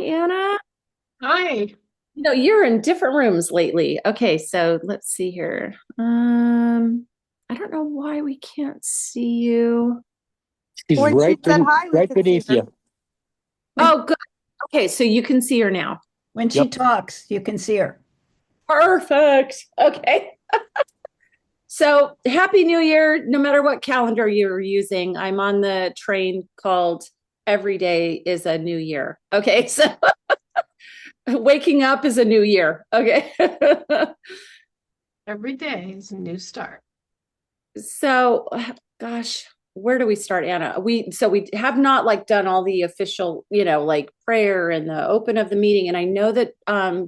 Anna. Hi. You're in different rooms lately. Okay, so let's see here. I don't know why we can't see you. She's When she right said beneath, hi, we right could see beneath her. you. When Oh, good. Okay, so you can see her now. when she Yep. talks, you can see her. Perfect. Okay. So happy New Year, no matter what calendar you're using. I'm on the train called Every Day is a New Year. Okay, so waking up is a new year. Okay. Every day is a new start. So, gosh, where do we start, Anna? We have not like done all the official, like prayer and the open of the meeting. And I know that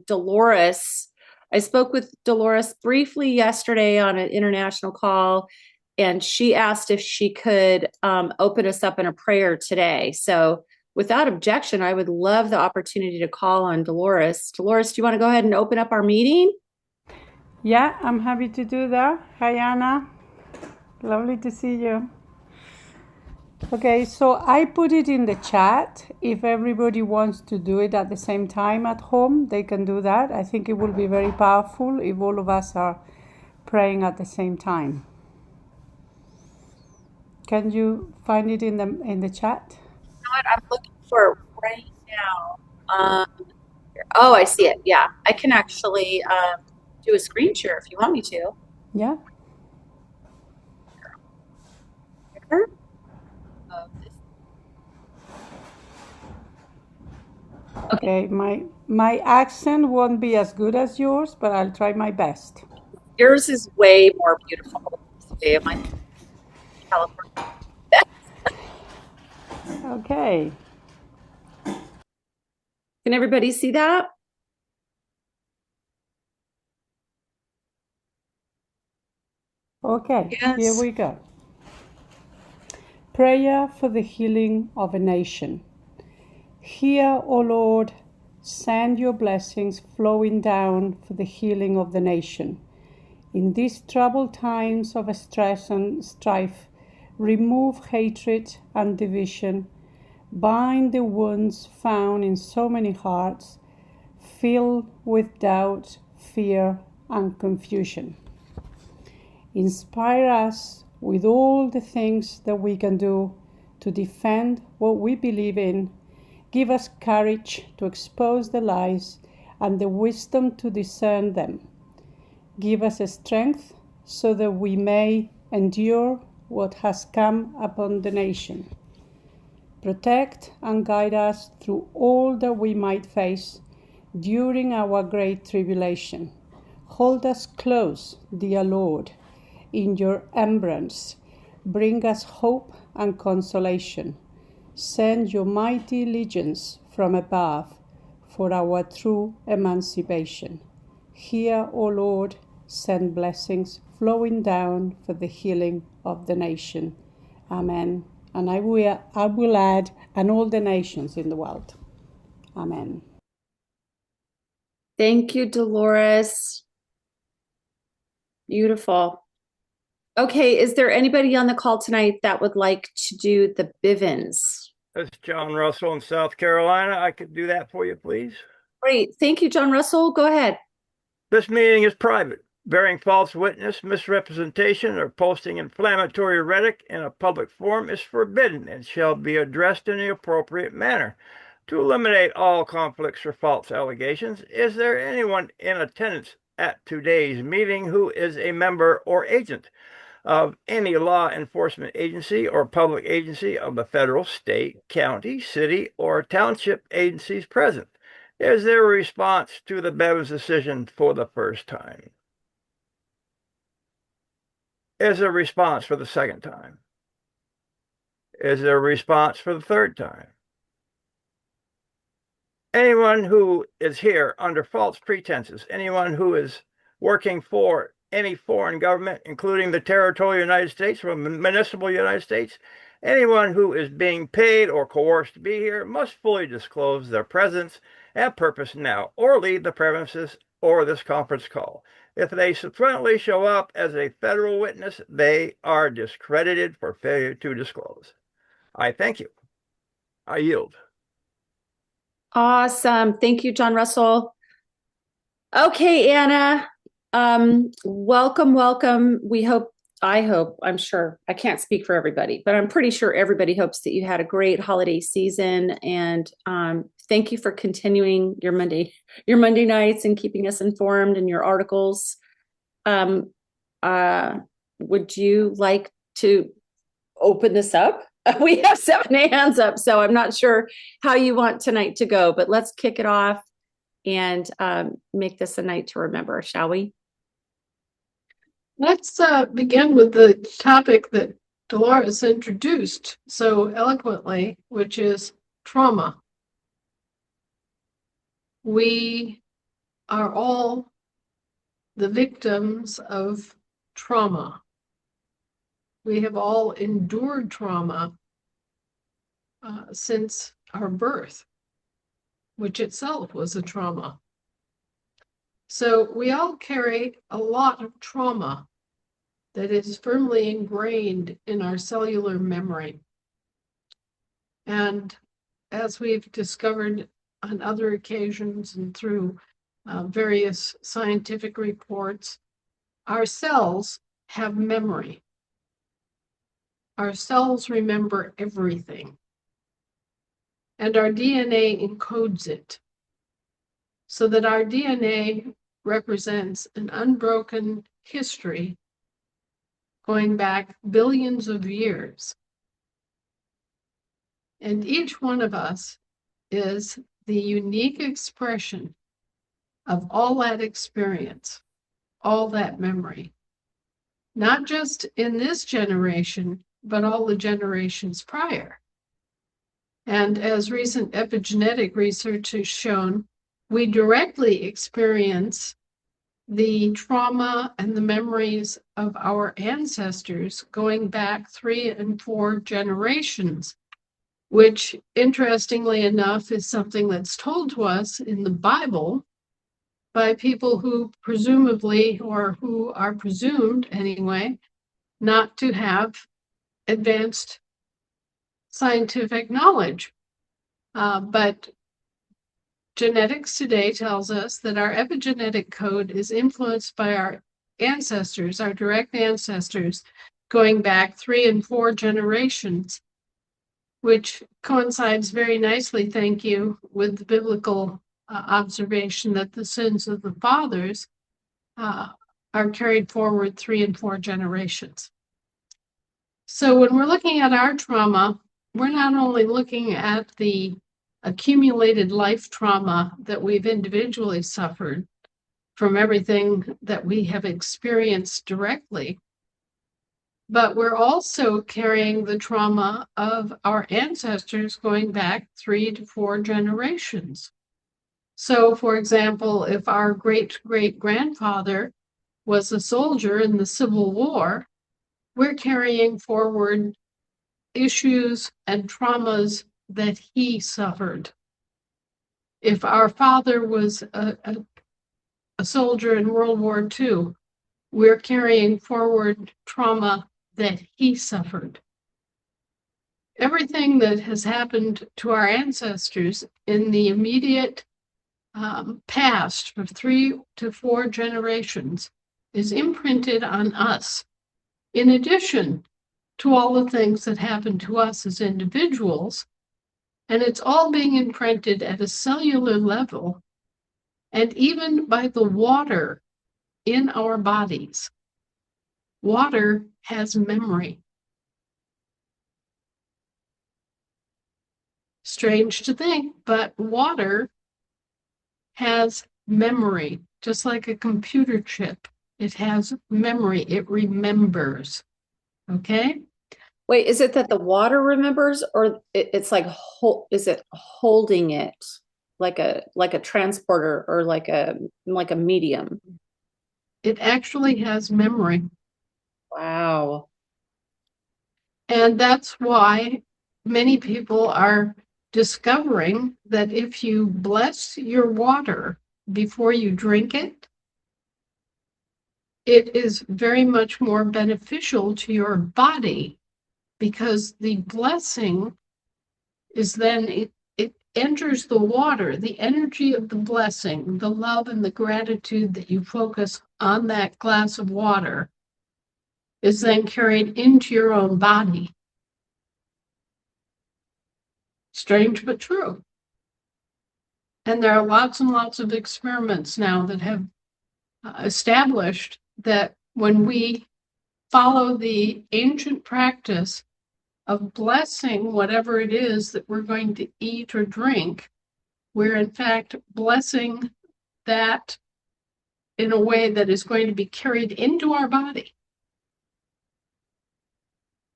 Dolores, I spoke with Dolores briefly yesterday on an international call, and she asked if she could open us up in a prayer today. So, without objection, I would love the opportunity to call on Dolores. Dolores, do you want to go ahead and open up our meeting? Yeah, I'm happy to do that. Hi, Anna. Lovely to see you. Okay, so I put it in the chat. If everybody wants to do it at the same time at home, they can do that. I think it will be very powerful if all of us are praying at the same time. Can you find it in the chat? What I'm looking for right now. Oh, I see it. Yeah, I can actually do a screen share if you want me to. Yeah. Here. This. Okay, Okay, my accent won't be as good as yours, but I'll try my best. yours is way more beautiful. Say, my California. Okay. Can everybody see that? Okay, here Yes. we go. Prayer for the healing of a nation. Hear, O Lord, send your blessings flowing down for the healing of the nation. In these troubled times of stress and strife, remove hatred and division, bind the wounds found in so many hearts, filled with doubt, fear, and confusion. Inspire us with all the things that we can do to defend what we believe in. Give us courage to expose the lies and the wisdom to discern them. Give us strength so that we may endure what has come upon the nation. Protect and guide us through all that we might face during our great tribulation. Hold us close, dear Lord, in your embrace. Bring us hope and consolation. Send your mighty legions from above for our true emancipation. Hear, O Lord, send blessings flowing down for the healing of the nation. Amen. And I will add, and all the nations in the world. Amen. Thank you, Dolores. Beautiful. Okay, is there anybody on the call tonight that would like to do the Bivens? This is John Russell in South Carolina. I could do that for you, please. Great. Thank you, John Russell. Go ahead. This meeting is private. Bearing false witness, misrepresentation, or posting inflammatory rhetoric in a public forum is forbidden and shall be addressed in the appropriate manner. To eliminate all conflicts or false allegations, is there anyone in attendance at today's meeting who is a member or agent of any law enforcement agency or public agency of the federal, state, county, city, or township agencies present? Is there a response to the Bevins decision for the first time? Is there a response for the second time? Is there a response for the third time? Anyone who is here under false pretenses, anyone who is working for any foreign government, including the territorial United States or municipal United States, anyone who is being paid or coerced to be here must fully disclose their presence and purpose now, or leave the premises or this conference call. If they subsequently show up as a federal witness, they are discredited for failure to disclose. I thank you. I yield. Awesome. Thank you, John Russell. Okay, Anna. Welcome, welcome. I'm sure, I can't speak for everybody, but I'm pretty sure everybody hopes that you had a great holiday season. And thank you for continuing your Monday nights and keeping us informed in your articles. Um, would you like to open this up? We have 7 hands up, so I'm not sure how you want tonight to go, but let's kick it off and make this a night to remember, shall we? Let's begin with the topic that Dolores introduced so eloquently, which is trauma. We are all the victims of trauma. We have all endured trauma since our birth, which itself was a trauma. So we all carry a lot of trauma that is firmly ingrained in our cellular memory. And as we've discovered on other occasions and through various scientific reports, our cells have memory. Our cells remember everything. And our DNA encodes it, so that our DNA represents an unbroken history going back billions of years. And each one of us is the unique expression of all that experience, all that memory, not just in this generation, but all the generations prior. And as recent epigenetic research has shown, we directly experience the trauma and the memories of our ancestors going back 3 and 4 generations, which, interestingly enough, is something that's told to us in the Bible by people who presumably, or who are presumed anyway, not to have advanced scientific knowledge. But genetics today tells us that our epigenetic code is influenced by our ancestors, our direct ancestors, going back 3 and 4 generations, which coincides very nicely, thank you, with the biblical observation that the sins of the fathers are carried forward 3 and 4 generations. So when we're looking at our trauma, we're not only looking at the accumulated life trauma that we've individually suffered from everything that we have experienced directly, but we're also carrying the trauma of our ancestors going back 3 to 4 generations. So, for example, if our great-great-grandfather was a soldier in the Civil War, we're carrying forward issues and traumas that he suffered. If our father was a soldier in World War II, we're carrying forward trauma that he suffered. Everything that has happened to our ancestors in the immediate past of 3 to 4 generations is imprinted on us, in addition to all the things that happen to us as individuals. And it's all being imprinted at a cellular level and even by the water in our bodies. Water has memory. Strange to think, but water has memory, just like a computer chip. It has memory. It remembers. Okay? Wait, is it that the water remembers, or it's like is it holding it like a transporter, or like a medium? It actually has memory. Wow. And that's why many people are discovering that if you bless your water before you drink it, it is very much more beneficial to your body, because the blessing is then enters the water, the energy of the blessing, the love and the gratitude that you focus on that glass of water is then carried into your own body. Strange but true. And there are lots and lots of experiments now that have established that when we follow the ancient practice of blessing whatever it is that we're going to eat or drink, we're in fact blessing that in a way that is going to be carried into our body.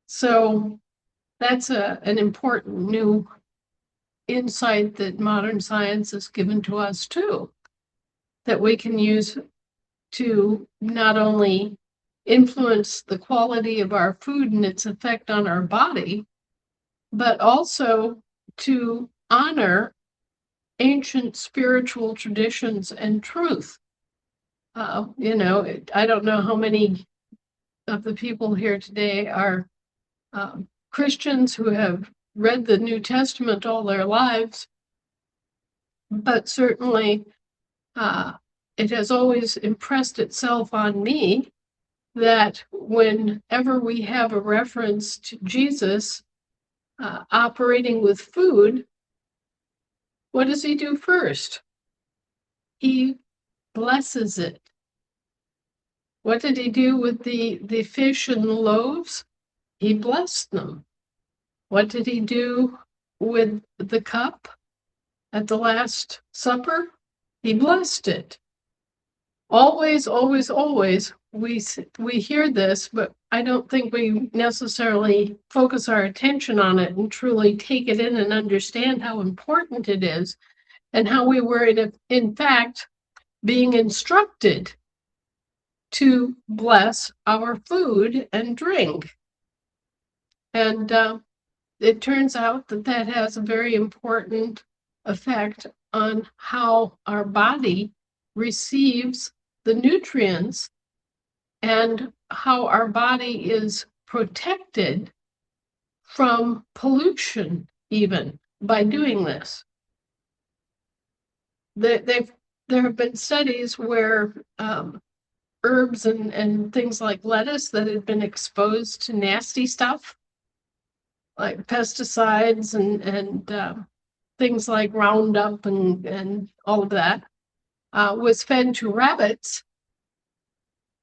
So that's an important new insight that modern science has given to us too, that we can use to not only influence the quality of our food and its effect on our body, but also to honor ancient spiritual traditions and truth. I don't know how many of the people here today are Christians who have read the New Testament all their lives, but certainly it has always impressed itself on me that whenever we have a reference to Jesus operating with food, what does he do first? He blesses it. What did he do with the fish and the loaves? He blessed them. What did he do with the cup at the Last Supper? He blessed it. Always, always, always, we hear this, but I don't think we necessarily focus our attention on it and truly take it in and understand how important it is and how we were, in fact, being instructed to bless our food and drink. And it turns out that that has a very important effect on how our body receives the nutrients and how our body is protected from pollution even by doing this. There have been studies where herbs and things like lettuce that had been exposed to nasty stuff, like pesticides and things like Roundup and all of that, was fed to rabbits,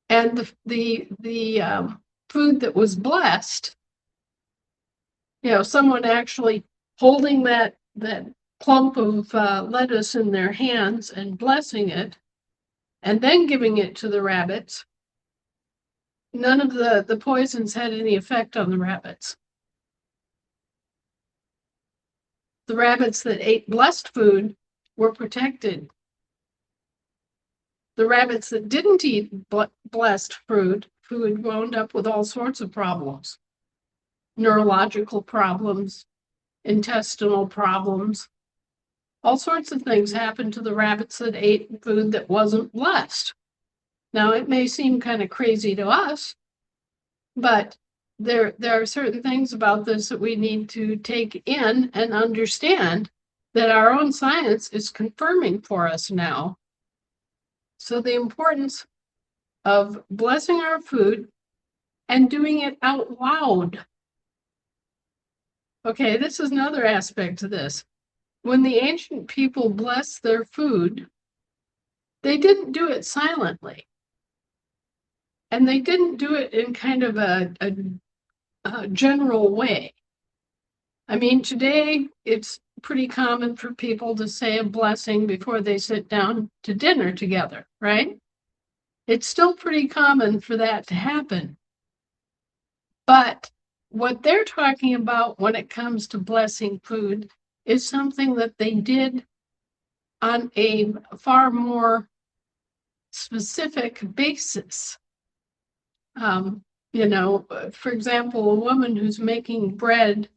and the food that was blessed, someone actually holding that clump of lettuce in their hands and blessing it, and then giving it to the rabbits, none of the poisons had any effect on the rabbits. The rabbits that ate blessed food were protected. The rabbits that didn't eat blessed food wound up with all sorts of problems. Neurological problems, intestinal problems, all sorts of things happened to the rabbits that ate food that wasn't blessed. Now, it may seem kind of crazy to us, but there are certain things about this that we need to take in and understand that our own science is confirming for us now. So the importance of blessing our food and doing it out loud. Okay, this is another aspect to this. When the ancient people blessed their food, they didn't do it silently. And they didn't do it in kind of a general way. I mean, today it's pretty common for people to say a blessing before they sit down to dinner together, right? It's still pretty common for that to happen. But what they're talking about when it comes to blessing food is something that they did on a far more specific basis. For example, a woman who's making bread,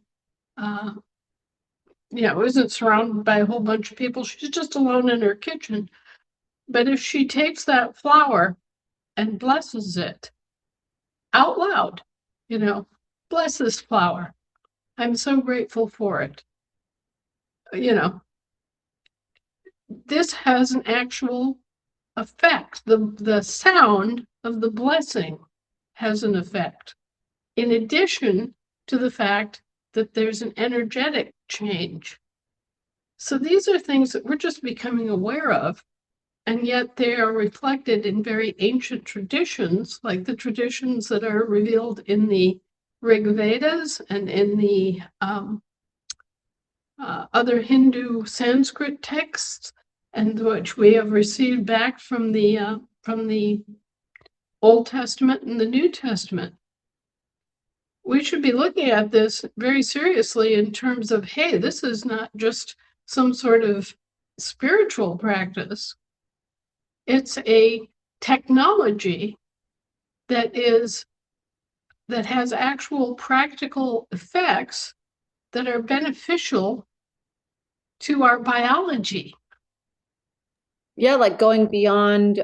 isn't surrounded by a whole bunch of people. She's just alone in her kitchen. But if she takes that flour and blesses it out loud, bless this flour. I'm so grateful for it. this has an actual effect. The sound of the blessing has an effect, in addition to the fact that there's an energetic change. So these are things that we're just becoming aware of, and yet they are reflected in very ancient traditions, like the traditions that are revealed in the Rig Vedas and in the other Hindu Sanskrit texts, and which we have received back from the Old Testament and the New Testament. We should be looking at this very seriously in terms of, hey, this is not just some sort of spiritual practice. It's a technology that has actual practical effects that are beneficial to our biology. Yeah, like going beyond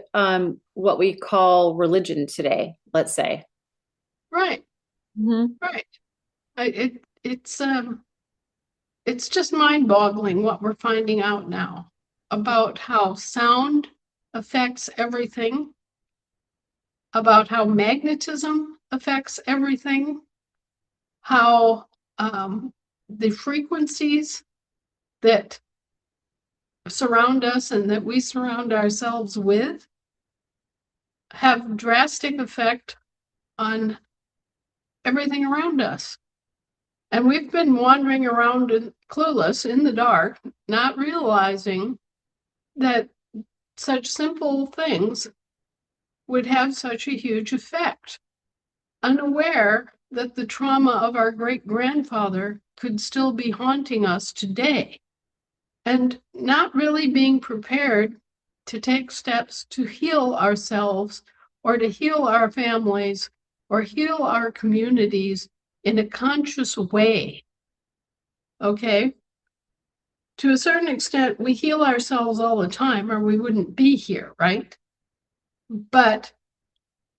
what we call religion today, let's say. Right. Right. It's just mind-boggling what we're finding out now about how sound affects everything, about how magnetism affects everything, how the frequencies that surround us and that we surround ourselves with have drastic effect on everything around us. And we've been wandering around clueless in the dark, not realizing that such simple things would have such a huge effect, unaware that the trauma of our great-grandfather could still be haunting us today, and not really being prepared to take steps to heal ourselves or to heal our families or heal our communities in a conscious way. Okay? To a certain extent, we heal ourselves all the time or we wouldn't be here, right? But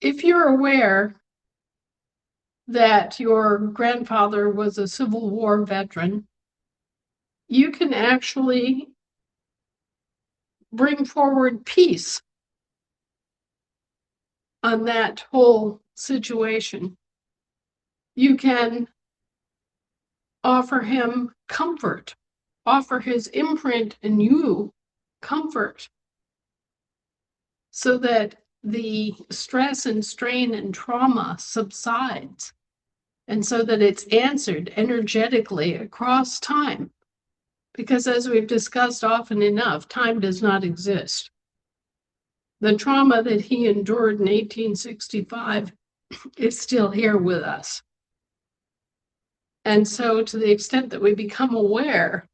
if you're aware that your grandfather was a Civil War veteran, you can actually bring forward peace on that whole situation. You can offer him comfort, offer his imprint in you comfort, so that the stress and strain and trauma subsides, and so that it's answered energetically across time. Because as we've discussed often enough, time does not exist. The trauma that he endured in 1865 is still here with us. And so to the extent that we become aware,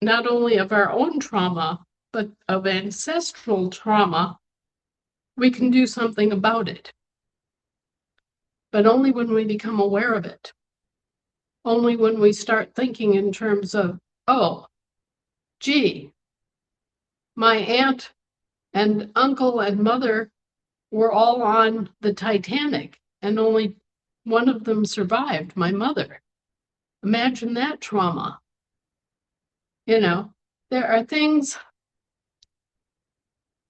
not only of our own trauma, but of ancestral trauma, we can do something about it. But only when we become aware of it. Only when we start thinking in terms of, oh, gee, my aunt and uncle and mother were all on the Titanic and only one of them survived, my mother. Imagine that trauma. You know, there are things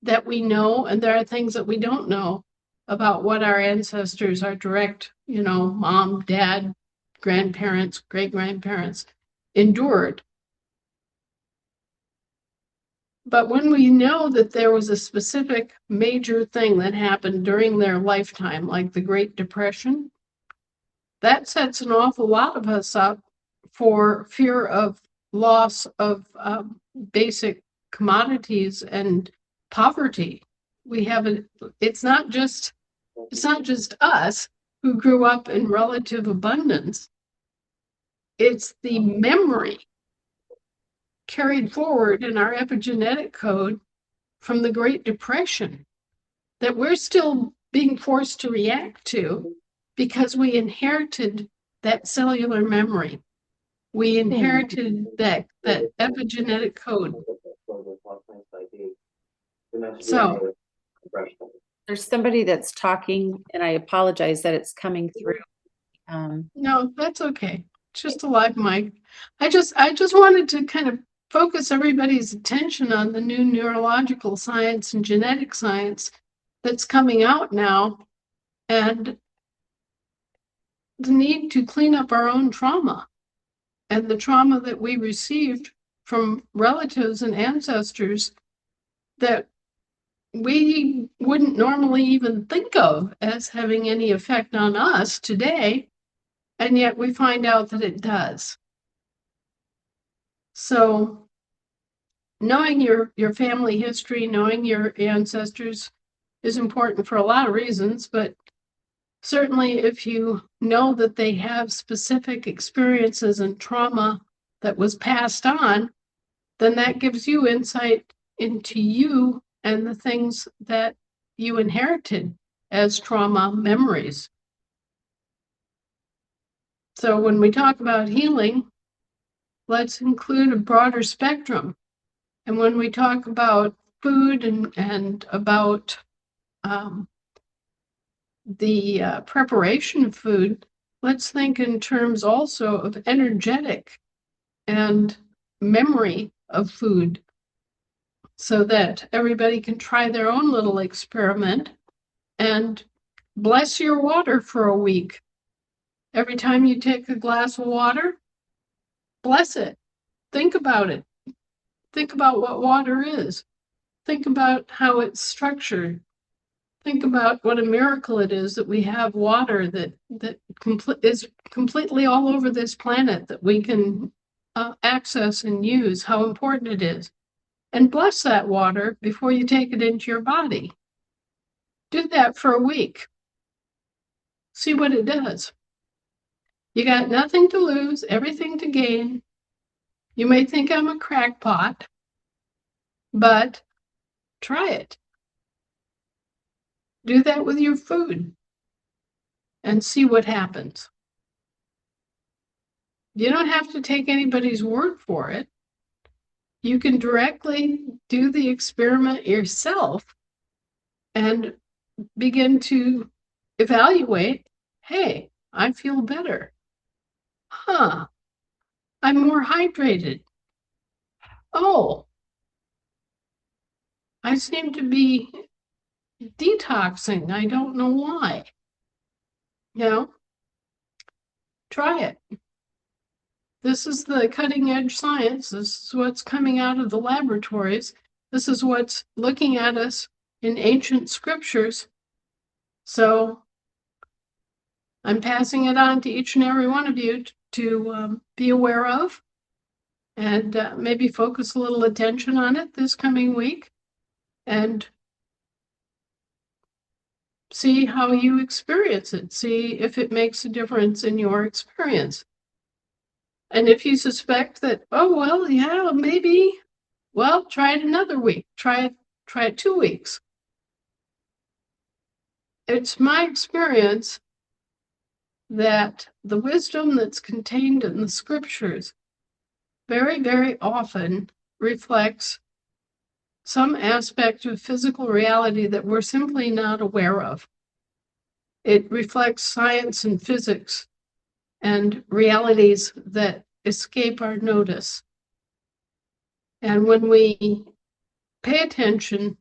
that we know and there are things that we don't know about what our ancestors, our direct, mom, dad, grandparents, great-grandparents endured. But when we know that there was a specific major thing that happened during their lifetime, like the Great Depression, that sets an awful lot of us up for fear of loss of basic commodities and poverty. It's not just us who grew up in relative abundance. It's the memory carried forward in our epigenetic code from the Great Depression that we're still being forced to react to because we inherited that cellular memory. We inherited that epigenetic code. So there's somebody that's talking, and I apologize that it's coming through. No, that's okay. It's just a live mic. I just wanted to kind of focus everybody's attention on the new neurological science and genetic science that's coming out now, and the need to clean up our own trauma and the trauma that we received from relatives and ancestors that we wouldn't normally even think of as having any effect on us today, and yet we find out that it does. So knowing your family history, knowing your ancestors is important for a lot of reasons, but certainly if you know that they have specific experiences and trauma that was passed on, then that gives you insight into you and the things that you inherited as trauma memories. So when we talk about healing, let's include a broader spectrum. And when we talk about food and about the preparation of food, let's think in terms also of energetic and memory of food, so that everybody can try their own little experiment and bless your water for a week. Every time you take a glass of water, bless it. Think about it. Think about what water is. Think about how it's structured. Think about what a miracle it is that we have water that is completely all over this planet that we can access and use, how important it is. And bless that water before you take it into your body. Do that for a week. See what it does. You got nothing to lose, everything to gain. You may think I'm a crackpot, but try it. Do that with your food and see what happens. You don't have to take anybody's word for it. You can directly do the experiment yourself and begin to evaluate, hey, I feel better. I'm more hydrated. Oh, I seem to be detoxing. I don't know why. Try it. This is the cutting edge science. This is what's coming out of the laboratories. This is what's looking at us in ancient scriptures. So I'm passing it on to each and every one of you to be aware of, and maybe focus a little attention on it this coming week and see how you experience it. See if it makes a difference in your experience. And if you suspect that, oh, well, yeah, maybe, well, try it another week. Try it 2 weeks. It's my experience that the wisdom that's contained in the scriptures very, very often reflects some aspect of physical reality that we're simply not aware of. It reflects science and physics and realities that escape our notice. And when we pay attention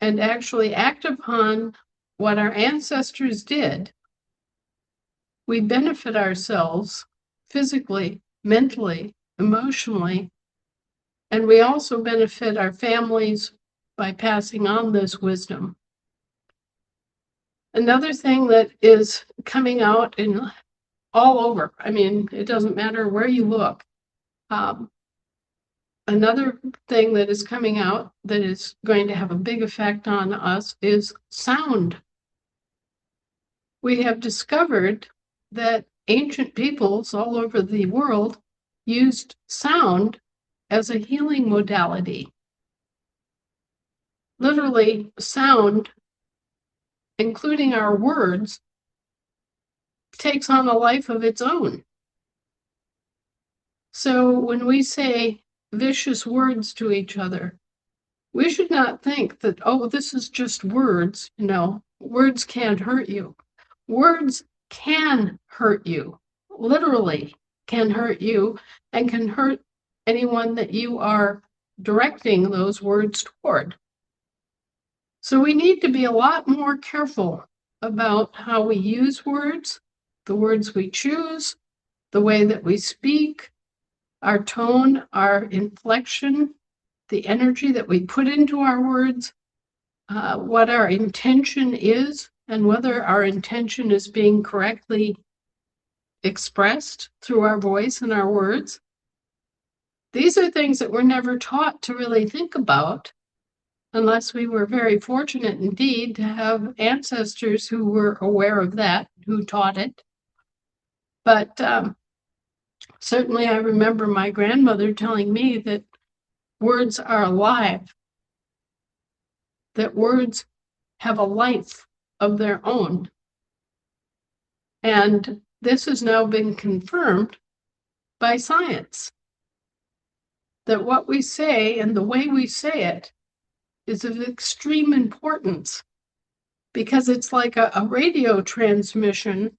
and actually act upon what our ancestors did, we benefit ourselves physically, mentally, emotionally, and we also benefit our families by passing on this wisdom. Another thing that is coming out in all over, I mean, it doesn't matter where you look. Another thing that is coming out that is going to have a big effect on us is sound. We have discovered that ancient peoples all over the world used sound as a healing modality. Literally, sound, including our words, takes on a life of its own. So when we say vicious words to each other, we should not think that, oh, this is just words. No, words can't hurt you. Words can hurt you, literally can hurt you, and can hurt anyone that you are directing those words toward. So we need to be a lot more careful about how we use words, the words we choose, the way that we speak, our tone, our inflection, the energy that we put into our words, what our intention is, and whether our intention is being correctly expressed through our voice and our words. These are things that we're never taught to really think about unless we were very fortunate indeed to have ancestors who were aware of that, who taught it. But certainly I remember my grandmother telling me that words are alive, that words have a life of their own. And this has now been confirmed by science, that what we say and the way we say it is of extreme importance, because it's like a radio transmission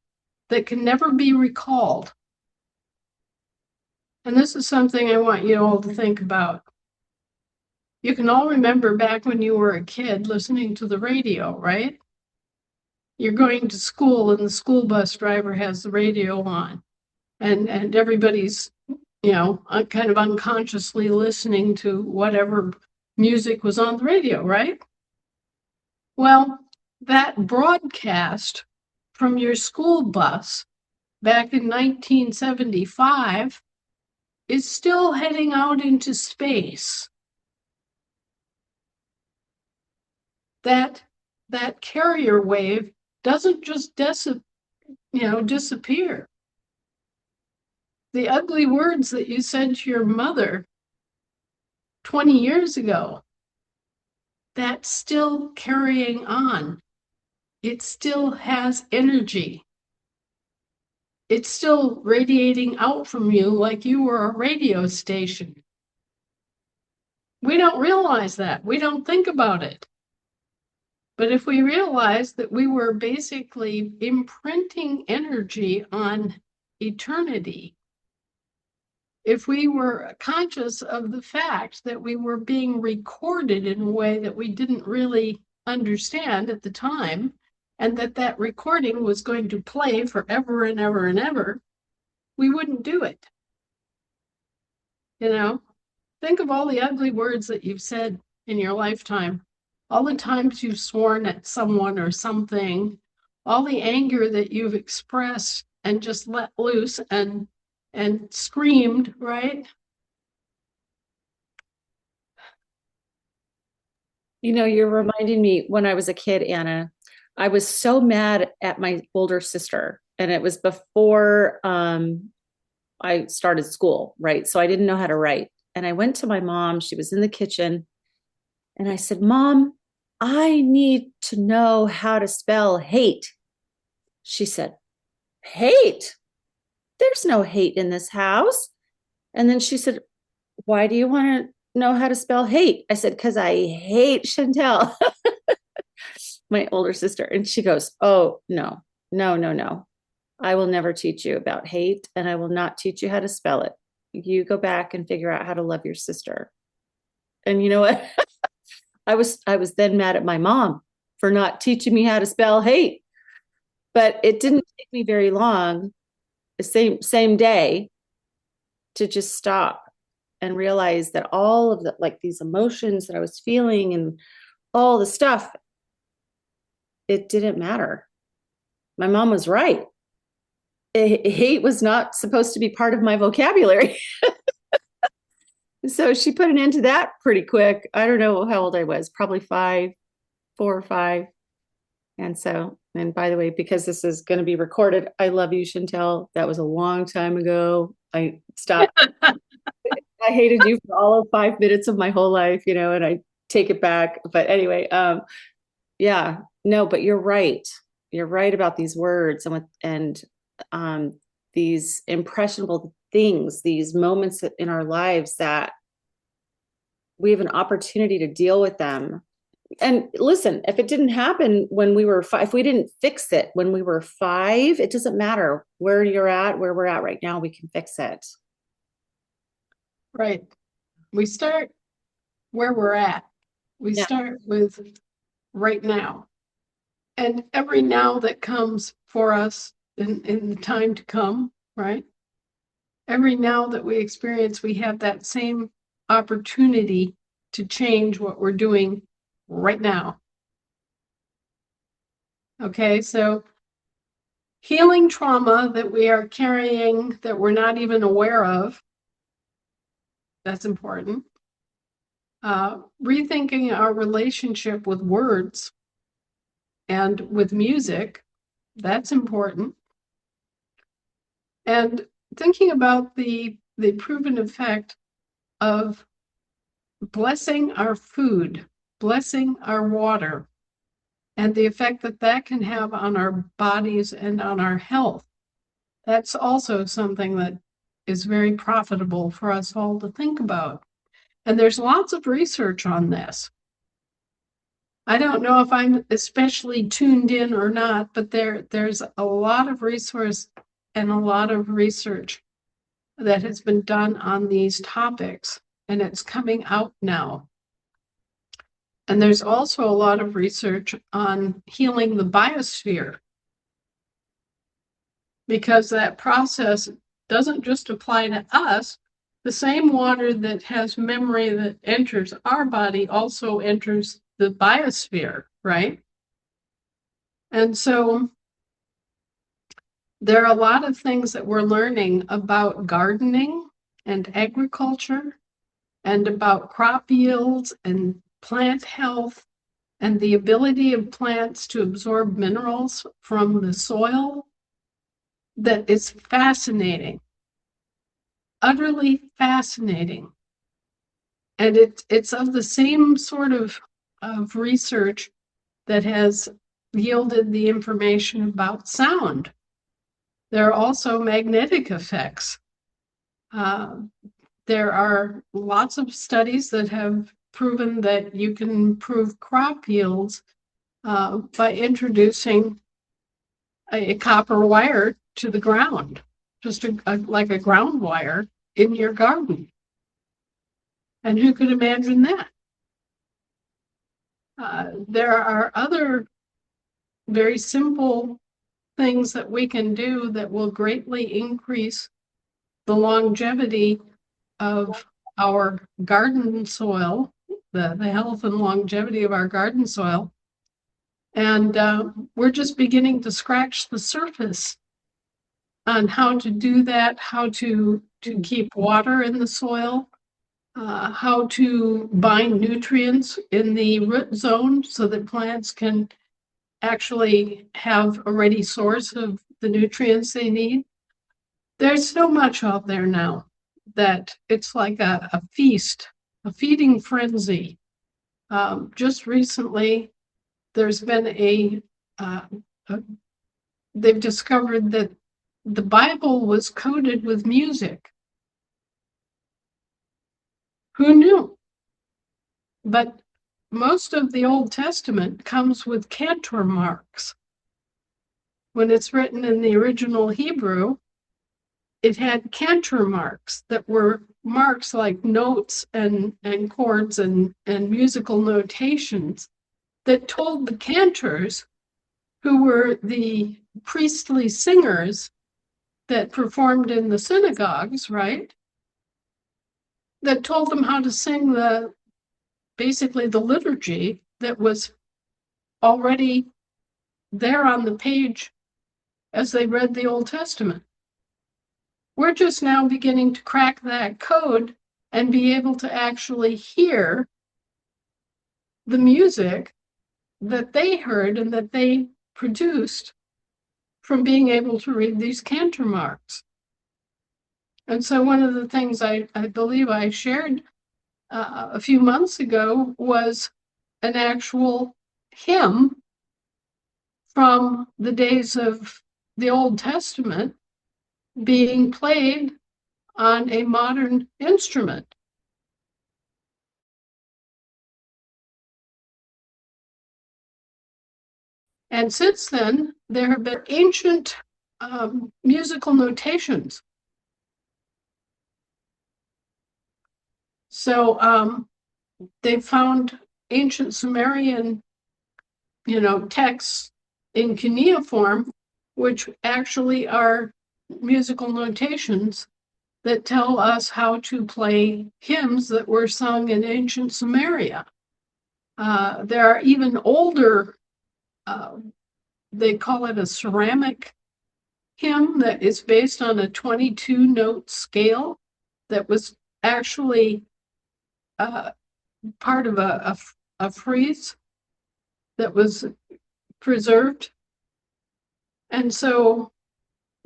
that can never be recalled. And this is something I want you all to think about. You can all remember back when you were a kid listening to the radio, right? You're going to school and the school bus driver has the radio on, and everybody's, kind of unconsciously listening to whatever music was on the radio, right? Well, that broadcast from your school bus back in 1975 is still heading out into space. That carrier wave doesn't just disappear. The ugly words that you said to your mother 20 years ago, that's still carrying on. It still has energy. It's still radiating out from you like you were a radio station. We don't realize that. We don't think about it. But if we realize that we were basically imprinting energy on eternity, if we were conscious of the fact that we were being recorded in a way that we didn't really understand at the time, and that recording was going to play forever and ever and ever, we wouldn't do it. Think of all the ugly words that you've said in your lifetime, all the times you've sworn at someone or something, all the anger that you've expressed and just let loose and screamed, right? You're reminding me when I was a kid, Anna, I was so mad at my older sister, and it was before I started school, right? So I didn't know how to write. And I went to my mom, she was in the kitchen, and I said, Mom, I need to know how to spell hate. She said, hate? There's no hate in this house. And then she said, why do you want to know how to spell hate? I said, because I hate Chantel, my older sister. And she goes, oh, no. I will never teach you about hate, and I will not teach you how to spell it. You go back and figure out how to love your sister. And you know what? I was then mad at my mom for not teaching me how to spell hate. But it didn't take me very long, the same day, to just stop and realize that all of these emotions that I was feeling and all the stuff, it didn't matter. My mom was right. Hate was not supposed to be part of my vocabulary. So she put an end to that pretty quick. I don't know how old I was, probably 4 or 5. And by the way, because this is going to be recorded, I love you, Chantel. That was a long time ago. I stopped. I hated you for all of 5 minutes of my whole life, and I take it back. But anyway, yeah, no, but you're right. You're right about these words and these impressionable things, these moments in our lives that we have an opportunity to deal with them. And listen, if it didn't happen when we were 5, if we didn't fix it when we were 5, it doesn't matter where you're at, where we're at right now, we can fix it. Right. We start where we're at. We Yeah. start with right now. And every now that comes for us in the time to come, right? Every now that we experience, we have that same opportunity to change what we're doing right now. Okay, so healing trauma that we are carrying that we're not even aware of, that's important. Rethinking our relationship with words and with music, that's important. And thinking about the proven effect of blessing our food, blessing our water, and the effect that that can have on our bodies and on our health. That's also something that is very profitable for us all to think about. And there's lots of research on this. I don't know if I'm especially tuned in or not, but there's a lot of resource and a lot of research that has been done on these topics, and it's coming out now. And there's also a lot of research on healing the biosphere, because that process doesn't just apply to us. The same water that has memory that enters our body also enters the biosphere, right? And so there are a lot of things that we're learning about gardening and agriculture and about crop yields and plant health and the ability of plants to absorb minerals from the soil. That is fascinating, utterly fascinating. And it's of the same sort of research that has yielded the information about sound. There are also magnetic effects. There are lots of studies that have proven that you can improve crop yields by introducing a copper wire to the ground, just like a ground wire in your garden. And who could imagine that? There are other very simple things that we can do that will greatly increase the longevity of our garden soil, the health and longevity of our garden soil. And we're just beginning to scratch the surface on how to do that, how to keep water in the soil, how to bind nutrients in the root zone so that plants can actually have a ready source of the nutrients they need. There's so much out there now that it's like a feast, a feeding frenzy. Just recently, there's been they've discovered that the Bible was coded with music. Who knew? But most of the Old Testament comes with cantor marks. When it's written in the original Hebrew, it had cantor marks that were marks like notes and chords and musical notations that told the cantors, who were the priestly singers that performed in the synagogues, right? That told them how to sing basically the liturgy that was already there on the page as they read the Old Testament. We're just now beginning to crack that code and be able to actually hear the music that they heard and that they produced from being able to read these cantor marks. And so one of the things I believe I shared a few months ago was an actual hymn from the days of the Old Testament being played on a modern instrument. And since then, there have been ancient musical notations So they found ancient Sumerian, texts in cuneiform, which actually are musical notations that tell us how to play hymns that were sung in ancient Sumeria. There are even older, they call it a ceramic hymn that is based on a 22-note scale that was actually part of a frieze that was preserved. And so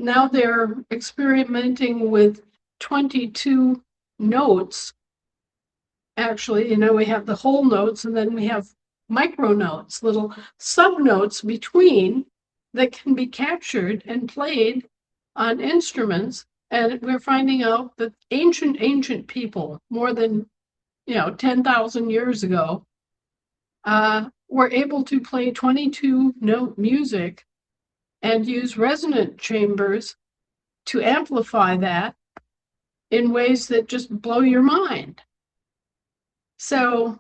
now they're experimenting with 22 notes. Actually, we have the whole notes, and then we have micro notes, little sub notes between that can be captured and played on instruments. And we're finding out that ancient people, more than 10,000 years ago, were able to play 22-note music and use resonant chambers to amplify that in ways that just blow your mind. So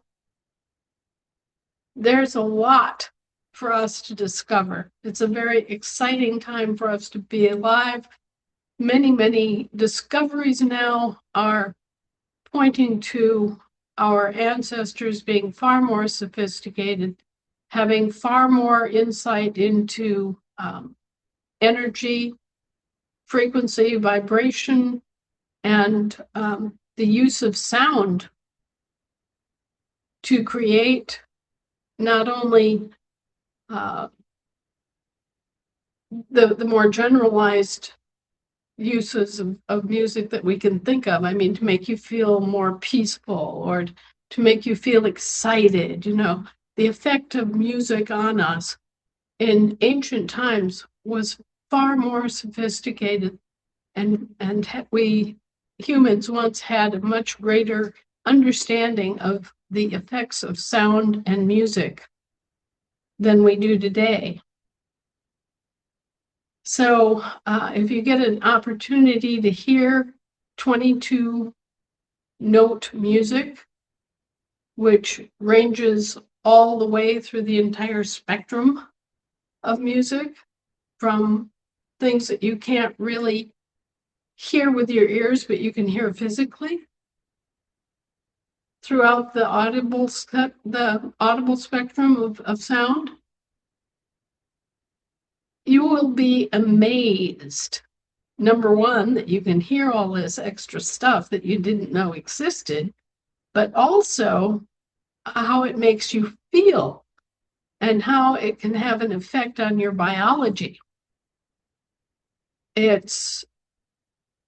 there's a lot for us to discover. It's a very exciting time for us to be alive. Many, many discoveries now are pointing to our ancestors being far more sophisticated, having far more insight into energy, frequency, vibration, and the use of sound to create not only the more generalized uses of music that we can think of. I mean, to make you feel more peaceful or to make you feel excited. The effect of music on us in ancient times was far more sophisticated, and we humans once had a much greater understanding of the effects of sound and music than we do today. So if you get an opportunity to hear 22-note music, which ranges all the way through the entire spectrum of music, from things that you can't really hear with your ears, but you can hear physically, throughout the audible spectrum of sound, you will be amazed. Number one, that you can hear all this extra stuff that you didn't know existed, but also how it makes you feel and how it can have an effect on your biology. It's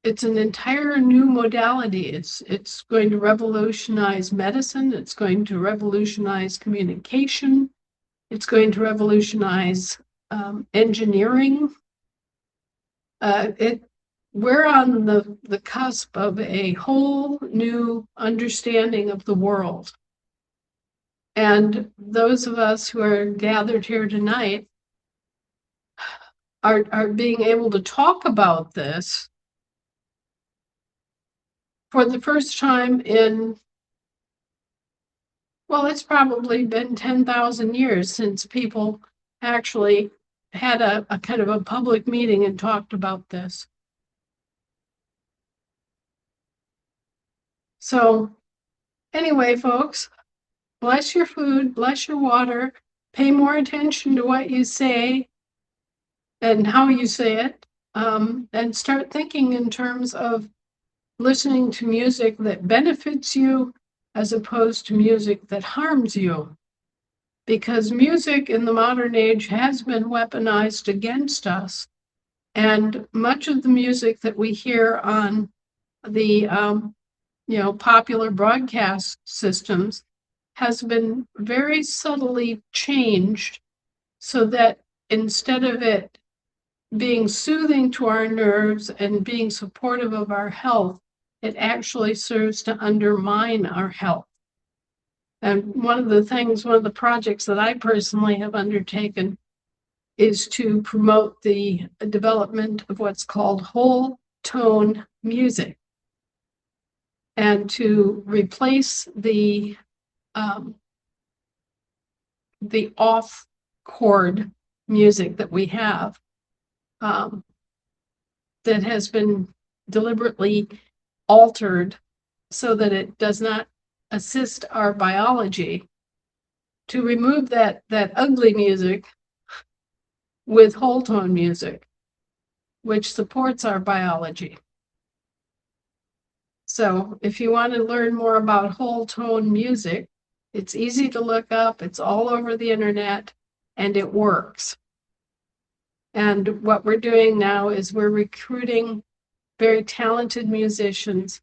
an entire new modality. It's going to revolutionize medicine. It's going to revolutionize communication. It's going to revolutionize engineering. We're on the cusp of a whole new understanding of the world. And those of us who are gathered here tonight are being able to talk about this for the first time in, well, it's probably been 10,000 years since people actually had a kind of a public meeting and talked about this. So anyway, folks, bless your food, bless your water, pay more attention to what you say and how you say it, and start thinking in terms of listening to music that benefits you as opposed to music that harms you. Because music in the modern age has been weaponized against us. And much of the music that we hear on the popular broadcast systems has been very subtly changed so that instead of it being soothing to our nerves and being supportive of our health, it actually serves to undermine our health. And one of the projects that I personally have undertaken is to promote the development of what's called whole tone music. and to replace the off chord music that we have, that has been deliberately altered so that it does not assist our biology, to remove that ugly music with whole tone music, which supports our biology. So if you want to learn more about whole tone music, it's easy to look up, it's all over the internet, and it works. And what we're doing now is we're recruiting very talented musicians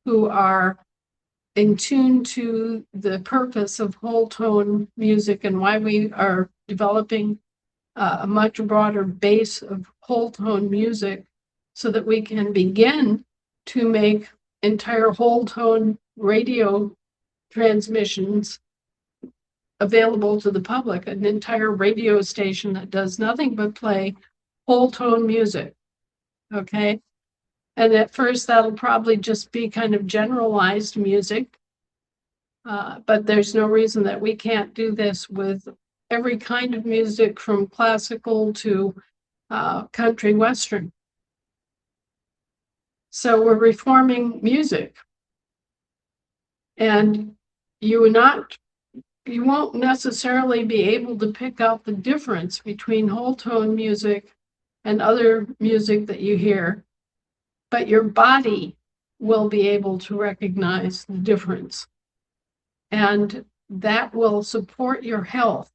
who are in tune to the purpose of whole tone music and why we are developing a much broader base of whole tone music so that we can begin to make entire whole tone radio transmissions available to the public, an entire radio station that does nothing but play whole tone music. Okay. And at first that'll probably just be kind of generalized music. But there's no reason that we can't do this with every kind of music from classical to country western. So we're reforming music. And you won't necessarily be able to pick out the difference between whole tone music and other music that you hear, but your body will be able to recognize the difference. And that will support your health.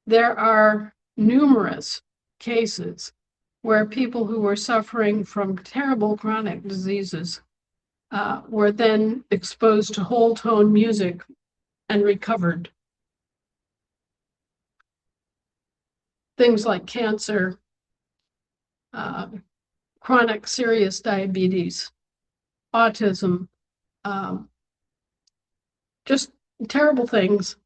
There are numerous cases where people who were suffering from terrible chronic diseases were then exposed to whole tone music and recovered. Things like cancer, chronic serious diabetes, autism, just terrible things.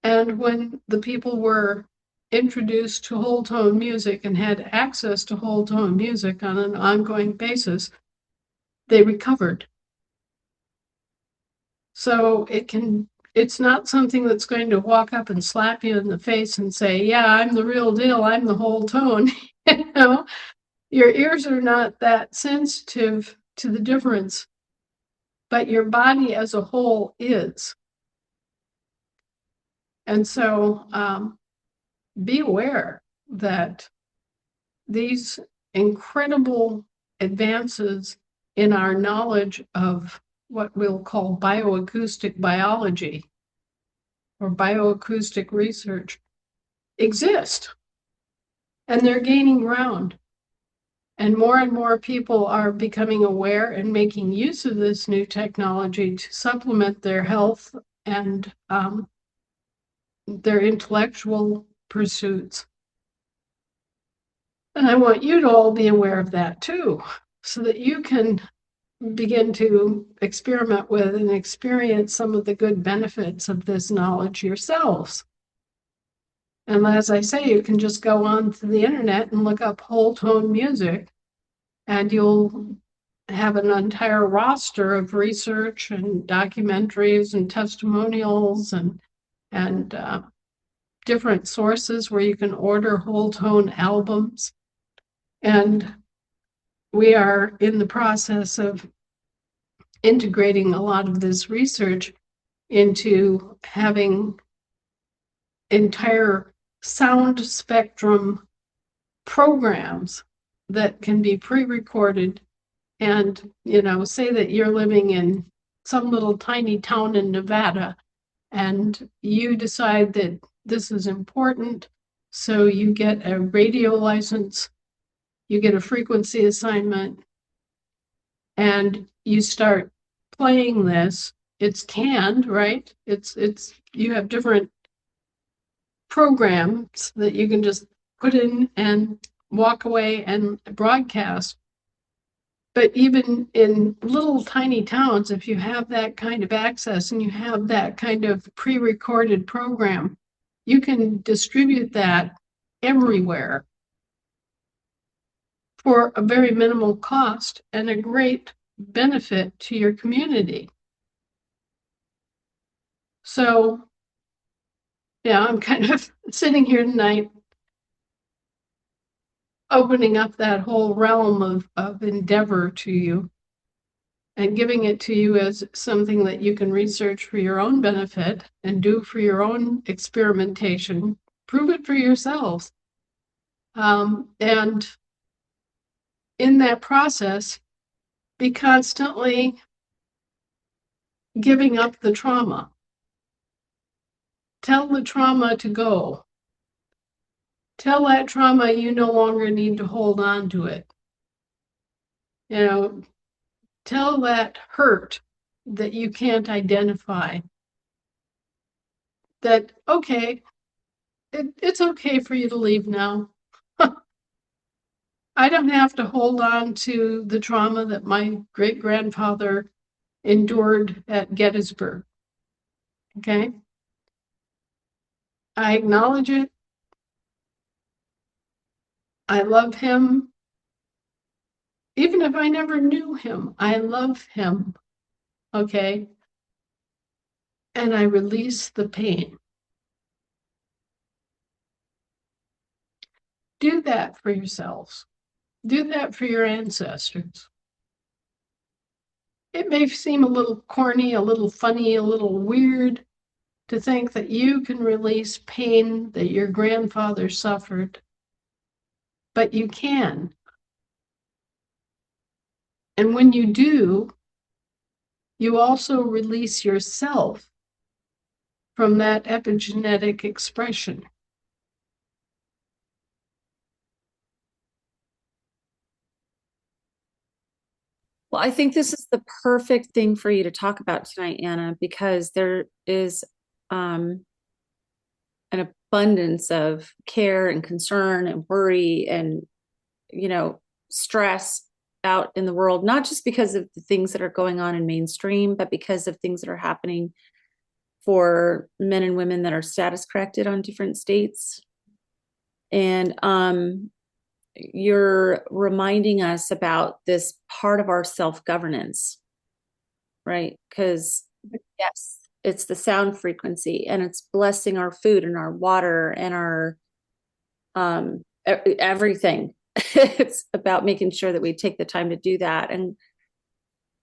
And when the people were introduced to whole tone music and had access to whole tone music on an ongoing basis, they recovered. So it's not something that's going to walk up and slap you in the face and say, yeah, I'm the real deal, I'm the whole tone. You know, your ears are not that sensitive to the difference, but your body as a whole is. And so be aware that these incredible advances in our knowledge of what we'll call bioacoustic biology or bioacoustic research exist, and they're gaining ground. And more people are becoming aware and making use of this new technology to supplement their health and their intellectual pursuits. And I want you to all be aware of that too, so that you can begin to experiment with and experience some of the good benefits of this knowledge yourselves. And as I say, you can just go on to the internet and look up whole tone music, and you'll have an entire roster of research and documentaries and testimonials and different sources where you can order whole tone albums. And we are in the process of integrating a lot of this research into having entire sound spectrum programs that can be pre-recorded. And, you know, say that you're living in some little tiny town in Nevada and you decide that this is important, so you get a radio license, you get a frequency assignment, and you start playing this. It's canned, right? It's you have different programs that you can just put in and walk away and broadcast. But even in little tiny towns, if you have that kind of access and you have that kind of pre-recorded program, you can distribute that everywhere for a very minimal cost and a great benefit to your community. So, yeah, I'm kind of sitting here tonight opening up that whole realm of endeavor to you and giving it to you as something that you can research for your own benefit and do for your own experimentation. Prove it for yourselves. And in that process, be constantly giving up the trauma. Tell the trauma to go. Tell that trauma you no longer need to hold on to it. You know, tell that hurt that you can't identify that, okay, it's okay for you to leave now. I don't have to hold on to the trauma that my great-grandfather endured at Gettysburg. Okay? I acknowledge it. I love him. Even if I never knew him, I love him. Okay? And I release the pain. Do that for yourselves. Do that for your ancestors. It may seem a little corny, a little funny, a little weird to think that you can release pain that your grandfather suffered, but you can. And when you do, you also release yourself from that epigenetic expression. Well, I think this is the perfect thing for you to talk about tonight, Anna, because there is an abundance of care and concern and worry and, stress out in the world, not just because of the things that are going on in mainstream, but because of things that are happening for men and women that are status corrected on different states. And you're reminding us about this part of our self-governance, right? Because yes, it's the sound frequency and it's blessing our food and our water and our everything. It's about making sure that we take the time to do that.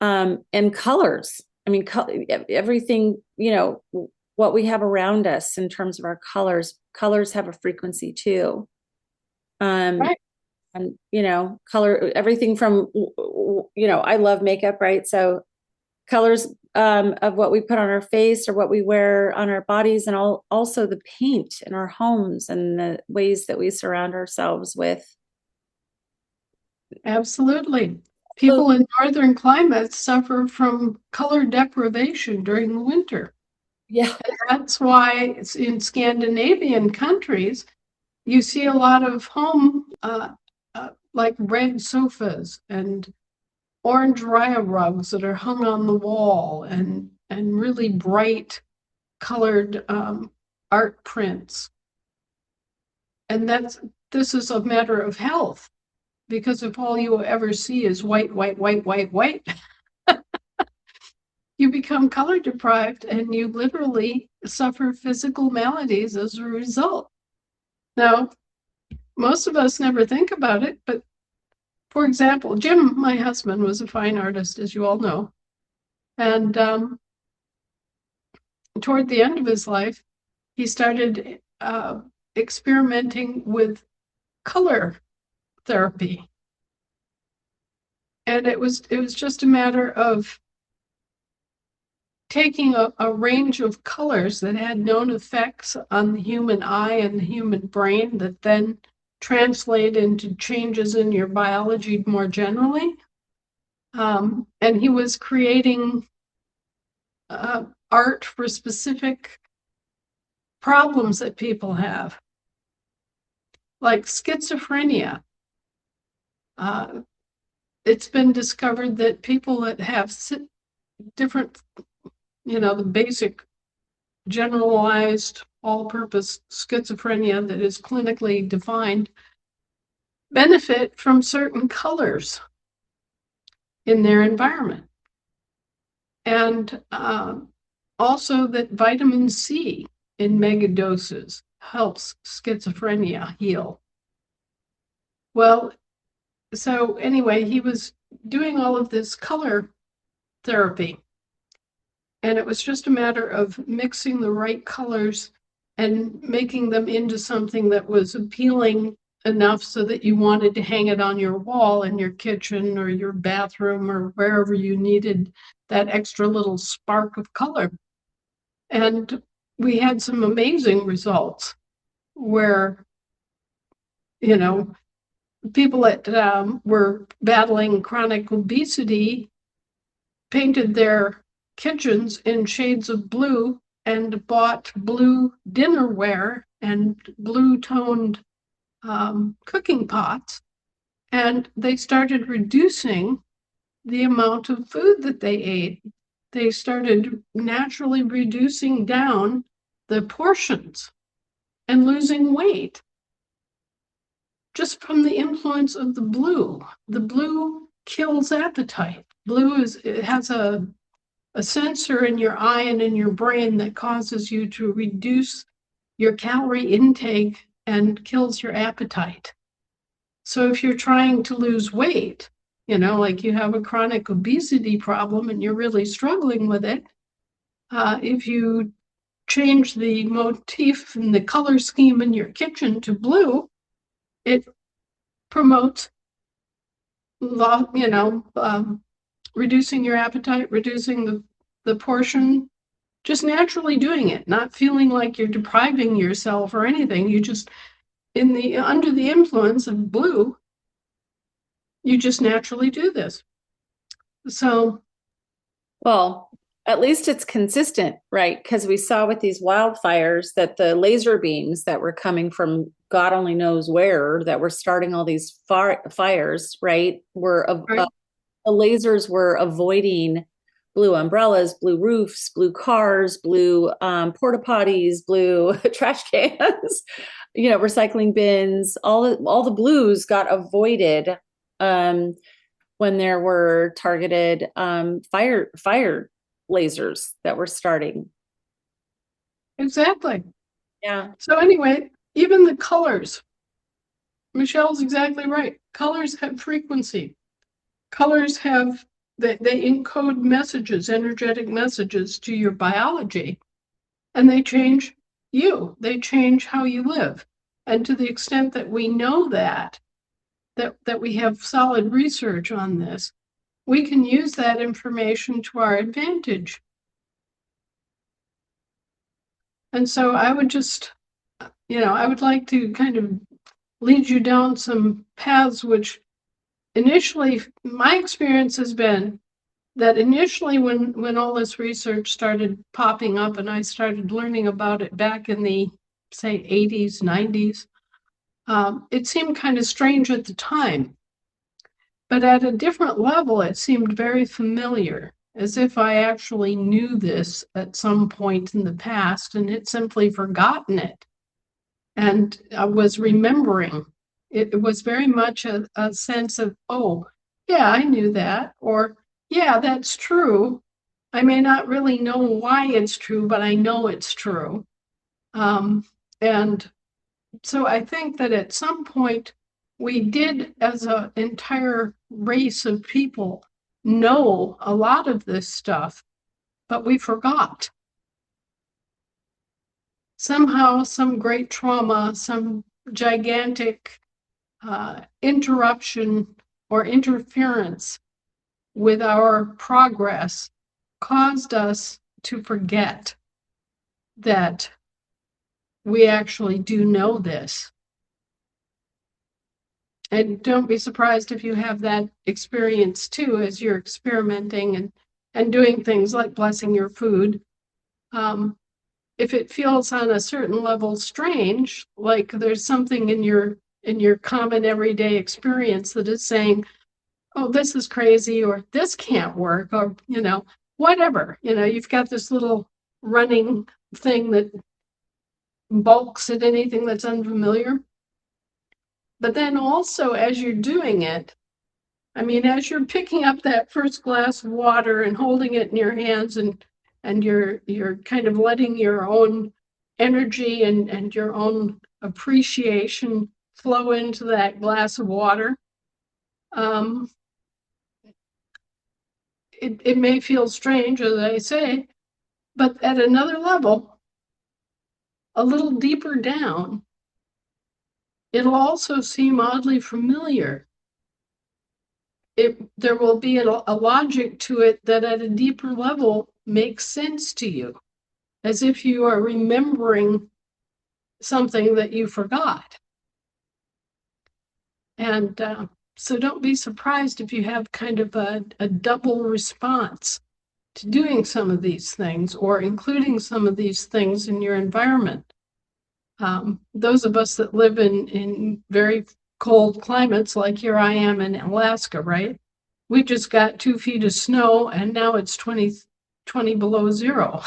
And colors. I mean, everything, what we have around us in terms of our colors have a frequency too. Right. And, color, everything from, I love makeup, right? So colors of what we put on our face or what we wear on our bodies, and also the paint in our homes and the ways that we surround ourselves with. Absolutely. People in northern climates suffer from color deprivation during the winter. Yeah. And that's why it's in Scandinavian countries, you see a lot of home like red sofas and orange raya rugs that are hung on the wall and really bright colored art prints. And this is a matter of health, because if all you ever see is white, white, white, white, white, you become color deprived and you literally suffer physical maladies as a result. Now, most of us never think about it, but for example, Jim, my husband, was a fine artist, as you all know. And toward the end of his life, he started experimenting with color therapy. And it was just a matter of taking a range of colors that had known effects on the human eye and the human brain that then translate into changes in your biology more generally. And he was creating art for specific problems that people have, like schizophrenia. It's been discovered that people that have different, the basic generalized all-purpose schizophrenia that is clinically defined benefit from certain colors. in their environment. And also that vitamin C in megadoses helps schizophrenia heal. Well, so anyway, he was doing all of this color therapy. And it was just a matter of mixing the right colors and making them into something that was appealing enough so that you wanted to hang it on your wall in your kitchen or your bathroom or wherever you needed that extra little spark of color. And we had some amazing results where, you know, people that were battling chronic obesity painted their kitchens in shades of blue and bought blue dinnerware and blue toned cooking pots. And they started reducing the amount of food that they ate. They started naturally reducing down the portions and losing weight just from the influence of the blue. The blue kills appetite. Blue it has a sensor in your eye and in your brain that causes you to reduce your calorie intake and kills your appetite. So if you're trying to lose weight, like you have a chronic obesity problem and you're really struggling with it, if you change the motif and the color scheme in your kitchen to blue, it promotes, reducing your appetite, reducing the portion, just naturally doing it, not feeling like you're depriving yourself or anything. You just, under the influence of blue, you just naturally do this. So, well, at least it's consistent, right? Because we saw with these wildfires that the laser beams that were coming from God only knows where, that were starting all these fires, right? The lasers were avoiding blue umbrellas, blue roofs, blue cars, blue porta potties, blue trash cans, recycling bins. All the blues got avoided when there were targeted fire lasers that were starting. Exactly. Yeah. So anyway, even the colors, Michelle's exactly right. Colors have frequency. Colors they encode messages, energetic messages to your biology, and they change you. They change how you live. And to the extent that we know that we have solid research on this, we can use that information to our advantage. And so I would just, I would like to kind of lead you down some paths which initially, my experience has been that initially when all this research started popping up and I started learning about it back in the, say, 80s, 90s, it seemed kind of strange at the time. But at a different level, it seemed very familiar, as if I actually knew this at some point in the past and had simply forgotten it. And I was remembering. It was very much a sense of, oh, yeah, I knew that. Or, yeah, that's true. I may not really know why it's true, but I know it's true. And so I think that at some point we did, as an entire race of people, know a lot of this stuff, but we forgot. Somehow, some great trauma, some gigantic interruption or interference with our progress caused us to forget that we actually do know this. And don't be surprised if you have that experience too, as you're experimenting and doing things like blessing your food. If it feels on a certain level strange, like there's something in your common everyday experience that is saying, oh, this is crazy, or this can't work, or, whatever, you've got this little running thing that balks at anything that's unfamiliar. But then also, as you're doing it, I mean, as you're picking up that first glass of water and holding it in your hands, and you're kind of letting your own energy and your own appreciation flow into that glass of water, um, it may feel strange, as I say, but at another level, a little deeper down, it'll also seem oddly familiar. There will be a logic to it that at a deeper level makes sense to you, as if you are remembering something that you forgot. And so don't be surprised if you have kind of a double response to doing some of these things or including some of these things in your environment. Those of us that live in very cold climates, like here I am in Alaska, right? We just got 2 feet of snow and now it's 20 below zero.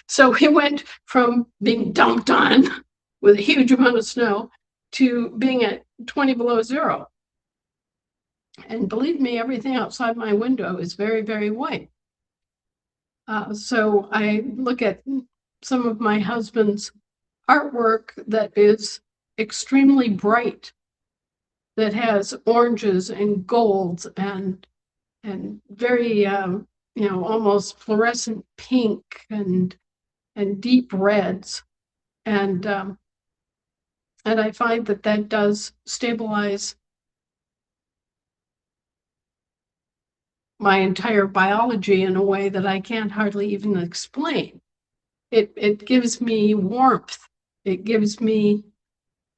So we went from being dumped on with a huge amount of snow to being at 20 below zero. And believe me, everything outside my window is very, very white. So I look at some of my husband's artwork that is extremely bright, that has oranges and golds and very almost fluorescent pink and deep reds, and I find that does stabilize my entire biology in a way that I can't hardly even explain. It gives me warmth. It gives me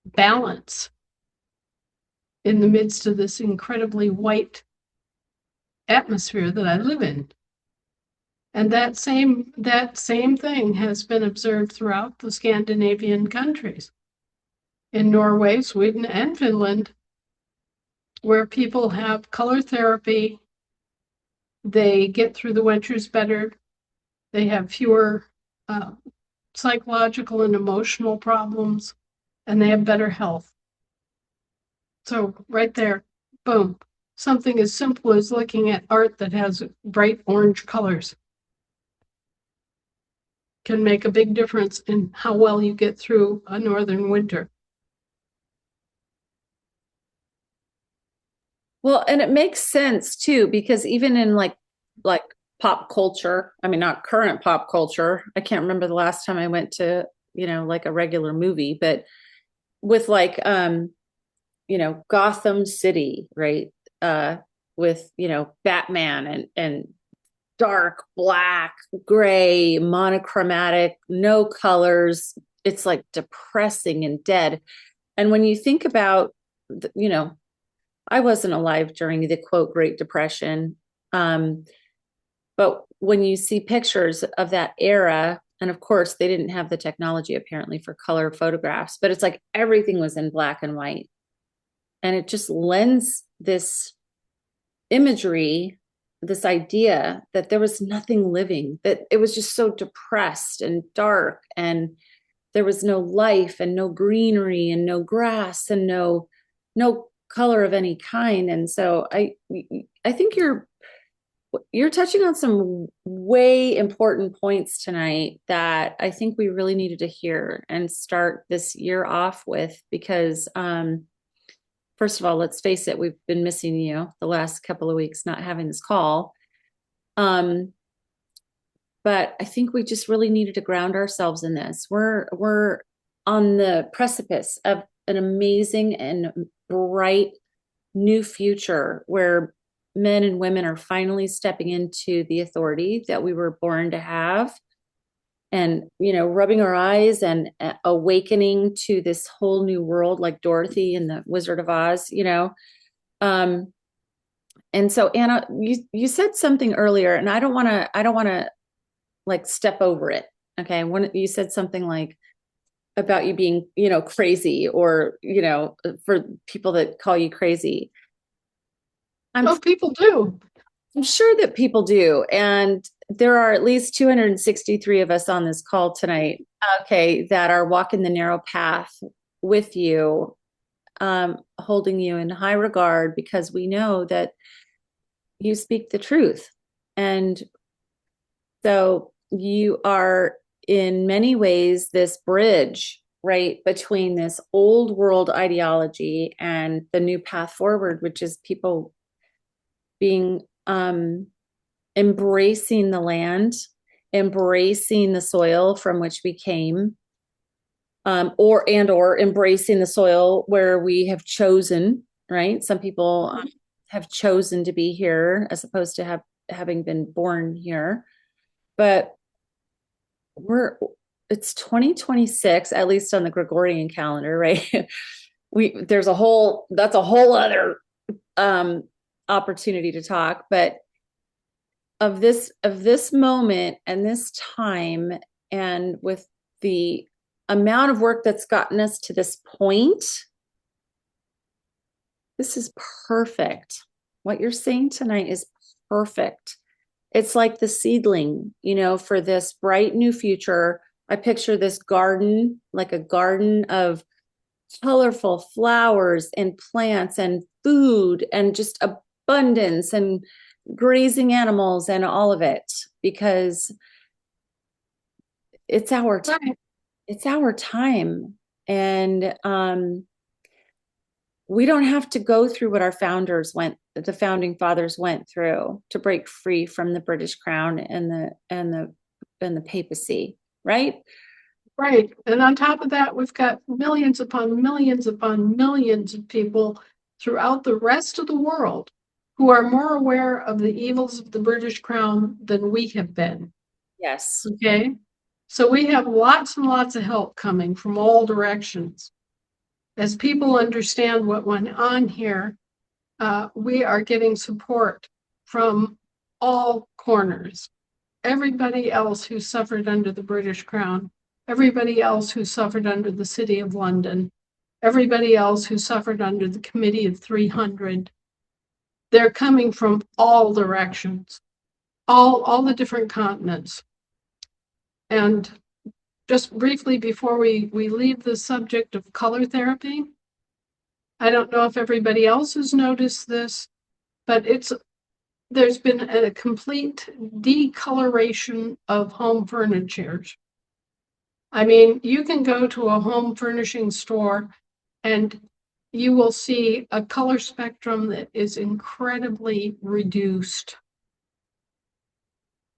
balance in the midst of this incredibly white atmosphere that I live in. And that same thing has been observed throughout the Scandinavian countries, in Norway, Sweden, and Finland, where people have color therapy. They get through the winters better. They have fewer psychological and emotional problems, and they have better health. So right there, boom, something as simple as looking at art that has bright orange colors can make a big difference in how well you get through a northern winter. Well, and it makes sense too, because even in like pop culture, I mean, not current pop culture. I can't remember the last time I went to, like a regular movie, but with like, Gotham City, right? With, Batman and dark black, gray, monochromatic, no colors. It's like depressing and dead. And when you think about, I wasn't alive during the quote Great Depression. But when you see pictures of that era, and of course they didn't have the technology apparently for color photographs, but it's like everything was in black and white. And it just lends this imagery, this idea that there was nothing living, that it was just so depressed and dark, and there was no life and no greenery and no grass and no color of any kind. And so I think you're touching on some way important points tonight that I think we really needed to hear and start this year off with, because first of all, let's face it, we've been missing you the last couple of weeks, not having this call. But I think we just really needed to ground ourselves in this. We're on the precipice of an amazing and bright new future where men and women are finally stepping into the authority that we were born to have, and rubbing our eyes and awakening to this whole new world, like Dorothy and the Wizard of Oz. And so Anna, you said something earlier, and I don't want to like step over it. Okay, when you said something like about you being crazy, or for people that call you crazy. People do. I'm sure that people do. And there are at least 263 of us on this call tonight, okay, that are walking the narrow path with you. holding you in high regard because we know that you speak the truth. And so you are in many ways this bridge, right, between this old world ideology and the new path forward, which is people being embracing the land, embracing the soil from which we came, or embracing the soil where we have chosen, right? Some people have chosen to be here as opposed to having been born here. But it's 2026, at least on the Gregorian calendar, right? That's a whole other opportunity to talk, but of this moment and this time, and with the amount of work that's gotten us to this point, this is perfect. What you're saying tonight is perfect. It's like the seedling, for this bright new future. I picture this garden, like a garden of colorful flowers and plants and food and just abundance and grazing animals and all of it, because it's our time. Right. It's our time. And we don't have to go through what the founding fathers went through to break free from the British crown and the papacy, right? Right. And on top of that, we've got millions upon millions upon millions of people throughout the rest of the world who are more aware of the evils of the British crown than we have been. Yes. Okay. So we have lots and lots of help coming from all directions. As people understand what went on here, we are getting support from all corners. Everybody else who suffered under the British crown, everybody else who suffered under the City of London, everybody else who suffered under the Committee of 300, they're coming from all directions, all the different continents. And just briefly before we leave the subject of color therapy, I don't know if everybody else has noticed this, but there's been a complete decoloration of home furniture. I mean, you can go to a home furnishing store and you will see a color spectrum that is incredibly reduced.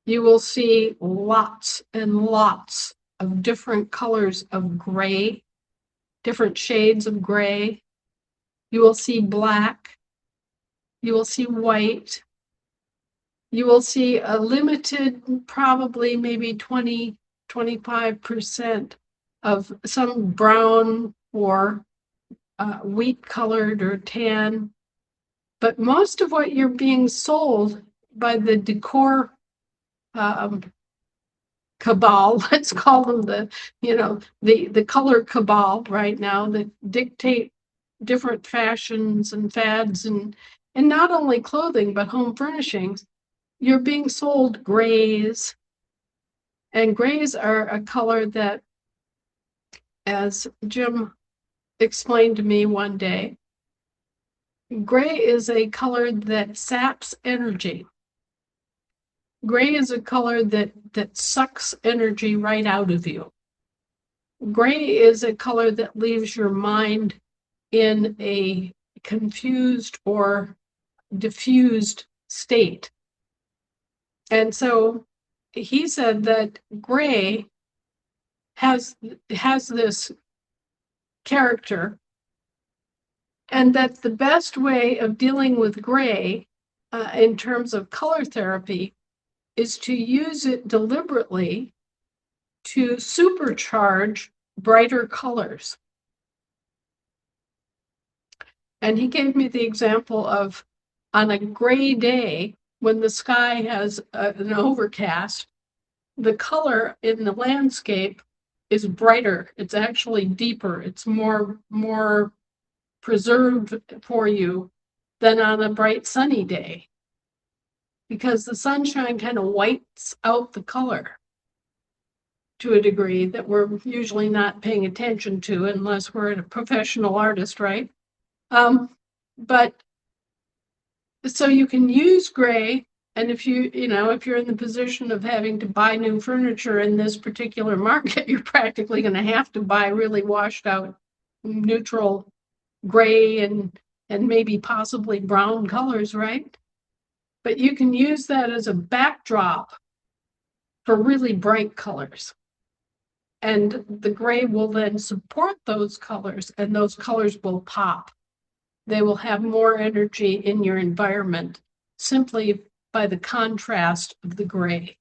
You will see lots and lots of different colors of gray, different shades of gray. You will see black. You will see white. You will see a limited, probably maybe 25% of some brown or wheat colored or tan. But most of what you're being sold by the decor cabal, let's call them the color cabal right now, that dictate different fashions and fads, and not only clothing but home furnishings. You're being sold grays, and grays are a color that, as Jim explained to me one day, gray is a color that saps energy. Gray is a color that sucks energy right out of you. Gray is a color that leaves your mind in a confused or diffused state. And so he said that gray has this character, and that the best way of dealing with gray in terms of color therapy is to use it deliberately to supercharge brighter colors. And he gave me the example of, on a gray day, when the sky has an overcast, the color in the landscape is brighter. It's actually deeper. It's more preserved for you than on a bright sunny day, because the sunshine kind of whites out the color to a degree that we're usually not paying attention to unless we're a professional artist, right? But so you can use gray, and if if you're in the position of having to buy new furniture in this particular market, you're practically going to have to buy really washed out neutral gray and maybe possibly brown colors, right? But you can use that as a backdrop for really bright colors. And the gray will then support those colors, and those colors will pop. They will have more energy in your environment simply by the contrast of the gray.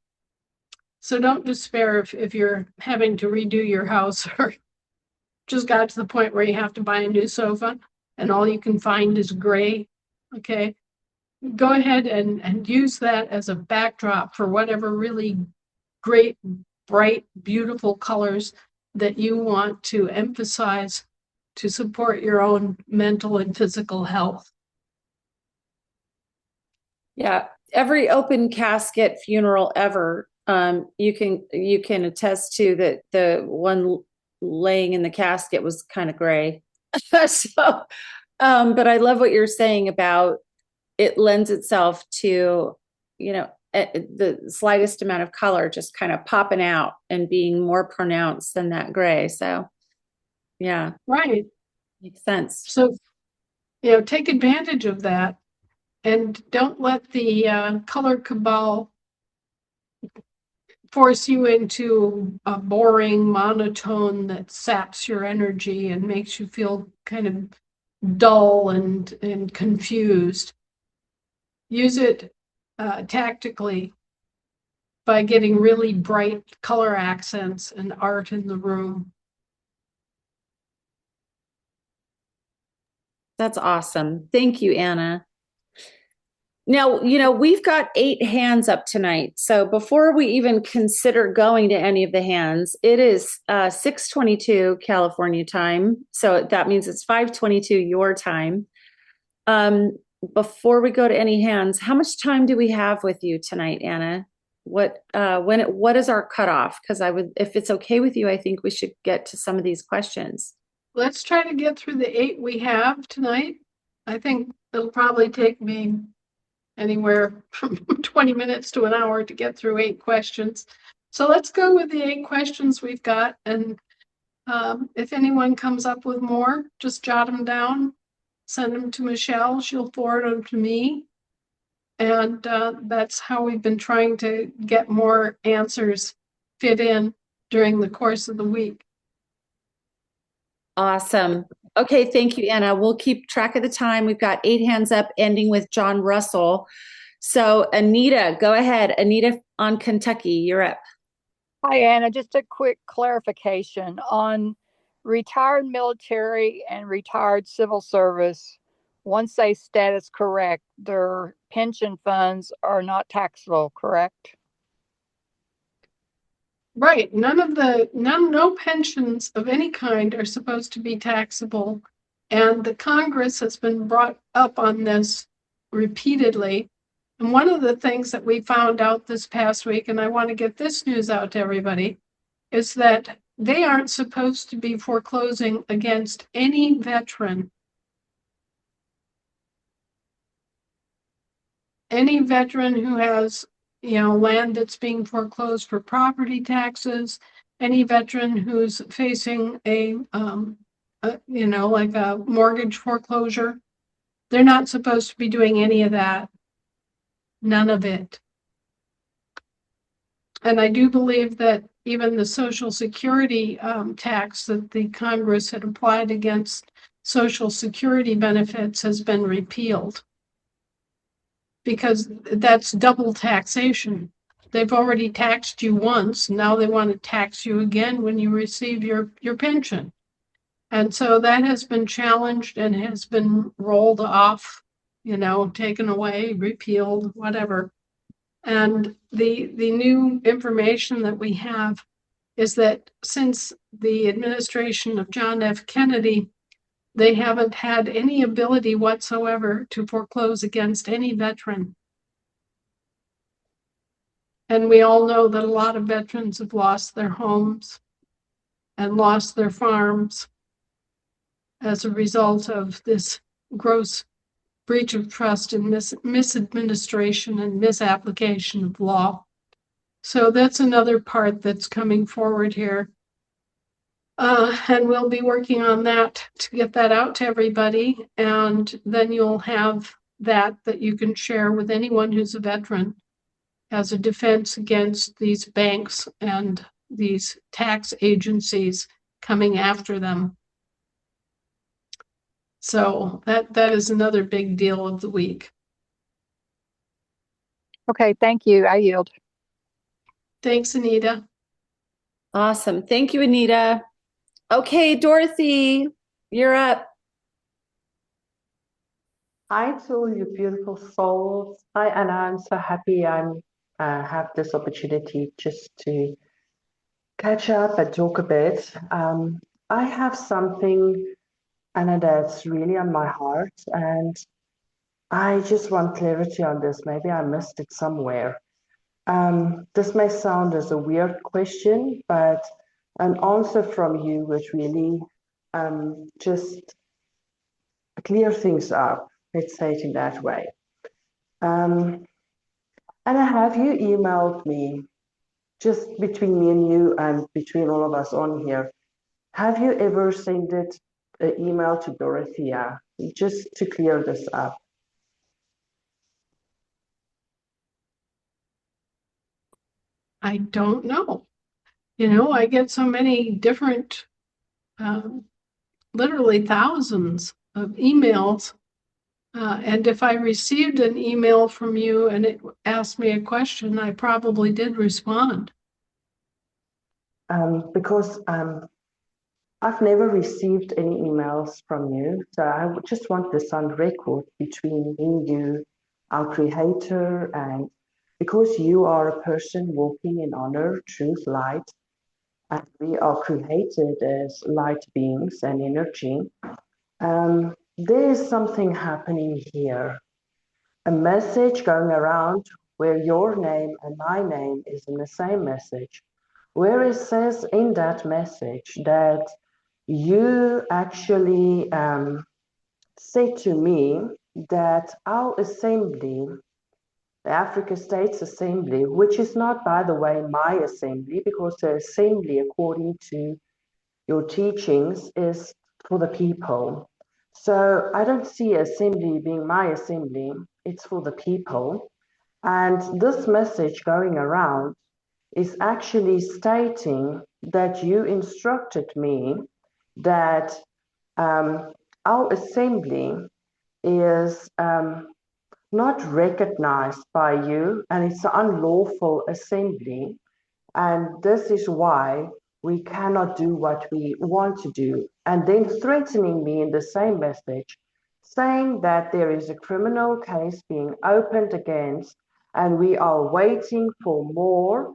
So don't despair if you're having to redo your house or just got to the point where you have to buy a new sofa and all you can find is gray. Okay, go ahead and use that as a backdrop for whatever really great, bright, beautiful colors that you want to emphasize to support your own mental and physical health. Yeah, every open casket funeral ever, you can attest to that the one laying in the casket was kind of gray. So, but I love what you're saying about it lends itself to, the slightest amount of color just kind of popping out and being more pronounced than that gray. So, yeah, Right. makes sense. So, take advantage of that and don't let the color cabal force you into a boring monotone that saps your energy and makes you feel kind of dull and confused. Use it tactically by getting really bright color accents and art in the room. That's awesome. Thank you, Anna. Now, we've got 8 hands up tonight. So before we even consider going to any of the hands, it is 6:22 California time. So that means it's 5:22 your time. Before we go to any hands, how much time do we have with you tonight, Anna? What is our cutoff? Because if it's okay with you, I think we should get to some of these questions. Let's try to get through the 8 we have tonight. I think it'll probably take me anywhere from 20 minutes to an hour to get through 8 questions. So let's go with the 8 questions we've got. And if anyone comes up with more, just jot them down, send them to Michelle. She'll forward them to me. And that's how we've been trying to get more answers fit in during the course of the week. Awesome. Okay, thank you, Anna. We'll keep track of the time. We've got 8 hands up, ending with John Russell. So Anita, go ahead. Anita on Kentucky, you're up. Hi, Anna. Just a quick clarification on retired military and retired civil service. Once they status correct, their pension funds are not taxable, correct? Right. No pensions of any kind are supposed to be taxable. And the Congress has been brought up on this repeatedly. And one of the things that we found out this past week, and I want to get this news out to everybody, is that they aren't supposed to be foreclosing against any veteran. Any veteran who has land that's being foreclosed for property taxes, any veteran who's facing like a mortgage foreclosure, they're not supposed to be doing any of that. None of it. And I do believe that even the Social Security tax that the Congress had applied against Social Security benefits has been repealed, because that's double taxation. They've already taxed you once. Now they want to tax you again when you receive your pension. And so that has been challenged and has been rolled off, taken away, repealed, whatever. And the new information that we have is that since the administration of John F. Kennedy, they haven't had any ability whatsoever to foreclose against any veteran. And we all know that a lot of veterans have lost their homes and lost their farms as a result of this gross breach of trust and misadministration and misapplication of law. So that's another part that's coming forward here. And we'll be working on that to get that out to everybody. And then you'll have that you can share with anyone who's a veteran as a defense against these banks and these tax agencies coming after them. So that is another big deal of the week. Okay, thank you. I yield. Thanks, Anita. Awesome. Thank you, Anita. Okay, Dorothy, you're up. Hi to all you beautiful souls. Hi, Anna. I'm so happy I'm have this opportunity just to catch up and talk a bit. I have something, Anna, that's really on my heart, and I just want clarity on this. Maybe I missed it somewhere. This may sound as a weird question, but an answer from you would really just clear things up. Let's say it in that way. Anna, have you emailed me, just between me and you and between all of us on here, have you ever sent an email to Dorothea just to clear this up? I don't know. You know, I get so many different, literally thousands of emails. And if I received an email from you and it asked me a question, I probably did respond. Because I've never received any emails from you, so I would just want this on record between me, you, our Creator, and because you are a person walking in honor, truth, light, and we are created as light beings and energy. There is something happening here, a message going around where your name and my name is in the same message, where it says in that message that you actually said to me that our assembly, the Africa States Assembly, which is not, by the way, my assembly, because the assembly, according to your teachings, is for the people. So I don't see assembly being my assembly, it's for the people. And this message going around is actually stating that you instructed me that our assembly is not recognized by you, and it's an unlawful assembly. And this is why we cannot do what we want to do. And then threatening me in the same message, saying that there is a criminal case being opened against, and we are waiting for more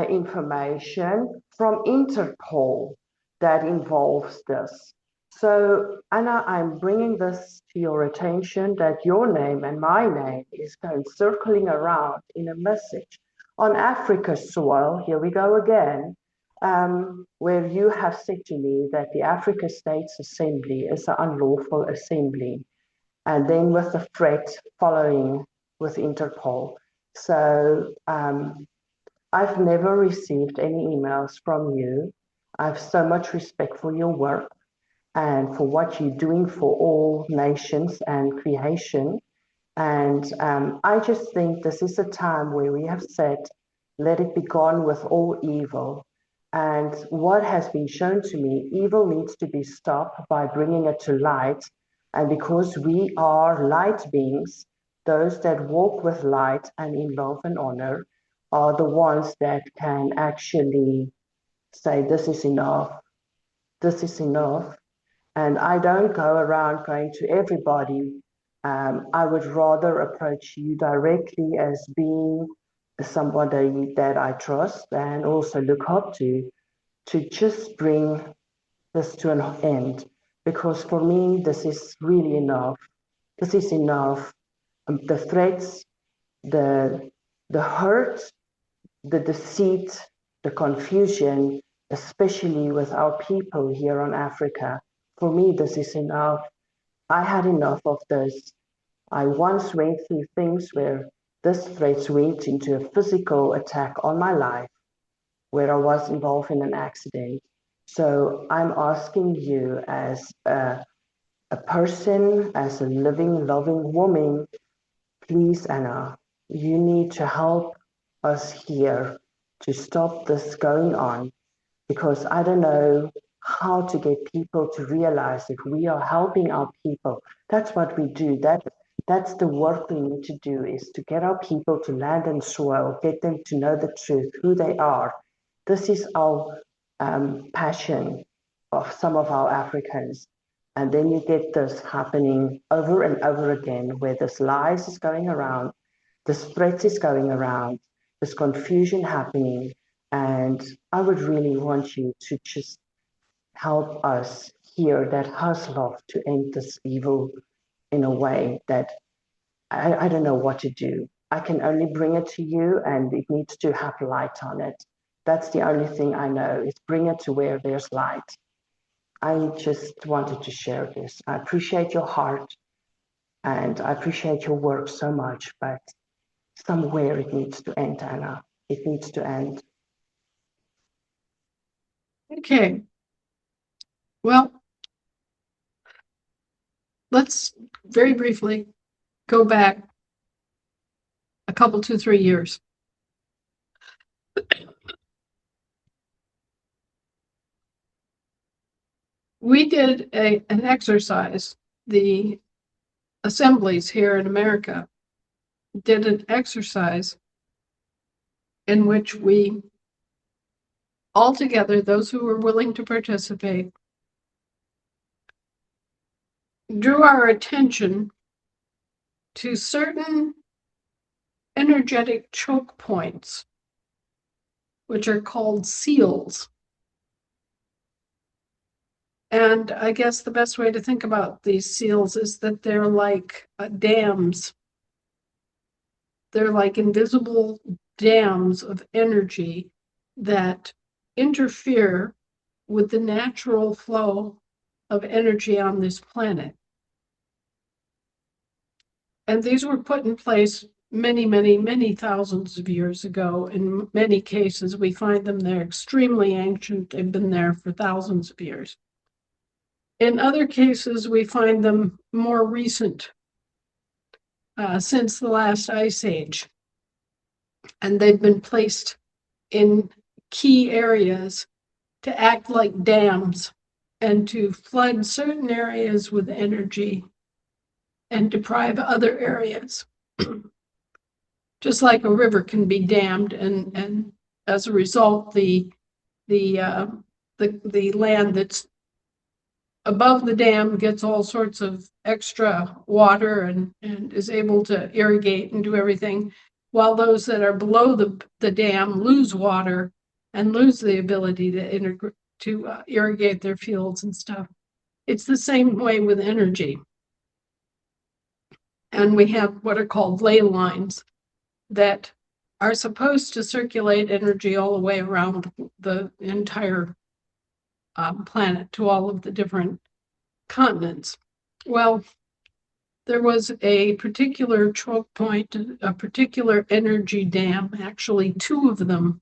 information from Interpol that involves this. So, Anna, I'm bringing this to your attention that your name and my name is going circling around in a message on Africa's soil. Here we go again, where you have said to me that the Africa States Assembly is an unlawful assembly, and then with the threat following with Interpol. So I've never received any emails from you. I have so much respect for your work and for what you're doing for all nations and creation. And I just think this is a time where we have said, let it be gone with all evil. And what has been shown to me, evil needs to be stopped by bringing it to light. And because we are light beings, those that walk with light and in love and honor are the ones that can actually say, this is enough, this is enough. And I don't go around going to everybody. I would rather approach you directly as being somebody that I trust and also look up to just bring this to an end. Because for me, this is really enough. This is enough. The threats, the hurt, the deceit, the confusion, especially with our people here on Africa. For me, this is enough. I had enough of this. I once went through things where this threat went into a physical attack on my life, where I was involved in an accident. So I'm asking you, as a person, as a living, loving woman, please, Anna, you need to help us here to stop this going on, because I don't know how to get people to realize that we are helping our people. That's what we do. That's the work we need to do, is to get our people to land and soil, get them to know the truth, who they are. This is our passion of some of our Africans. And then you get this happening over and over again, where this lies is going around, this threat is going around, this confusion happening. And I would really want you to just help us here that has love to end this evil in a way that I don't know what to do. I can only bring it to you, and it needs to have light on it. That's the only thing I know, is bring it to where there's light. I just wanted to share this. I appreciate your heart and I appreciate your work so much, but somewhere it needs to end, Anna. It needs to end. Okay. Well, let's very briefly go back a couple, 2-3 years. We did an exercise. The assemblies here in America did an exercise in which we all together, those who were willing to participate, drew our attention to certain energetic choke points, which are called seals. And I guess the best way to think about these seals is that they're like dams. They're like invisible dams of energy that interfere with the natural flow of energy on this planet. And these were put in place many, many, many thousands of years ago. In many cases, we find them, they're extremely ancient. They've been there for thousands of years. In other cases, we find them more recent, since the last ice age. And they've been placed in key areas to act like dams and to flood certain areas with energy and deprive other areas. Just like a river can be dammed, and as a result, the land that's above the dam gets all sorts of extra water and is able to irrigate and do everything, while those that are below the dam lose water and lose the ability to irrigate their fields and stuff. It's the same way with energy. And we have what are called ley lines that are supposed to circulate energy all the way around the entire planet to all of the different continents. Well, there was a particular choke point, a particular energy dam, actually two of them.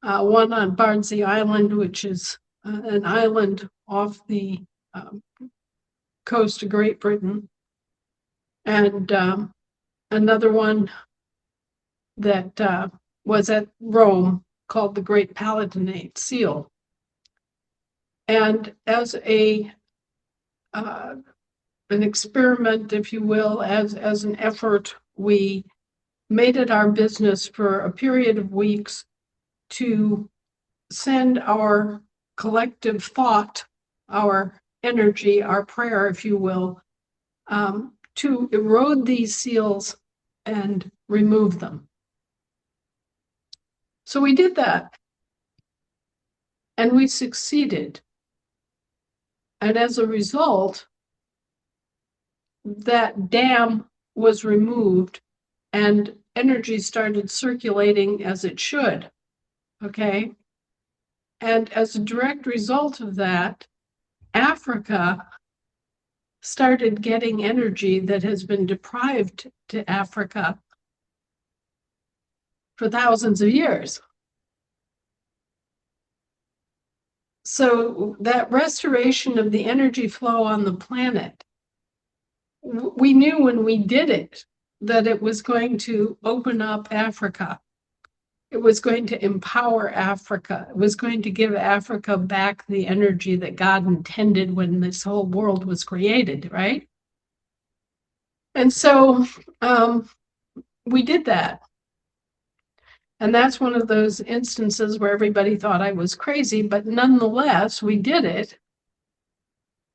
One on Bardsey Island, which is an island off the coast of Great Britain, and another one that was at Rome called the Great Palatinate Seal. And as an experiment, if you will, as an effort, we made it our business for a period of weeks to send our collective thought, our energy, our prayer, if you will, to erode these seals and remove them. So we did that, and we succeeded. And as a result, that dam was removed and energy started circulating as it should, okay? And as a direct result of that, Africa started getting energy that has been deprived to Africa for thousands of years. So that restoration of the energy flow on the planet, we knew when we did it that it was going to open up Africa. It was going to empower Africa. It was going to give Africa back the energy that God intended when this whole world was created, right? And so we did that. And that's one of those instances where everybody thought I was crazy, but nonetheless, we did it.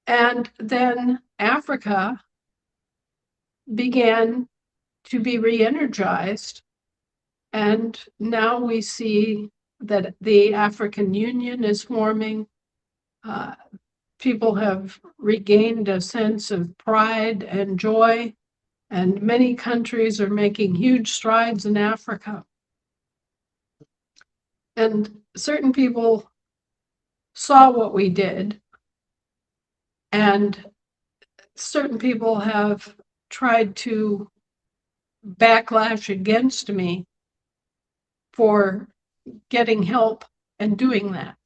And then Africa began to be re-energized. And now we see that the African Union is forming. People have regained a sense of pride and joy, and many countries are making huge strides in Africa. And certain people saw what we did, and certain people have tried to backlash against me for getting help and doing that.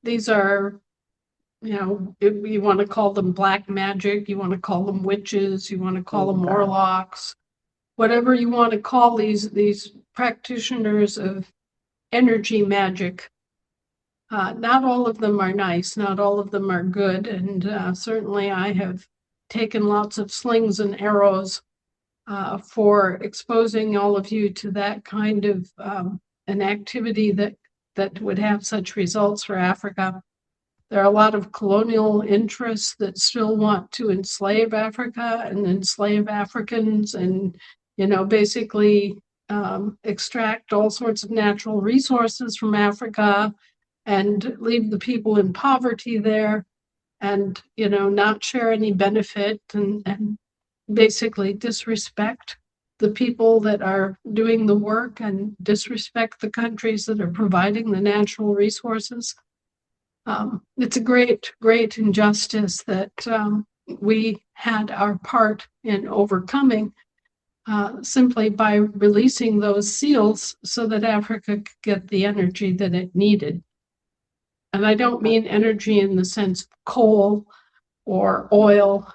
These are, if you want to call them black magic, you want to call them witches, you want to call them warlocks, whatever you want to call these practitioners of energy magic. Not all of them are nice, not all of them are good, and certainly I have taken lots of slings and arrows for exposing all of you to that kind of an activity that would have such results for Africa. There are a lot of colonial interests that still want to enslave Africa and enslave Africans and, basically extract all sorts of natural resources from Africa and leave the people in poverty there and, not share any benefit and basically disrespect the people that are doing the work and disrespect the countries that are providing the natural resources. It's a great, great injustice that we had our part in overcoming simply by releasing those seals so that Africa could get the energy that it needed. And I don't mean energy in the sense of coal or oil.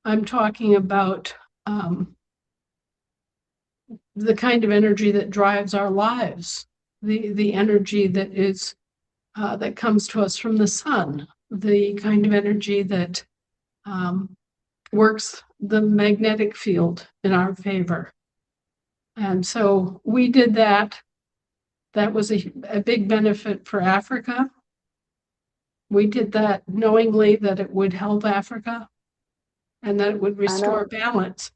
I'm talking about the kind of energy that drives our lives, the energy that is that comes to us from the sun, the kind of energy that works the magnetic field in our favor. And so we did that. That was a big benefit for Africa. We did that knowingly that it would help Africa and that it would restore balance.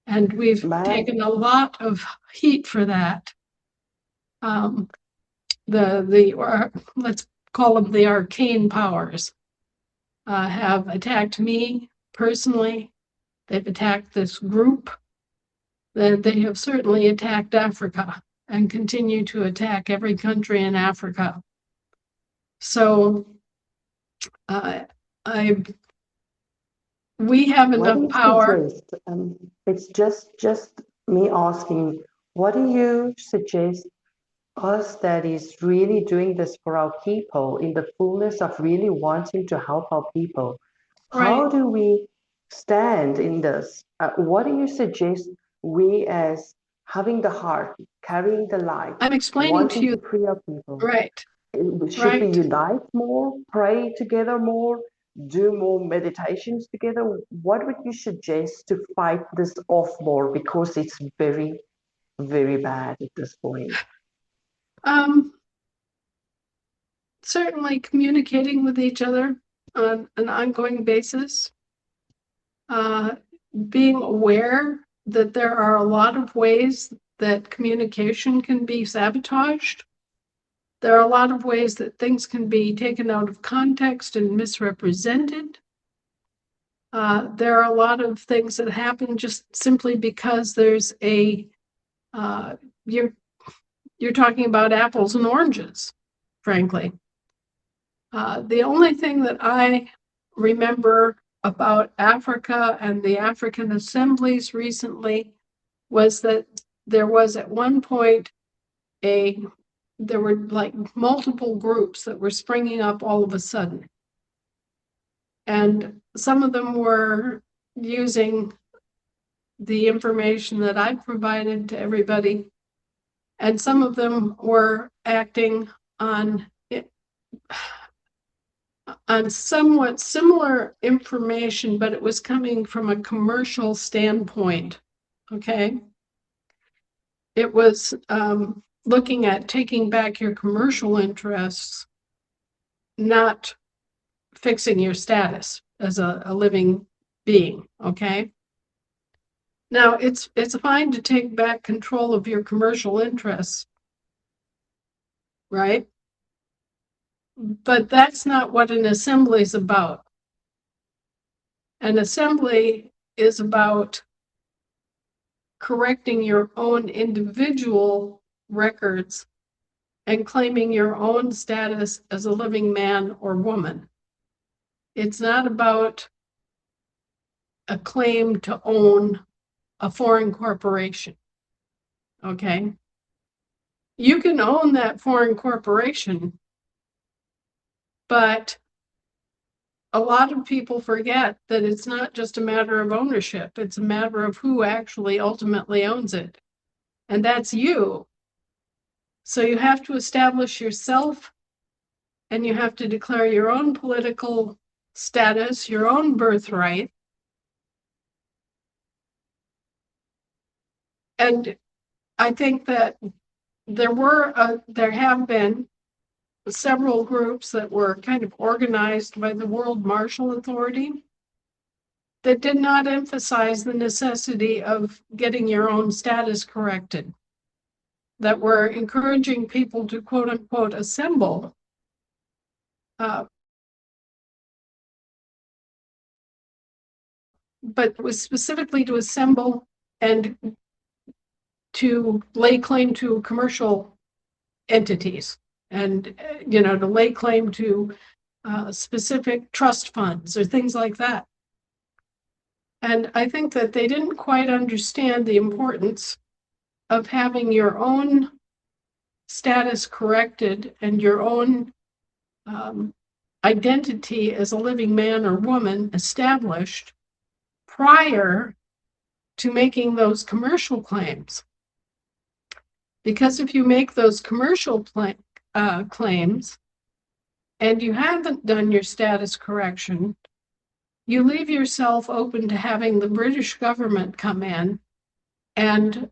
And we've taken a lot of heat for that. Let's call them the arcane powers, have attacked me personally. They've attacked this group. They have certainly attacked Africa and continue to attack every country in Africa. So we have enough power. It's just me asking, what do you suggest us that is really doing this for our people in the fullness of really wanting to help our people? How do we stand in this? What do you suggest we as having the heart, carrying the light, I'm explaining to you, to free our people? Right. Should we unite more, pray together more, do more meditations together? What would you suggest to fight this off more? Because it's very, very bad at this point. Certainly communicating with each other on an ongoing basis, being aware that there are a lot of ways that communication can be sabotaged. There are a lot of ways that things can be taken out of context and misrepresented. There are a lot of things that happen just simply because there's you're talking about apples and oranges, frankly. The only thing that I remember about Africa and the African assemblies recently was that there was at one point there were like multiple groups that were springing up all of a sudden. And some of them were using the information that I provided to everybody, and some of them were acting on somewhat similar information, but it was coming from a commercial standpoint. Okay. It was looking at taking back your commercial interests, not fixing your status as a living being. Okay. Now it's fine to take back control of your commercial interests, right? But that's not what an assembly is about. An assembly is about correcting your own individual records and claiming your own status as a living man or woman. It's not about a claim to own a foreign corporation. Okay? You can own that foreign corporation, but a lot of people forget that it's not just a matter of ownership, it's a matter of who actually ultimately owns it. And that's you. So you have to establish yourself, and you have to declare your own political status, your own birthright. And I think that there have been several groups that were kind of organized by the World Marshal Authority that did not emphasize the necessity of getting your own status corrected, that were encouraging people to quote unquote assemble, but was specifically to assemble and to lay claim to commercial entities, and to lay claim to specific trust funds or things like that. And I think that they didn't quite understand the importance of having your own status corrected and your own identity as a living man or woman established prior to making those commercial claims. Because if you make those commercial claims and you haven't done your status correction, you leave yourself open to having the British government come in and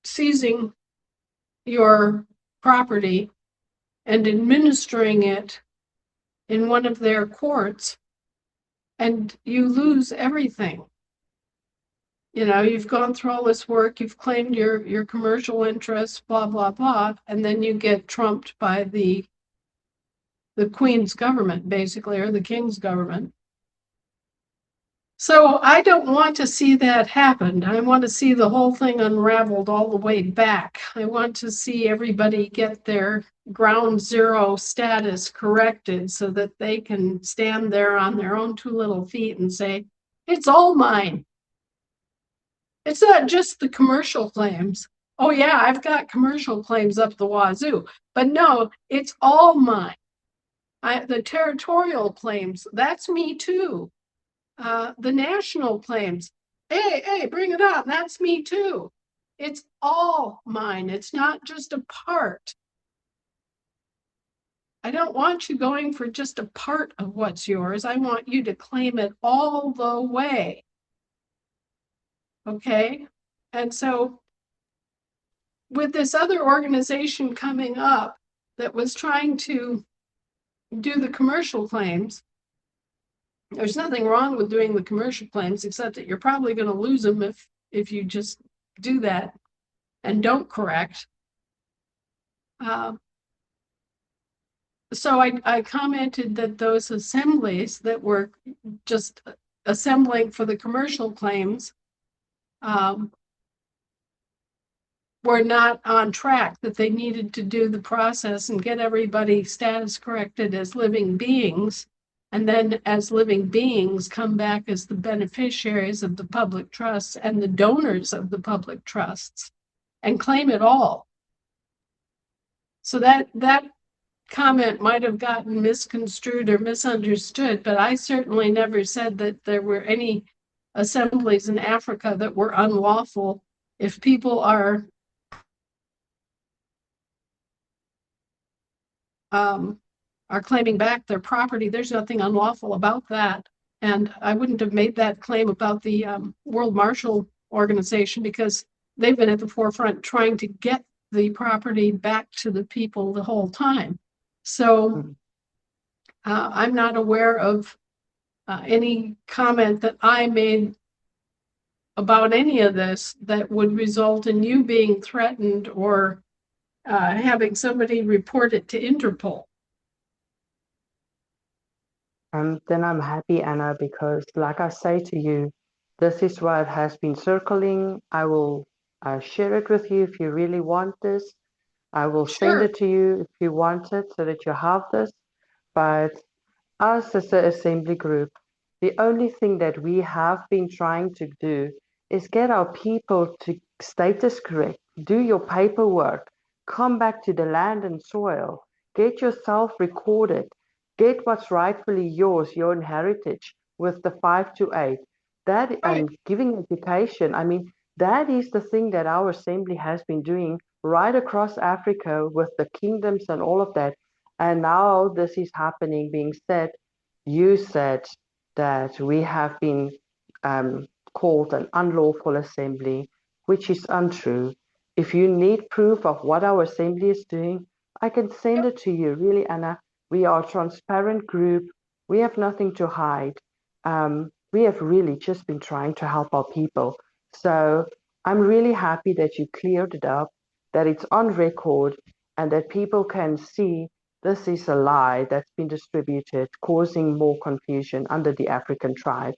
seizing your property and administering it in one of their courts, and you lose everything. You've gone through all this work, you've claimed your commercial interests, blah, blah, blah, and then you get trumped by the Queen's government, basically, or the King's government. So I don't want to see that happen. I want to see the whole thing unraveled all the way back. I want to see everybody get their ground zero status corrected so that they can stand there on their own two little feet and say, it's all mine. It's not just the commercial claims. Oh yeah, I've got commercial claims up the wazoo, but no, it's all mine. The territorial claims, that's me too. The national claims, hey, bring it on, that's me too. It's all mine. It's not just a part. I don't want you going for just a part of what's yours. I want you to claim it all the way. Okay? And so with this other organization coming up that was trying to do the commercial claims, there's nothing wrong with doing the commercial claims, except that you're probably going to lose them if you just do that and don't correct. So I commented that those assemblies that were just assembling for the commercial claims were not on track, that they needed to do the process and get everybody status corrected as living beings. And then as living beings come back as the beneficiaries of the public trusts and the donors of the public trusts and claim it all. So that comment might have gotten misconstrued or misunderstood, but I certainly never said that there were any assemblies in Africa that were unlawful. If people are claiming back their property, there's nothing unlawful about that. And I wouldn't have made that claim about the World Marshal Organization, because they've been at the forefront trying to get the property back to the people the whole time. So I'm not aware of any comment that I made about any of this that would result in you being threatened or having somebody report it to Interpol. Then I'm happy, Anna, because like I say to you, this is what has been circling. I will share it with you if you really want this. I will send it to you if you want it so that you have this. But us as an assembly group, the only thing that we have been trying to do is get our people to status correct, do your paperwork, come back to the land and soil, get yourself recorded, get what's rightfully yours, your heritage with the 528. That and giving education. I mean, that is the thing that our assembly has been doing right across Africa with the kingdoms and all of that. And now this is happening, being said. You said that we have been called an unlawful assembly, which is untrue. If you need proof of what our assembly is doing, I can send it to you. Really, Anna, we are a transparent group. We have nothing to hide. We have really just been trying to help our people. So I'm really happy that you cleared it up, that it's on record, and that people can see this is a lie that's been distributed, causing more confusion under the African tribes.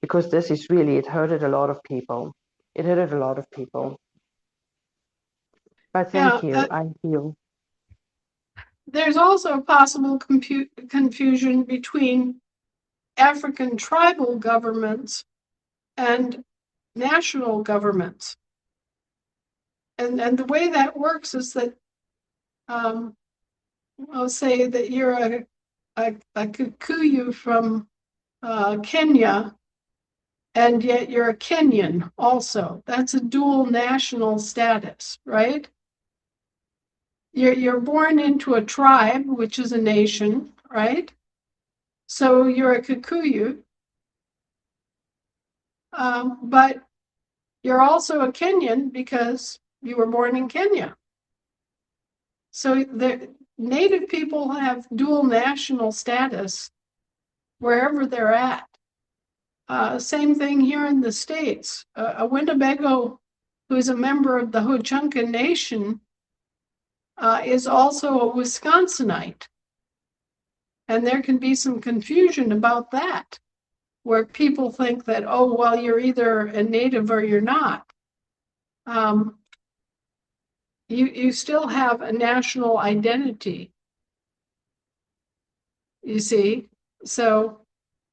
Because this is really, it hurted a lot of people. It hurted a lot of people. But thank you, I feel. There's also possible confusion between African tribal governments and national governments. And the way that works is that I'll say that you're a Kikuyu from Kenya, and yet you're a Kenyan also. That's a dual national status, right? You're born into a tribe, which is a nation, right? So you're a Kikuyu, but you're also a Kenyan because you were born in Kenya. So the Native people have dual national status wherever they're at. Same thing here in the States. A Winnebago who's a member of the Ho-Chunkin Nation is also a Wisconsinite. And there can be some confusion about that, where people think that, oh, well, you're either a native or you're not. You still have a national identity, you see. So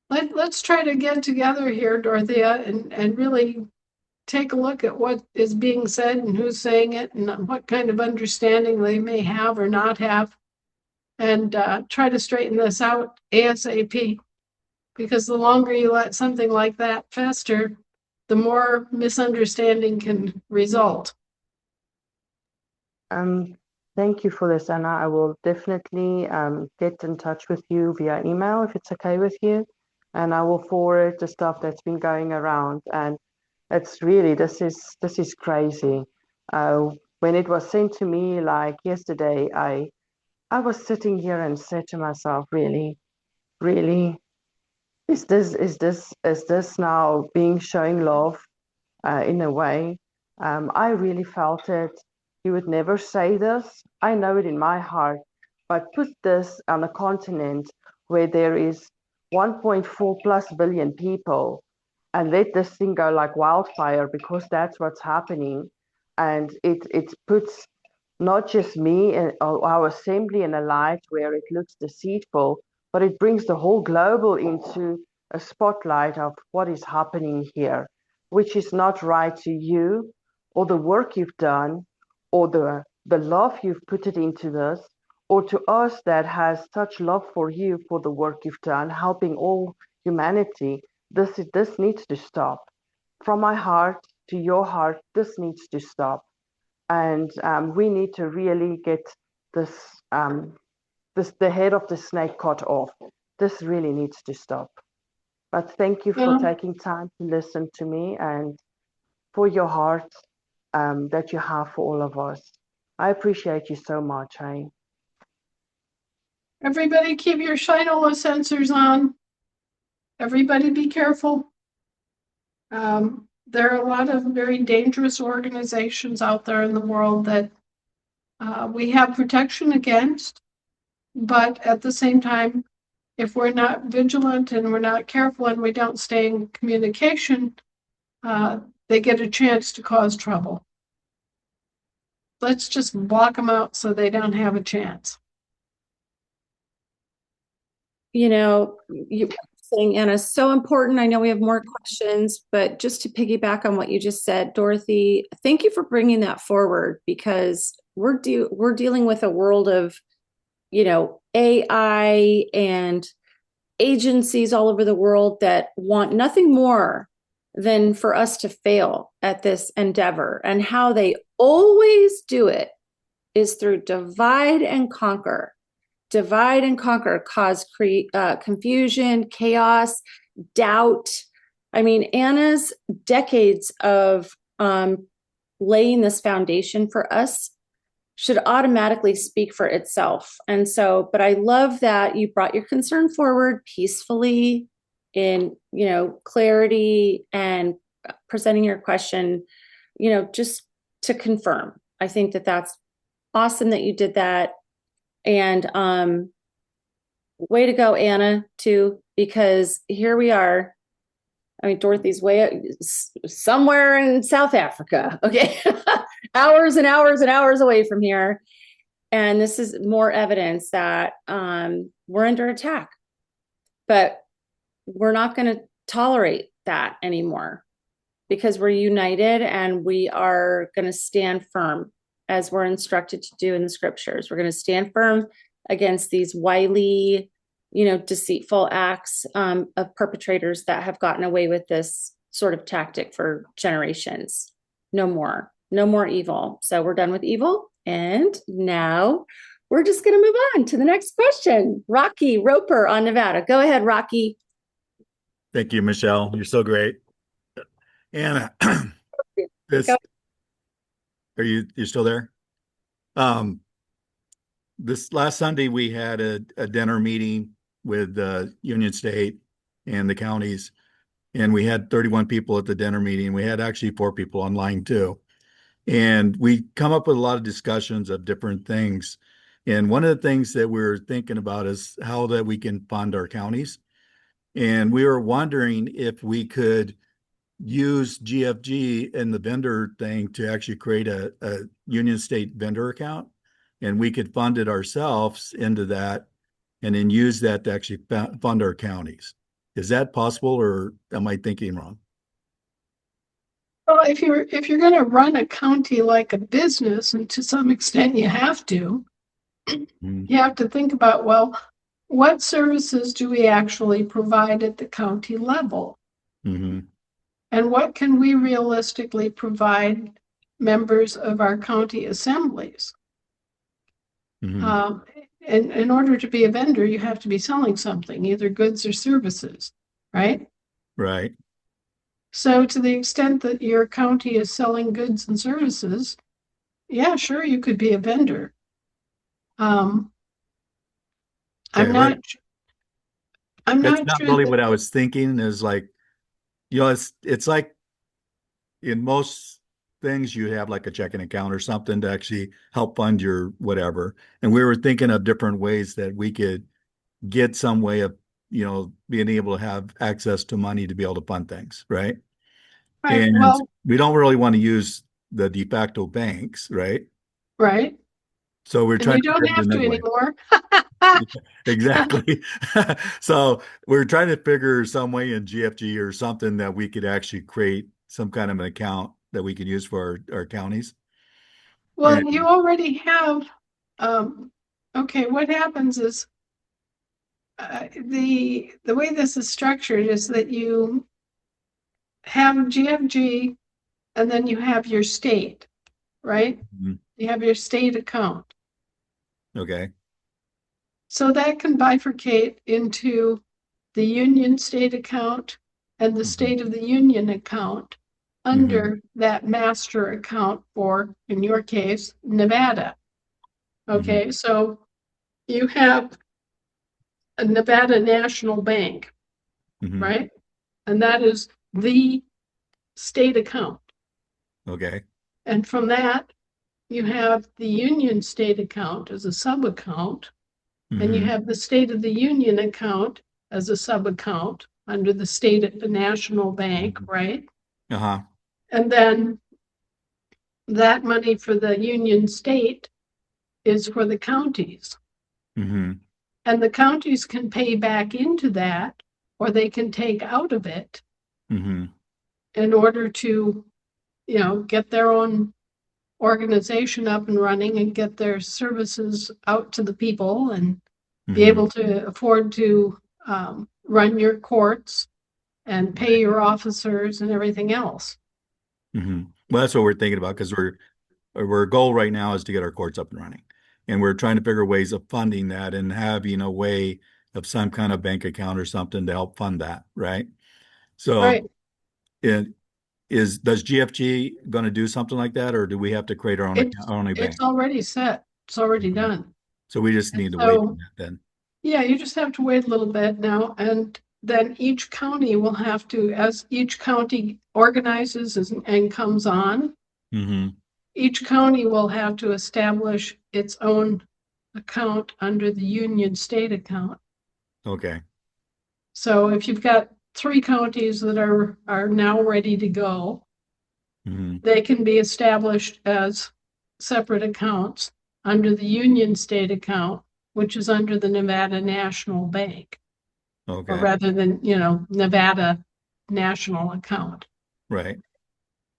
let's try to get together here, Dorothea, and really take a look at what is being said and who's saying it and what kind of understanding they may have or not have, and try to straighten this out ASAP. Because the longer you let something like that fester, the more misunderstanding can result. Thank you for this, Anna. I will definitely get in touch with you via email if it's okay with you, and I will forward the stuff that's been going around. And it's really, this is crazy. When it was sent to me like yesterday, I was sitting here and said to myself, really, is this now being showing love in a way? I really felt it. You would never say this. I know it in my heart, but put this on a continent where there is 1.4 plus billion people and let this thing go like wildfire, because that's what's happening. And it puts not just me and our assembly in a light where it looks deceitful, but it brings the whole global into a spotlight of what is happening here, which is not right to you or the work you've done or the love you've put it into this, or to us that has such love for you for the work you've done, helping all humanity. This needs to stop. From my heart to your heart, this needs to stop. And we need to really get this, the head of the snake cut off. This really needs to stop. But thank you for Well, taking time to listen to me and for your heart that you have for all of us. I appreciate you so much. Hey? everybody keep your Shinola sensors on. Everybody be careful. There are a lot of very dangerous organizations out there in the world that we have protection against, but at the same time, if we're not vigilant and we're not careful and we don't stay in communication, they get a chance to cause trouble. Let's just block them out so they don't have a chance. You know, you saying, Anna, so important. I know we have more questions, but just to piggyback on what you just said, Dorothy, thank you for bringing that forward, because we're dealing with a world of, you know, AI and agencies all over the world that want nothing more than for us to fail at this endeavor. And how they always do it is through divide and conquer. Divide and conquer, cause confusion, chaos, doubt. I mean, Anna's decades of laying this foundation for us should automatically speak for itself. And so, but I love that you brought your concern forward peacefully, in, you know, clarity, and presenting your question, you know, just to confirm. I think that that's awesome that you did that. And way to go, Anna, too, because here we are. I mean, Dorothy's somewhere in South Africa, okay? Hours and hours and hours away from here. And this is more evidence that we're under attack. But we're not going to tolerate that anymore, because we're united and we are going to stand firm as we're instructed to do in the scriptures. We're going to stand firm against these wily, you know, deceitful acts of perpetrators that have gotten away with this sort of tactic for generations. No more evil. So we're done with evil. And now we're just going to move on to the next question. Rocky Roper on Nevada. Go ahead, Rocky. Thank you, Michelle. You're so great. Anna, you're still there? This last Sunday, we had a dinner meeting with Union State and the counties, and we had 31 people at the dinner meeting. We had actually 4 people online too. And we come up with a lot of discussions of different things. And one of the things that we're thinking about is how that we can fund our counties. And we were wondering if we could use GFG and the vendor thing to actually create a Union State vendor account, and we could fund it ourselves into that and then use that to actually fund our counties. Is that possible, or am I thinking wrong? Well, if you're going to run a county like a business, and to some extent you have to, you have to think about, well, what services do we actually provide at the county level? Mm-hmm. And what can we realistically provide members of our county assemblies? Mm-hmm. And in order to be a vendor, you have to be selling something, either goods or services, right? Right. So to the extent that your county is selling goods and services, yeah, sure, you could be a vendor. I'm not That's not sure really that, what I was thinking. Is like, you know, it's like in most things you have like a checking account or something to actually help fund your whatever. And we were thinking of different ways that we could get some way of, you know, being able to have access to money to be able to fund things, right? right, And well, we don't really want to use the de facto banks, right? right? So we're And trying you to don't do it have to another way. anymore. Exactly. So we're trying to figure some way in GFG or something that we could actually create some kind of an account that we can use for our counties. Well, And you already have, okay, what happens is the way this is structured is that you have GFG and then you have your state, right? Mhm. You have your state account. Okay. So that can bifurcate into the union state account and the Mhm. state of the union account Mhm. under that master account for, in your case, Nevada. Okay, so you have a Nevada National Bank, Mhm. right? And that is the state account. Okay. And from that, you have the union state account as a sub account, and you Mhm. have the state of the union account as a sub account under the state the national bank, right? Uh-huh. And then that money for the union state is for the counties. Mhm. And the counties can pay back into that, or they can take out of it Mhm. in order to, get their own organization up and running and get their services out to the people and be Mhm. able to afford to run your courts and pay your officers and everything else. Mhm. Well, that's what we're thinking about because our goal right now is to get our courts up and running. And we're trying to figure ways of funding that and having a way of some kind of bank account or something to help fund that, right? So Right. it does GFG going to do something like that, or do we have to create our own account, It's our own it's bank? already set. It's already Okay. done. So we just And need to wait on so, that then. yeah, you just have to wait a little bit now. And then each county will have to, as each county organizes and comes on, Mm-hmm. each county will have to establish its own account under the union state account. Okay. So if you've got 3 counties that are now ready to go, Mm-hmm. they can be established as separate accounts under the union state account, which is under the Nevada National Bank, or Okay. rather than, Nevada National Account. Right.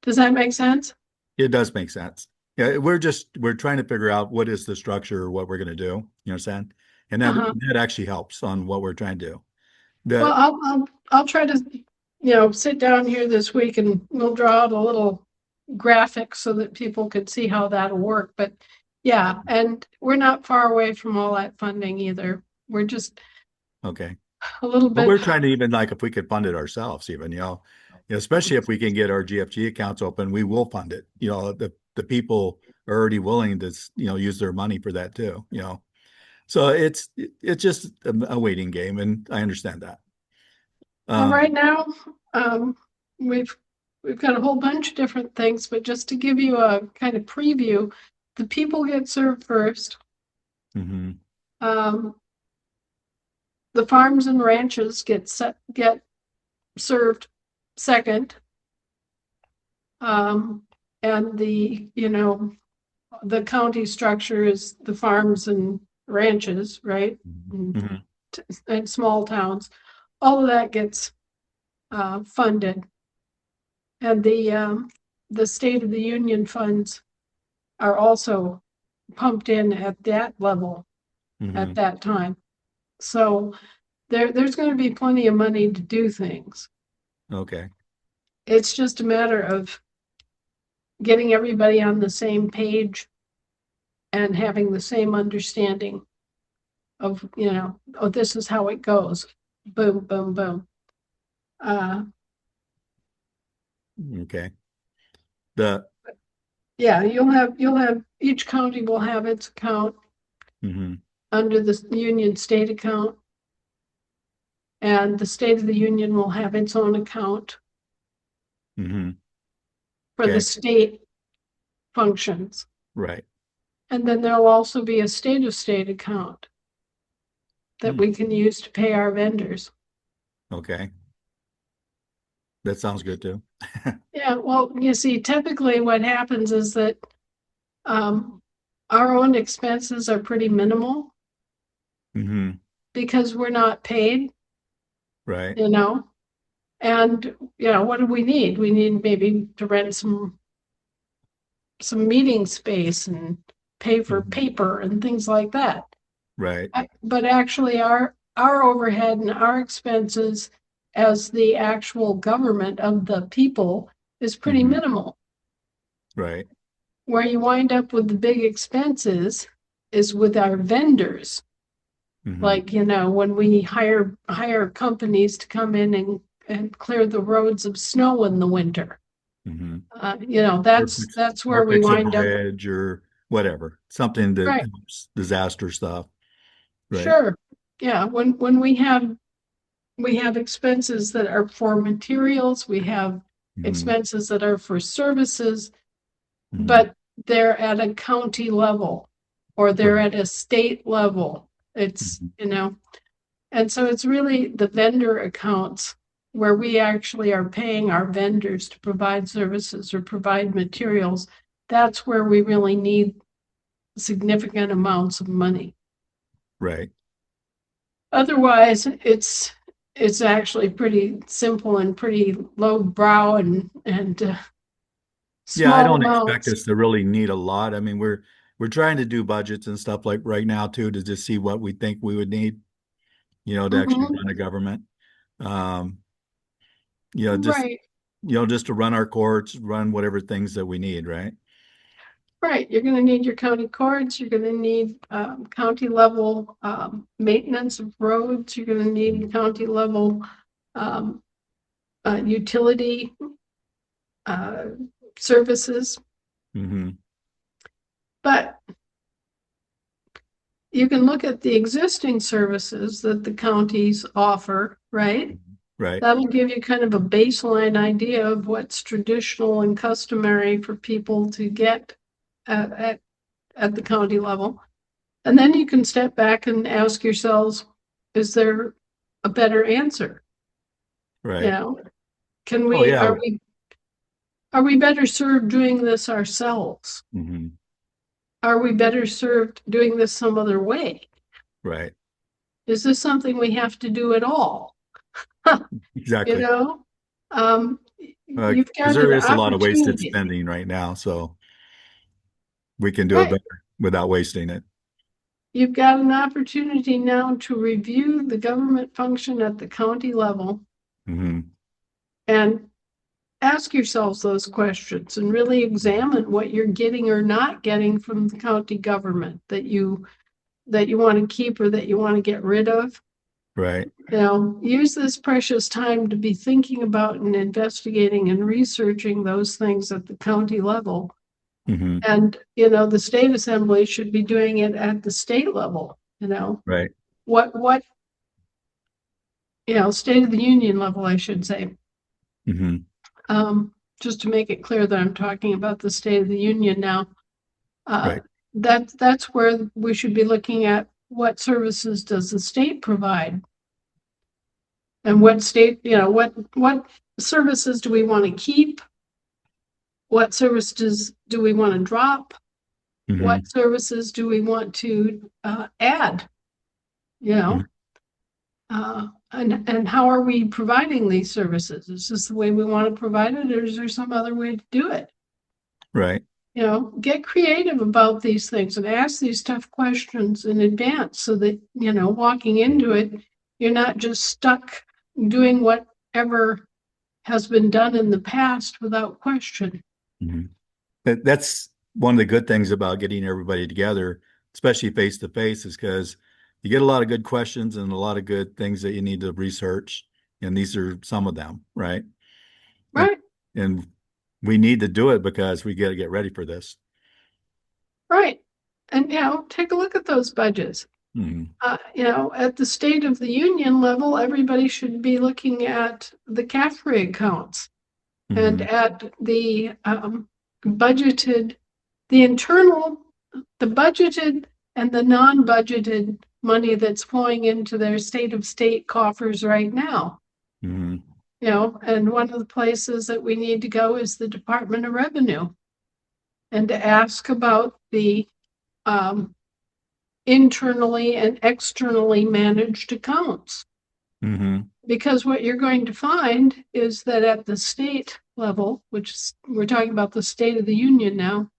Does that make sense? It does make sense. Yeah, we're trying to figure out what is the structure, what we're going to do. You understand? And Uh-huh. that actually helps on what we're trying to do. Well, The I'll try to, sit down here this week and we'll draw out a little graphic so that people could see how that'll work. But yeah, and we're not far away from all that funding either. We're just okay. a little But bit. we're trying to even like if we could fund it ourselves, even, especially if we can get our GFG accounts open, we will fund it. The people are already willing to, use their money for that too. So it's just a waiting game, and I understand that. Well, Um, right now, um, we've we've got a whole bunch of different things, but just to give you a kind of preview, the people get served first. mhm. Um, the farms and ranches get served second. And the county structure is the farms and ranches, right? Mhm. And small towns. All of that gets funded. And the State of the Union funds are also pumped in at that level at Mhm. that time. So there's going to be plenty of money to do things. Okay. It's just a matter of getting everybody on the same page and having the same understanding of, oh, this is how it goes. Boom, boom, boom. Okay. The Yeah, you'll have each county will have its account mhm. under the union state account. And the State of the Union will have its own account Mhm. for the Okay. state functions. Right. And then there'll also be a state of state account that Hmm. we can use to pay our vendors. Okay. That sounds good too. Yeah, well, you see, typically what happens is that our own expenses are pretty minimal Hmm. because we're not paid, Right. you know. And what do we need? We need maybe to rent some meeting space and pay for Mhm. paper and things like that. Right. But actually our overhead and our expenses as the actual government of the people is pretty Hmm. minimal. Right. Where you wind up with the big expenses is with our vendors. Hmm. Like, when we hire companies to come in and clear the roads of snow in the winter. Hmm. Or That's or where we fix a wind up. bridge or whatever, something that Right. helps disaster stuff. Right. Sure. Yeah. When we have expenses that are for materials, we have Hmm. expenses that are for services, Hmm. but they're at a county level or they're Right. at a state level. It's, Hmm. and so it's really the vendor accounts where we actually are paying our vendors to provide services or provide materials. That's where we really need significant amounts of money. Right. Otherwise, it's actually pretty simple and pretty low brow and Yeah, I small don't expect amounts. us to really need a lot. I mean, we're trying to do budgets and stuff like right now too to just see what we think we would need, to actually Mhm. run a government. Um, you know, just Right, just to run our courts, run whatever things that we need, right? right. You're going to need your county courts. You're going to need county level maintenance of roads. You're going to need county level um, utility uh, services. Hmm. But you can look at the existing services that the counties offer, right? Right. That'll give you kind of a baseline idea of what's traditional and customary for people to get at the county level. And then you can step back and ask yourselves, is there a better answer? You Right. know, can Oh we, yeah. are we better served doing this ourselves? Hmm. Are we better served doing this some other way? Right. Is this something we have to do at all? You Exactly. know, um, you've Because got there an is a lot of wasted opportunity, spending right now, so we can do it right? better without wasting it. You've got an opportunity now to review the government function at the county level Hmm. and ask yourselves those questions and really examine what you're getting or not getting from the county government that you want to keep or that you want to get rid of. Right. Use this precious time to be thinking about and investigating and researching those things at the county level. Hmm. And, the state assembly should be doing it at the state level, Right. what, state of the union level, I should say. Hmm. Just to make it clear that I'm talking about the state of the union now. Uh, Right. that's where we should be looking at what services does the state provide? And what state, what services do we want to keep? What services do we want to drop? Hmm. What services do we want to add? You know, and how are we providing these services? Is this the way we want to provide it, or is there some other way to do it? Right. Get creative about these things and ask these tough questions in advance so that, walking into it, you're not just stuck doing whatever has been done in the past without question. Hmm. That's one of the good things about getting everybody together, especially face to face, is because you get a lot of good questions and a lot of good things that you need to research. And these are some of them, right? And, Right, and we need to do it because we got to get ready for this. right. And, take a look at those budgets. Hmm. At the State of the Union level, everybody should be looking at the CAFRE accounts and Hmm. at the budgeted, the internal, the budgeted and the non-budgeted money that's flowing into their state of state coffers right now. Hmm. You know, and one of the places that we need to go is the Department of Revenue and to ask about the internally and externally managed accounts. Mm-hmm. Because what you're going to find is that at the state level, which is, we're talking about the State of the Union now,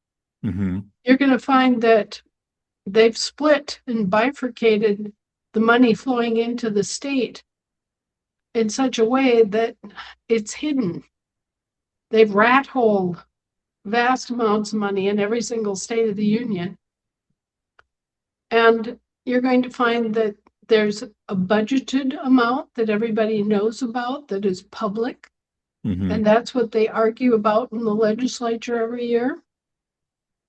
Mm-hmm. you're going to find that they've split and bifurcated the money flowing into the state in such a way that it's hidden. They've rat holed vast amounts of money in every single state of the union. And you're going to find that there's a budgeted amount that everybody knows about that is public. Mm-hmm. And that's what they argue about in the legislature every year.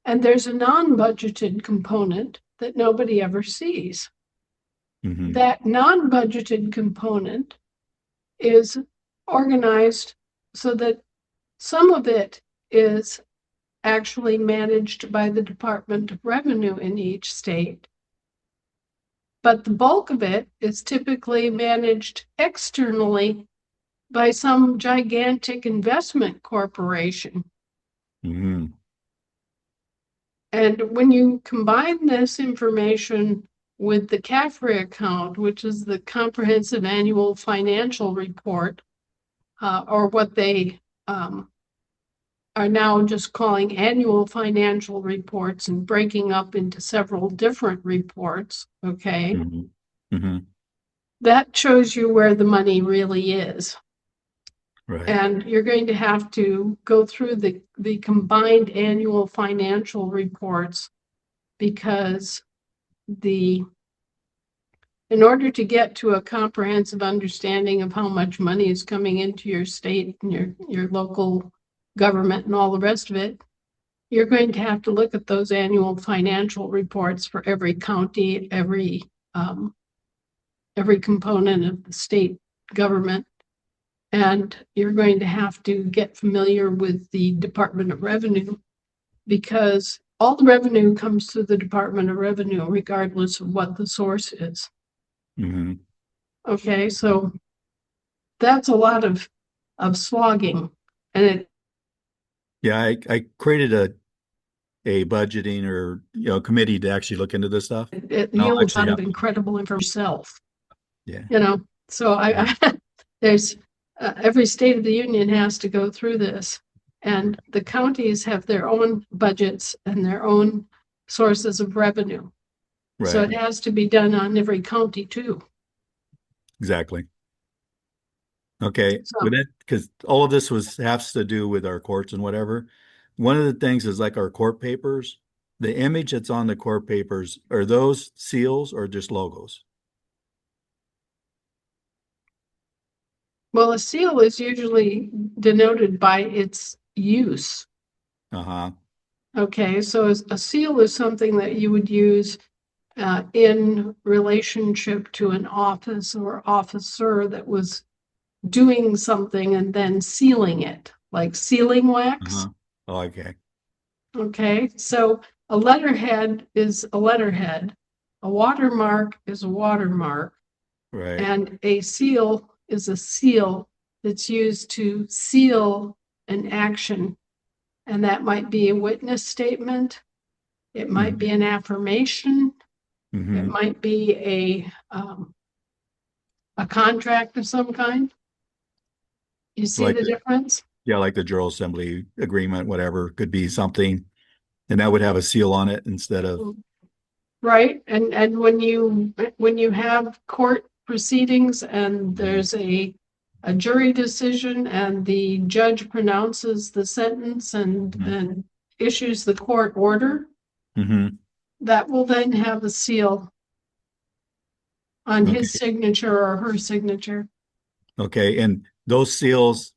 And there's a non-budgeted component that nobody ever sees. Mm-hmm. That non-budgeted component is organized so that some of it is actually managed by the Department of Revenue in each state. But the bulk of it is typically managed externally by some gigantic investment corporation. Mm-hmm. And when you combine this information with the CAFRE account, which is the Comprehensive Annual Financial Report, or what they are now just calling annual financial reports and breaking up into several different reports, okay? Mm-hmm. Mm-hmm. That shows you where the money really is. Right. And you're going to have to go through the combined annual financial reports because in order to get to a comprehensive understanding of how much money is coming into your state and your local government and all the rest of it, you're going to have to look at those annual financial reports for every county, every component of the state government. And you're going to have to get familiar with the Department of Revenue because all the revenue comes through the Department of Revenue, regardless of what the source is. Mm-hmm. Okay, so that's a lot of slogging. And Yeah, I created a budgeting or committee to actually look into this stuff. it I'll yields a actually lot of have, incredible information yourself. yeah. You know, so I there's every state of the union has to go through this, and the counties have their own budgets and their own sources of revenue. So Right. it has to be done on every county too. Exactly. Okay. So With it, because all of this has to do with our courts and whatever. One of the things is like our court papers, the image that's on the court papers, are those seals or just logos? well, a seal is usually denoted by its use. Uh-huh. Okay, so a seal is something that you would use in relationship to an office or officer that was doing something and then sealing it, like sealing wax. Uh-huh. Oh, okay. Okay, so a letterhead is a letterhead, a watermark is a watermark, Right. and a seal is a seal that's used to seal an action. And that might be a witness statement, it might be an affirmation, it Mm-hmm. might be a contract of some kind. You see Like the difference? Yeah, like the General Assembly agreement, whatever, could be something, and that would have a seal on it instead of, Right, and when you have court proceedings and there's a jury decision and the judge pronounces the sentence and issues the court order, mm-hmm. that will then have a seal on Okay. his signature or her signature. Okay, and those seals,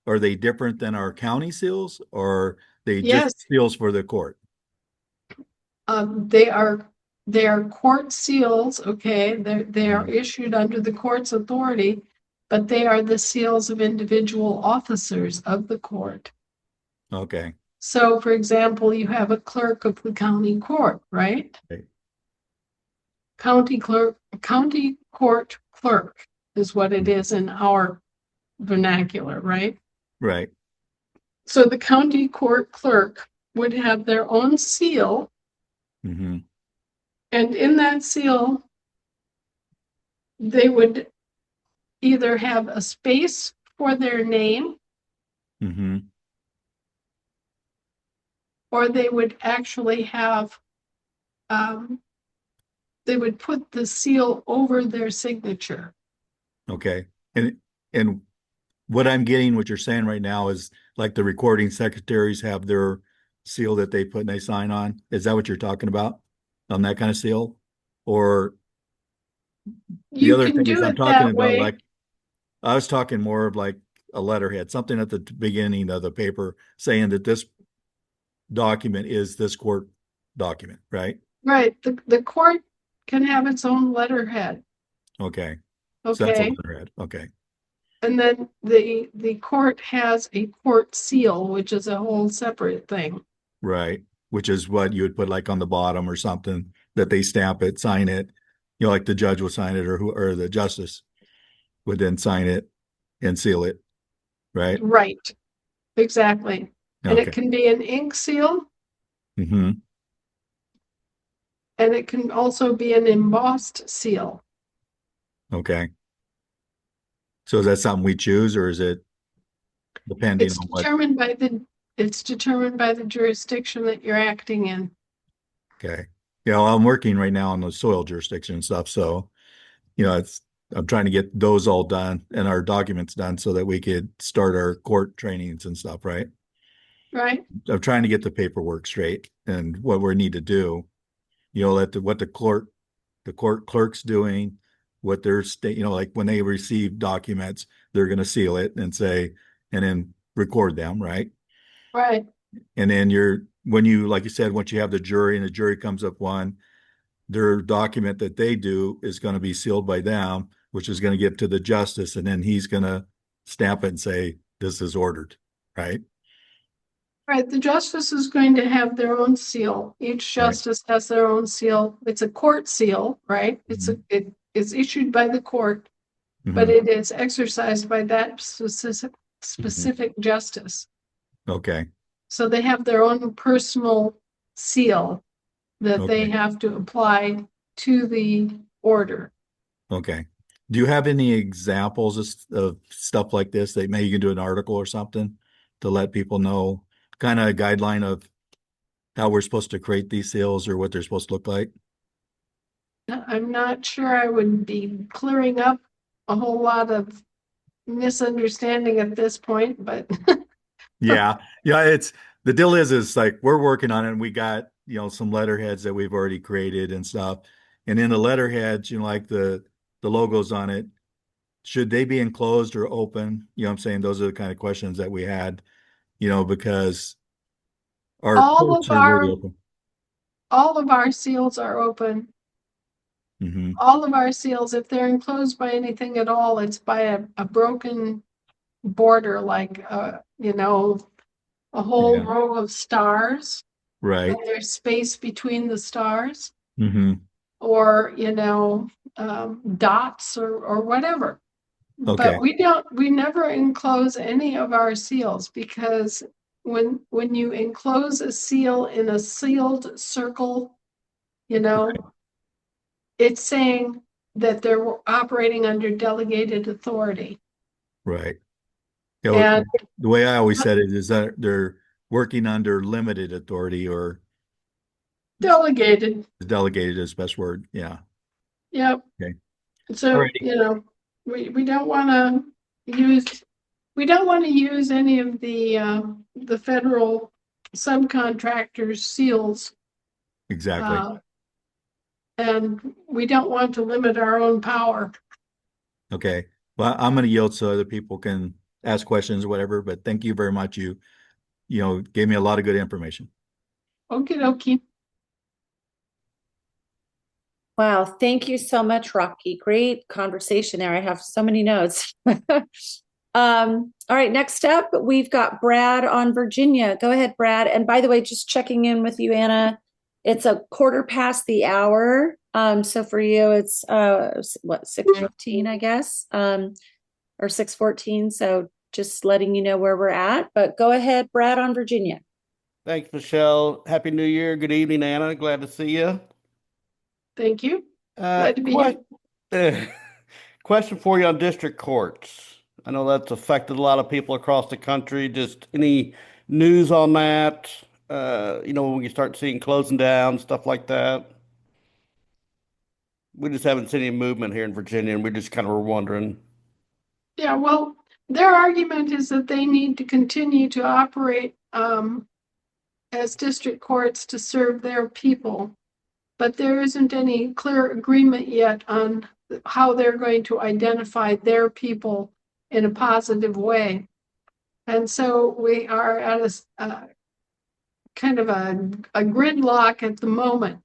are they different than our county seals, or they Yes. just seals for the court? They are court seals, okay? They are issued under the court's authority, but they are the seals of individual officers of the court. Okay. So, for example, you have a clerk of the county court, right? Okay. County court clerk is what it is in our vernacular, right? Right. So the county court clerk would have their own seal, Mm-hmm. and in that seal, they would either have a space for their name, Mm-hmm. or they would actually have, they would put the seal over their signature. Okay. And what I'm getting, what you're saying right now is like the recording secretaries have their seal that they put and they sign on. Is that what you're talking about? On that kind of seal? Or the You other can thing is do I'm it talking that about way. like I was talking more of like a letterhead, something at the beginning of the paper saying that this document is this court document, right? Right. The court can have its own letterhead. Okay. So that's a Okay. letterhead. Okay. And then the court has a court seal, which is a whole separate thing. Right. Which is what you would put like on the bottom or something that they stamp it, sign it, like the judge will sign it or the justice would then sign it and seal it. Right. Right. Exactly. And Okay. it can be an ink seal, Mm-hmm. and it can also be an embossed seal. Okay. So is that something we choose or is it depending It's on what? determined by the jurisdiction that you're acting in. Okay. Yeah, well, I'm working right now on the soil jurisdiction and stuff. So, I'm trying to get those all done and our documents done so that we could start our court trainings and stuff, right? Right. I'm trying to get the paperwork straight and what we need to do. What the court clerk's doing, what their state, like when they receive documents, they're going to seal it and say, and then record them, right? Right. And then when you, like you said, once you have the jury and the jury comes up one, their document that they do is going to be sealed by them, which is going to get to the justice, and then he's going to stamp it and say, this is ordered, right? Right. The justice is going to have their own seal. Each Right. justice has their own seal. It's a court seal, right? Mhm. It is issued by the court, but Mhm. it is exercised by that Mhm. specific justice. Okay. So they have their own personal seal that they Okay. have to apply to the order. Okay. Do you have any examples of stuff like this that maybe you can do an article or something to let people know kind of a guideline of how we're supposed to create these seals or what they're supposed to look like? I'm not sure I would be clearing up a whole lot of misunderstanding at this point, but Yeah. Yeah. It's the deal is like we're working on it and we got, some letterheads that we've already created and stuff. And in the letterheads, like the logos on it, should they be enclosed or open? You know what I'm saying? Those are the kind of questions that we had, because our all courts of are really our open. all of our seals are open. Mm-hmm. All of our seals, if they're enclosed by anything at all, it's by a broken border, like a whole Yeah. row of stars, Right. and there's space between the stars, Mm-hmm. or dots or whatever. Okay. But we never enclose any of our seals, because when you enclose a seal in a sealed circle, it's saying that they're operating under delegated authority. Right. And The way I always said it is that they're working under limited authority or delegated. delegated is the best word. Yeah. Yep. Okay. All So, righty. we don't want to use any of the federal subcontractors' seals, Exactly. and we don't want to limit our own power. Okay. Well, I'm going to yield so other people can ask questions or whatever, but thank you very much. You gave me a lot of good information. Okie dokie. Wow, thank you so much, Rocky. Great conversation there. I have so many notes. All right, next up, we've got Brad on Virginia. Go ahead, Brad. And by the way, just checking in with you, Anna. It's a quarter past the hour. So for you, it's what, 6:15, I guess. or 6:14. So just letting you know where we're at. But go ahead, Brad, on Virginia. Thanks, Michelle. Happy New Year. Good evening, Anna. Glad to see you. Thank you. Glad to be here. Question for you on district courts. I know that's affected a lot of people across the country. Just any news on that? When you start seeing closing down, stuff like that. We just haven't seen any movement here in Virginia, and we just kind of were wondering. Yeah, well, their argument is that they need to continue to operate as district courts to serve their people. But there isn't any clear agreement yet on how they're going to identify their people in a positive way. And so we are at a kind of a gridlock at the moment.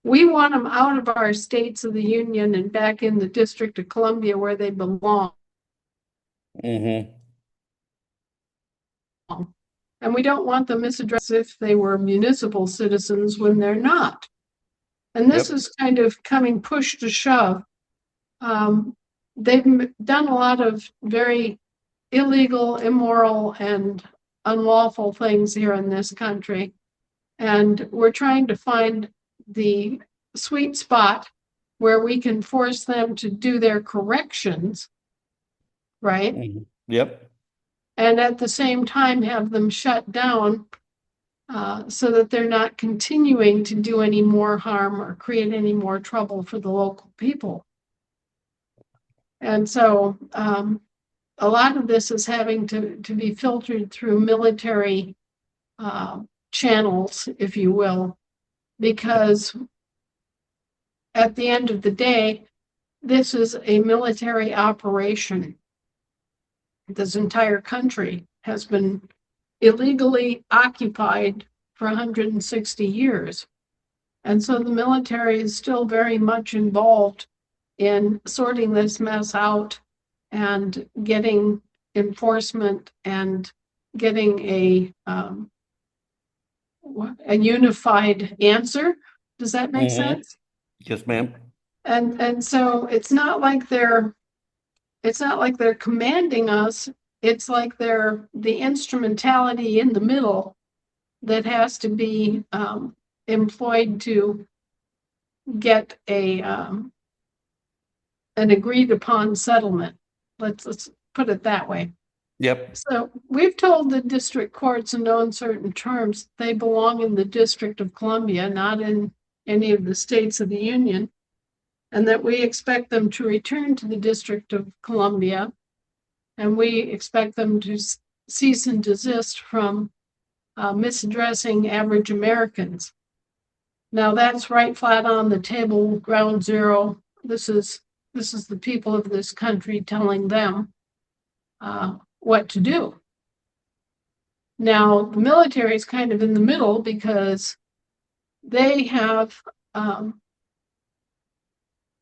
We want them out of our states of the union and back in the District of Columbia where they belong. Mm-hmm. And we don't want them misaddressed if they were municipal citizens when they're not. And this is kind of coming push to shove. They've done a lot of very illegal, immoral, and unlawful things here in this country. And we're trying to find the sweet spot where we can force them to do their corrections, right? Mm-hmm. Yep. And at the same time have them shut down so that they're not continuing to do any more harm or create any more trouble for the local people. And so a lot of this is having to be filtered through military channels, if you will, because at the end of the day, this is a military operation. This entire country has been illegally occupied for 160 years. And so the military is still very much involved in sorting this mess out and getting enforcement and getting a unified answer. Does that make sense? Yes, ma'am. And so it's not like they're commanding us. It's like they're the instrumentality in the middle that has to be employed to get an agreed upon settlement. Let's put it that way. Yep. So we've told the district courts in no uncertain terms they belong in the District of Columbia, not in any of the states of the Union, and that we expect them to return to the District of Columbia, and we expect them to cease and desist from misaddressing average Americans. Now that's right flat on the table, ground zero. This is the people of this country telling them what to do. Now the military is kind of in the middle because they have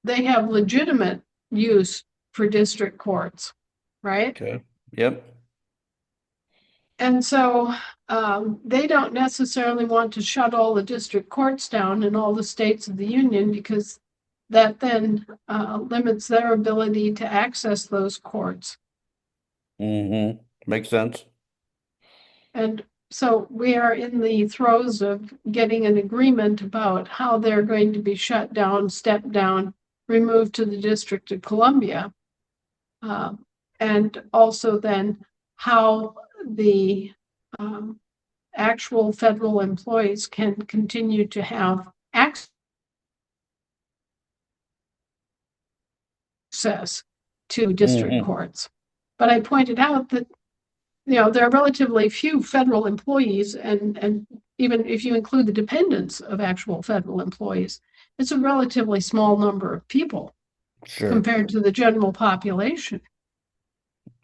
legitimate use for district courts, right? Okay. Yep. And so they don't necessarily want to shut all the district courts down in all the states of the union because that then limits their ability to access those courts. Mm-hmm. Makes sense. And so we are in the throes of getting an agreement about how they're going to be shut down, stepped down, removed to the District of Columbia. And also then how the actual federal employees can continue to have access to district courts. But I pointed out that there are relatively few federal employees, and even if you include the dependents of actual federal employees, it's a relatively small number of people compared to the general population.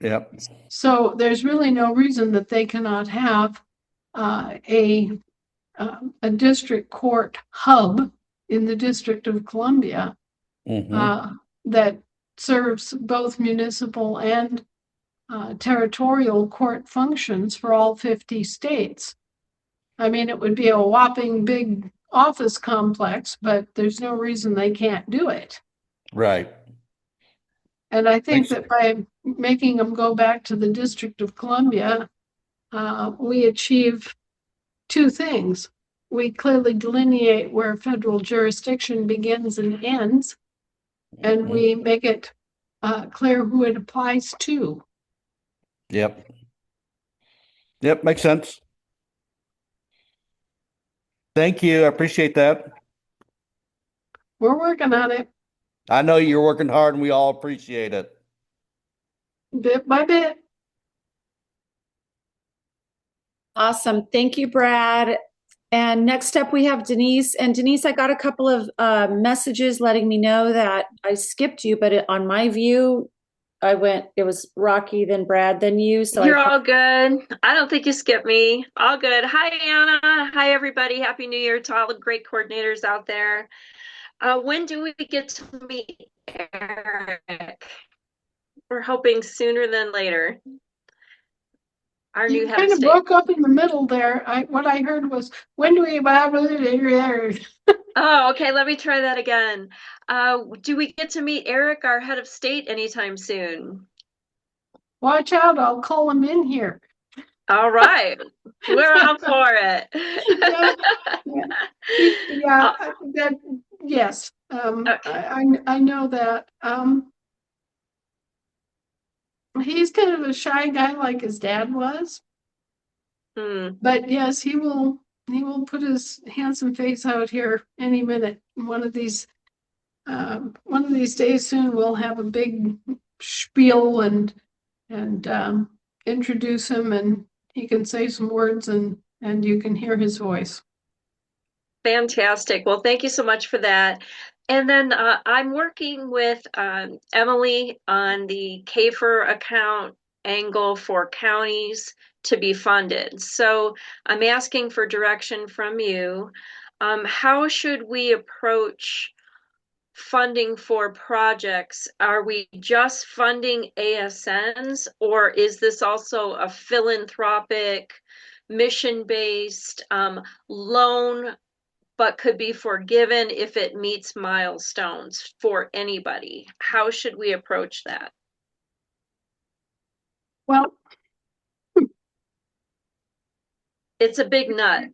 Yep. So there's really no reason that they cannot have a district court hub in the District of Columbia that serves both municipal and territorial court functions for all 50 states. I mean, it would be a whopping big office complex, but there's no reason they can't do it. Right. And I think Thanks. that by making them go back to the District of Columbia, we achieve two things. We clearly delineate where federal jurisdiction begins and ends, and Mhm. we make it clear who it applies to. Yep. Yep, makes sense. Thank you. I appreciate that. We're working on it I know you're working hard and we all appreciate it. bit by bit. Awesome. Thank you, Brad. And next up, we have Denise. And Denise, I got a couple of messages letting me know that I skipped you, but on my view, it was Rocky, then Brad, then you. So You're all good. I don't think you skipped me. All good. Hi, Anna. Hi, everybody. Happy New Year to all the great coordinators out there. When do we get to meet Eric? We're hoping sooner than later. Our You new head kind of of state. broke up in the middle there. What I heard was, when do we? Oh, okay. Let me try that again. Do we get to meet Eric, our head of state, anytime soon? Watch out! I'll call him in here. All right. We're on for it. Yes. Okay. I know that. He's kind of a shy guy like his dad was, but yes, he will put his handsome face out here any minute. One of these days soon, we'll have a big spiel and introduce him, and he can say some words, and you can hear his voice. Fantastic. Well, thank you so much for that. And then I'm working with Emily on the CAFER account angle for counties to be funded. So I'm asking for direction from you. How should we approach funding for projects? Are we just funding ASNs, or is this also a philanthropic, mission-based loan, but could be forgiven if it meets milestones for anybody? How should we approach that? Well, it's a big nut.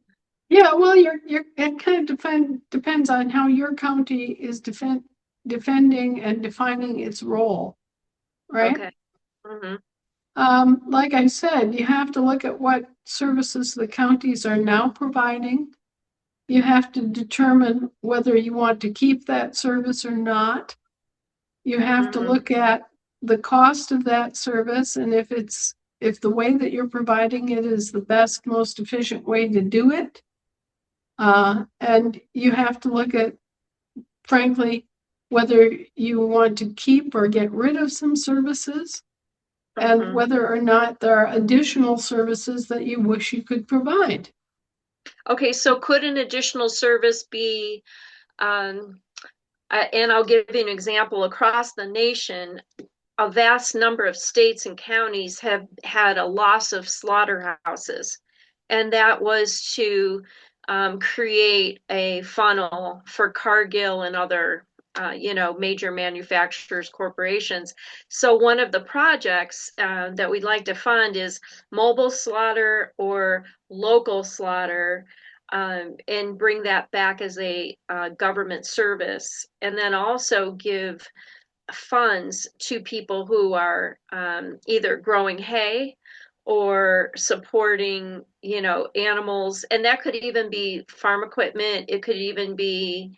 Yeah, well, it kind of depends on how your county is defending and defining its role, right? Okay. Mm-hmm. Like I said, you have to look at what services the counties are now providing. You have to determine whether you want to keep that service or not. You have to look at the cost of that service, and if the way that you're providing it is the best, most efficient way to do it. And you have to look at, frankly, whether you want to keep or get rid of some services, and whether or not there are additional services that you wish you could provide. Okay, so could an additional service be, and I'll give you an example, across the nation, a vast number of states and counties have had a loss of slaughterhouses, and that was to create a funnel for Cargill and other major manufacturers, corporations. So one of the projects that we'd like to fund is mobile slaughter or local slaughter, and bring that back as a government service, and then also give funds to people who are either growing hay or supporting, animals. And that could even be farm equipment. It could even be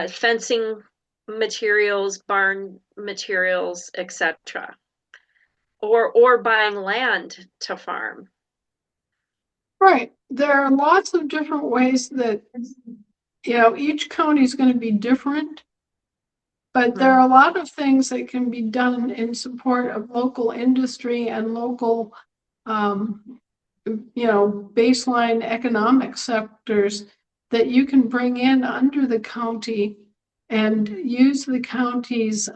fencing materials, barn materials, etc. Or buying land to farm. Right. There are lots of different ways that, each county is going to be different. But there are a lot of things that can be done in support of local industry and local, baseline economic sectors that you can bring in under the county and use the county's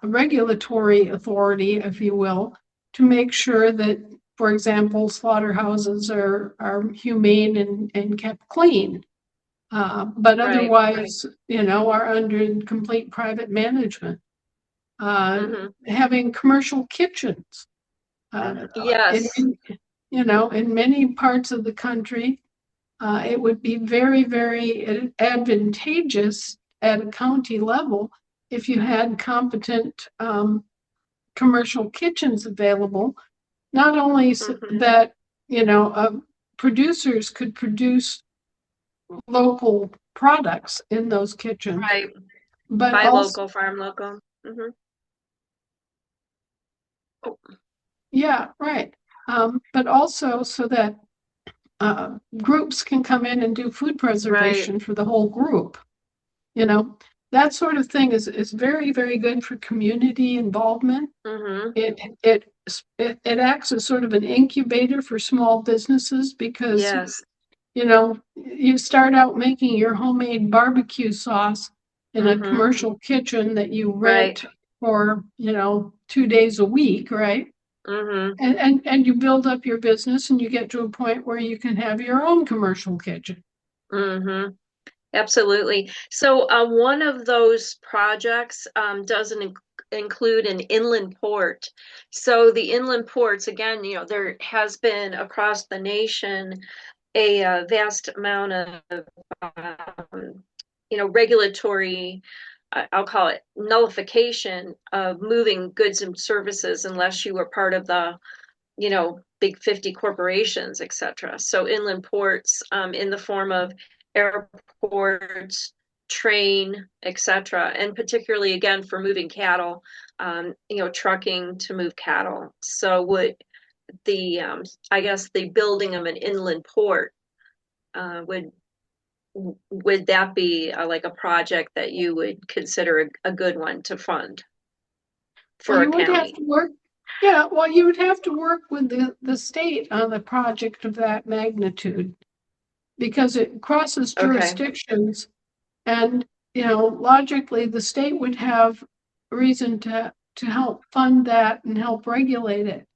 regulatory authority, if you will, to make sure that, for example, slaughterhouses are humane and kept clean. But otherwise, are under complete private management. having commercial kitchens. Yes. In many parts of the country, it would be very, very advantageous at a county level if you had competent commercial kitchens available. Not only that, producers could produce local products in those kitchens, Right. but Buy also, local, farm local. yeah, right. But also so that groups can come in and do food preservation for the whole group. That sort of thing is very, very good for community involvement. It acts as sort of an incubator for small businesses because Yes. you start out making your homemade barbecue sauce in a commercial kitchen that you rent for 2 days a week, right? And you build up your business and you get to a point where you can have your own commercial kitchen. Absolutely. So one of those projects doesn't include an inland port. So the inland ports, again, there has been across the nation a vast amount of regulatory, I'll call it nullification of moving goods and services unless you were part of the big 50 corporations, etc. So inland ports in the form of airports, train, etc. And particularly again for moving cattle, trucking to move cattle. So would the I guess the building of an inland port would that be like a project that you would consider a good one to fund for Well, a you would have county? to work. Yeah, well, you would have to work with the state on a project of that magnitude because it crosses jurisdictions. And, logically, the state would have reason to help fund that and help regulate it.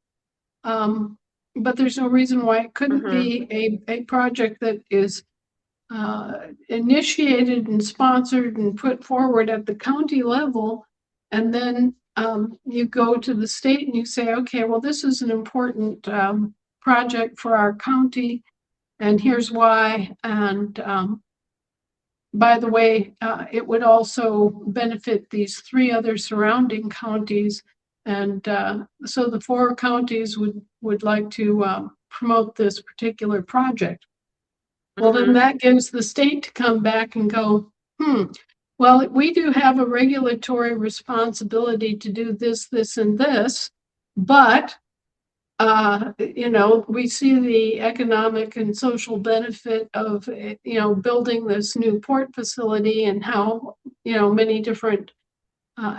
But there's no reason why it couldn't be a project that is initiated and sponsored and put forward at the county level. And then you go to the state and you say, okay, well, this is an important project for our county, and here's why. And by the way, it would also benefit these 3 other surrounding counties. And so the 4 counties would like to promote this particular project. Well, then that gives the state to come back and go, well, we do have a regulatory responsibility to do this, this, and this, but we see the economic and social benefit of, building this new port facility and how, many different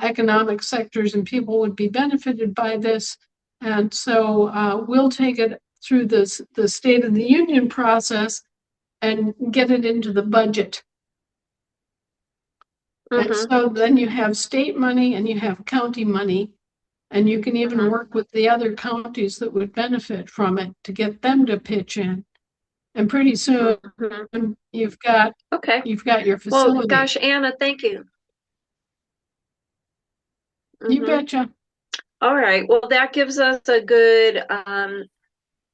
economic sectors and people would be benefited by this. And so we'll take it through the State of the Union process and get it into the budget. And so then you have state money and you have county money. And you can even work with the other counties that would benefit from it to get them to pitch in. And pretty soon you've got your facility. Well, gosh, Anna, thank you. You betcha. All right. Well, that gives us a good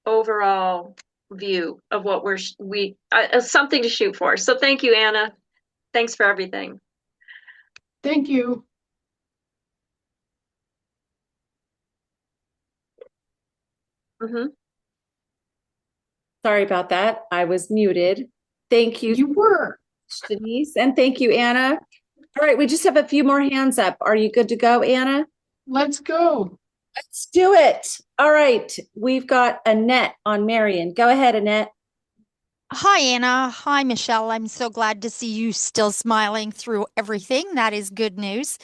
overall view of what we something to shoot for. So thank you, Anna. Thanks for everything. Thank you. Sorry about that. I was muted. Thank you. You were. Denise, and thank you, Anna. All right, we just have a few more hands up. Are you good to go, Anna? Let's go. Let's do it. All right, we've got Annette on Marion. Go ahead, Annette. Hi, Anna. Hi, Michelle. I'm so glad to see you still smiling through everything. That is good news.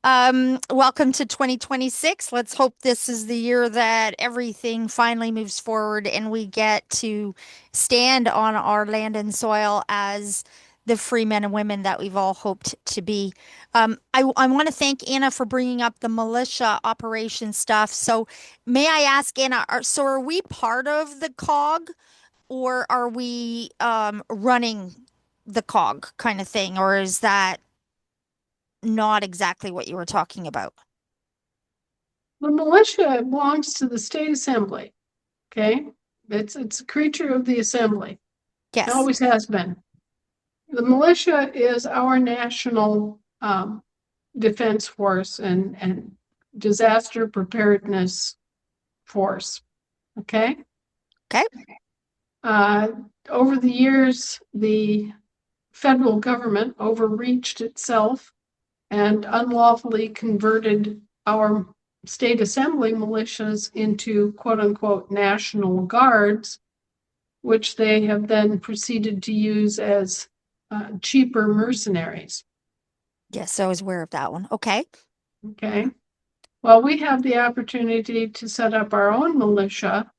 Welcome to 2026. Let's hope this is the year that everything finally moves forward and we get to stand on our land and soil as the free men and women that we've all hoped to be. I want to thank Anna for bringing up the militia operation stuff. So may I ask, Anna, are we part of the COG? Or are we running the cog kind of thing? Or is that not exactly what you were talking about? The militia belongs to the state assembly. Okay, it's a creature of the assembly. It Yes. always has been. The militia is our national defense force and disaster preparedness force. Okay. Okay. Over the years, the federal government overreached itself and unlawfully converted our state assembly militias into quote unquote national guards, which they have then proceeded to use as cheaper mercenaries. Yes, I was aware of that one. Okay. Okay. Well, we have the opportunity to set up our own militia,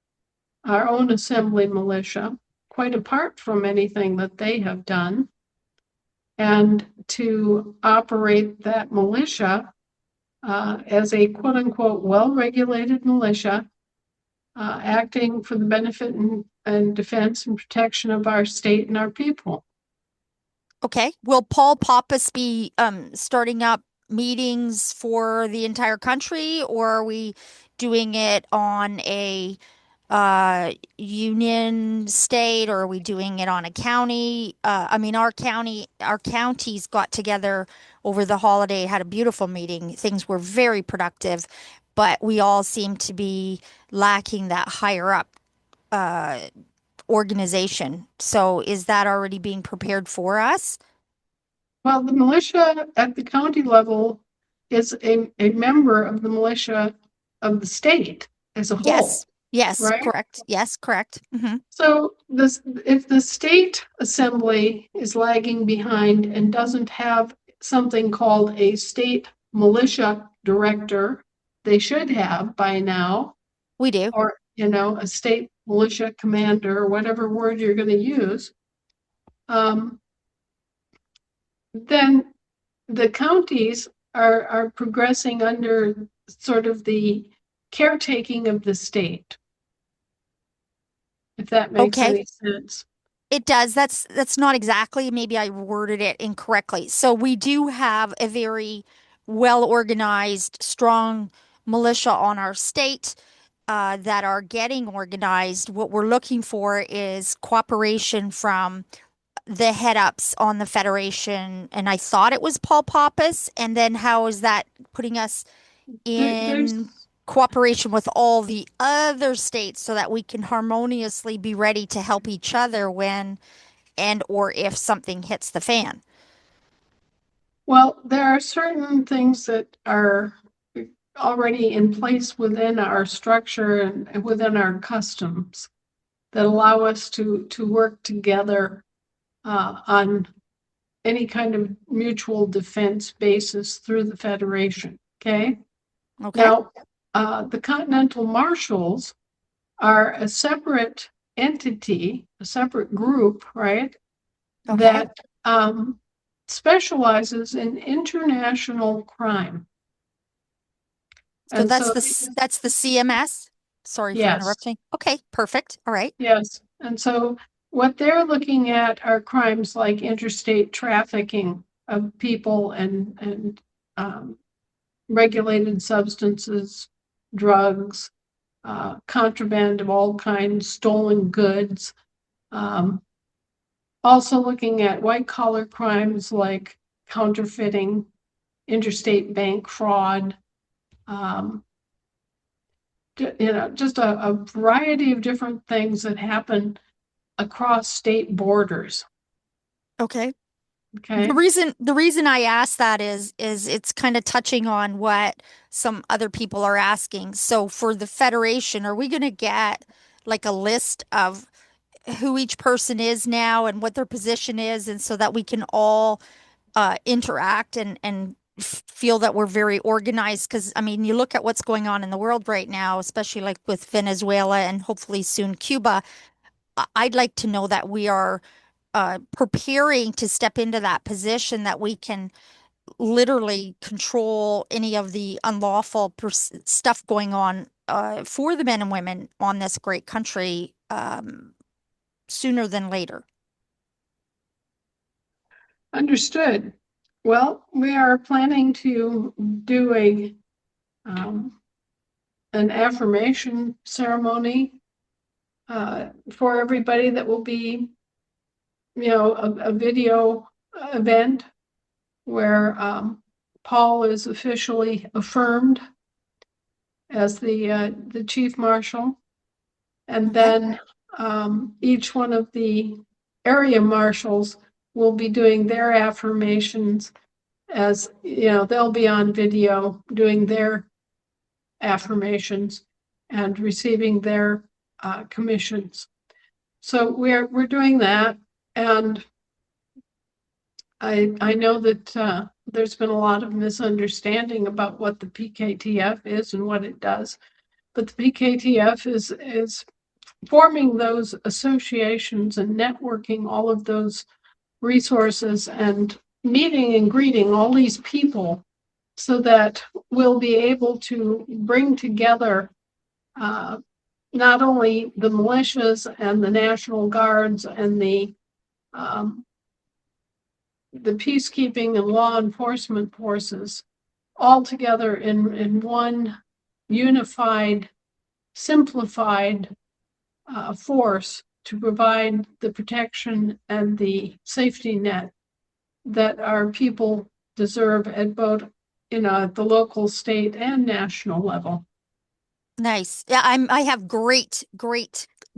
our own assembly militia, quite apart from anything that they have done, and to operate that militia as a quote unquote well-regulated militia, acting for the benefit and defense and protection of our state and our people. Okay. Will Paul Pappas be starting up meetings for the entire country, or are we doing it on a union state, or are we doing it on a county? I mean, our counties got together over the holiday, had a beautiful meeting. Things were very productive, but we all seem to be lacking that higher up uh, organization. So is that already being prepared for us? Well, the militia at the county level is a member of the militia of the state as a whole. Yes. Yes, right? correct. Yes, correct. So if the state assembly is lagging behind and doesn't have something called a state militia director, they should have by now, We do. or a state militia commander, or whatever word you're going to use. Then the counties are progressing under sort of the caretaking of the state, if that makes Okay. any sense. It does. That's not exactly, maybe I worded it incorrectly. So we do have a very well organized, strong militia on our state that are getting organized. What we're looking for is cooperation from the head ups on the Federation. And I thought it was Paul Pappas. And then how is that putting us in There's cooperation with all the other states so that we can harmoniously be ready to help each other when and or if something hits the fan? Well, there are certain things that are already in place within our structure and within our customs that allow us to work together on any kind of mutual defense basis through the Federation. Okay. Okay. Now, the Continental Marshals are a separate entity, a separate group, right? Okay. That specializes in international crime. So And that's so, that's the CMS. Sorry for yes, interrupting. Okay, perfect. All right. yes. And so what they're looking at are crimes like interstate trafficking of people and regulated substances, drugs, contraband of all kinds, stolen goods. Also looking at white collar crimes like counterfeiting, interstate bank fraud, just a variety of different things that happen across state borders. Okay. Okay. The reason I ask that is it's kind of touching on what some other people are asking. So for the Federation, are we going to get like a list of who each person is now and what their position is, and so that we can all interact and feel that we're very organized? Because I mean, you look at what's going on in the world right now, especially like with Venezuela and hopefully soon Cuba. I'd like to know that we are preparing to step into that position, that we can literally control any of the unlawful stuff going on for the men and women on this great country sooner than later. Understood. Well, we are planning to do a an affirmation ceremony for everybody that will be, a video event where Paul is officially affirmed as the chief marshal. And then each one of the area marshals will be doing their affirmations as, they'll be on video doing their affirmations and receiving their commissions. So we're doing that. And I know that there's been a lot of misunderstanding about what the PKTF is and what it does. But the PKTF is forming those associations and networking all of those resources and meeting and greeting all these people so that we'll be able to bring together not only the militias and the National Guards and the peacekeeping and law enforcement forces all together in one unified, simplified force to provide the protection and the safety net that our people deserve at both, the local, state, and national level. Nice. Yeah, I have great,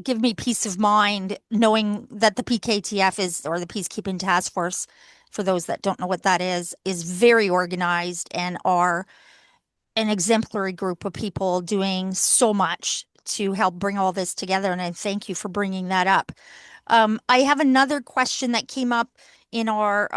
give me peace of mind knowing that the PKTF is, or the Peacekeeping Task Force, for those that don't know what that is very organized and are an exemplary group of people doing so much to help bring all this together. And I thank you for bringing that up. I have another question that came up in our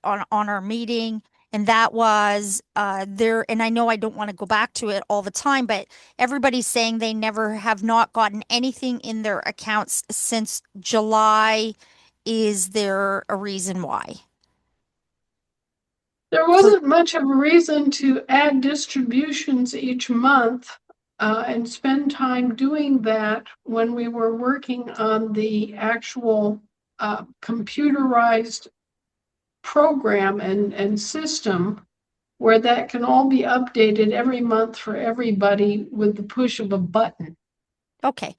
on our meeting, and that was there. And I know I don't want to go back to it all the time, but everybody's saying they never have not gotten anything in their accounts since July. Is there a reason why? There wasn't much of a reason to add distributions each month and spend time doing that when we were working on the actual computerized program and system where that can all be updated every month for everybody with the push of a button. Okay.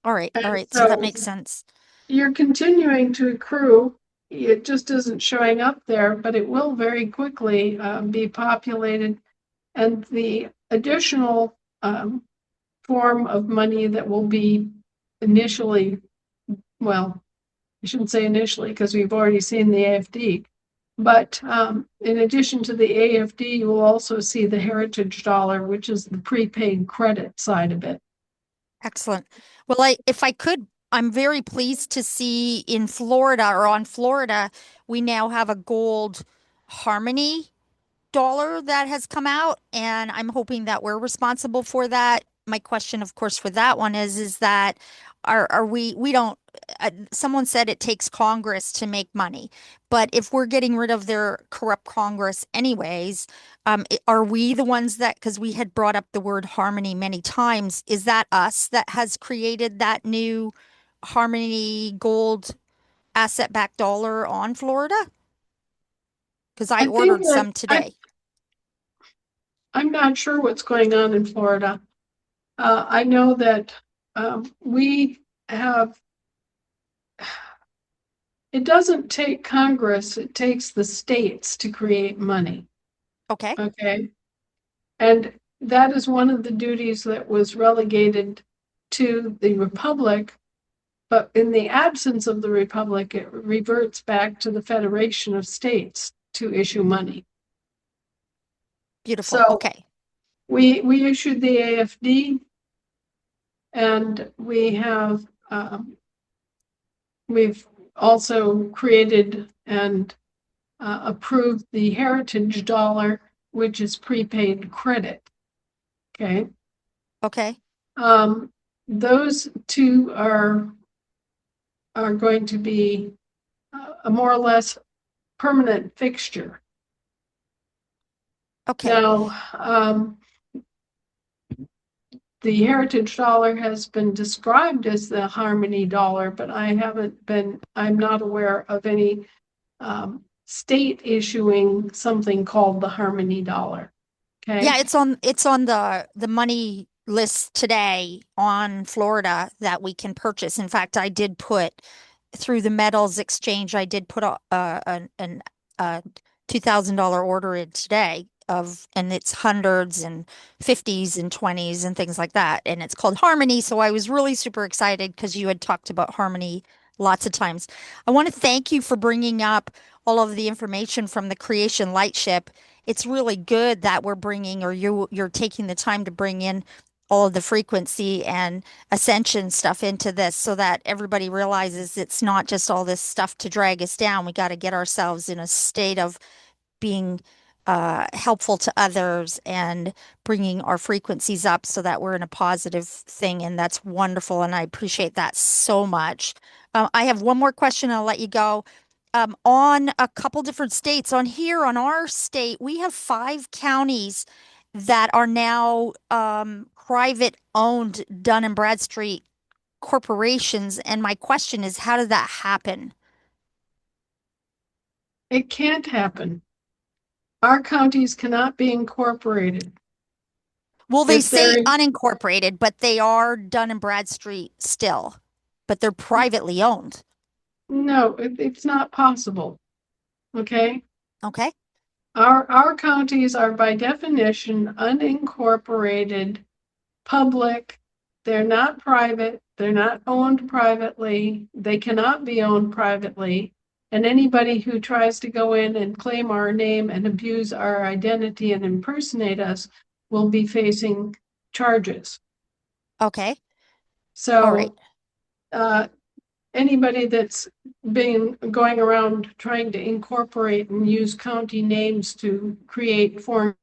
All right. And All right. So that makes sense. You're continuing to accrue. It just isn't showing up there, but it will very quickly be populated. And the additional form of money that will be initially, well, I shouldn't say initially because we've already seen the AFD, but in addition to the AFD, you will also see the heritage dollar, which is the prepaid credit side of it. Excellent. Well, if I could, I'm very pleased to see in Florida, or on Florida, we now have a gold Harmony dollar that has come out, and I'm hoping that we're responsible for that. My question, of course, for that one is that are we don't someone said it takes Congress to make money, but if we're getting rid of their corrupt Congress anyways, are we the ones that, because we had brought up the word harmony many times, is that us that has created that new Harmony gold asset-backed dollar on Florida? Because I ordered some today. I'm not sure what's going on in Florida. I know that we have, it doesn't take Congress, it takes the states to create money. Okay. Okay. And that is one of the duties that was relegated to the Republic. But in the absence of the Republic, it reverts back to the Federation of States to issue money. Beautiful. So okay. We issued the AFD, and we have we've also created and approved the heritage dollar, which is prepaid credit. Okay. Okay. Those two are going to be a more or less permanent fixture. Okay. Now, the heritage dollar has been described as the Harmony dollar, but I'm not aware of any state issuing something called the Harmony dollar. Okay. Yeah, it's on the money lists today on Florida that we can purchase. In fact, I did put through the metals exchange, I did put a $2,000 order in today and it's hundreds and 50s and 20s and things like that. And it's called Harmony. So I was really super excited because you had talked about Harmony lots of times. I want to thank you for bringing up all of the information from the Creation Lightship. It's really good that we're bringing, or you're taking the time to bring in all of the frequency and ascension stuff into this so that everybody realizes it's not just all this stuff to drag us down. We got to get ourselves in a state of being helpful to others and bringing our frequencies up so that we're in a positive thing. And that's wonderful. And I appreciate that so much. I have one more question. I'll let you go. On a couple different states, on here, on our state, we have 5 counties that are now private owned Dun and Bradstreet corporations. And my question is, how did that happen? It can't happen. Our counties cannot be incorporated. Well, they If say they're- unincorporated, but they are Dun and Bradstreet still, but they're privately owned. No, it's not possible. Okay? Okay. Our counties are by definition unincorporated, public. They're not private. They're not owned privately. They cannot be owned privately. And anybody who tries to go in and claim our name and abuse our identity and impersonate us will be facing charges. Okay. So, All right. Anybody that's been going around trying to incorporate and use county names to create foreign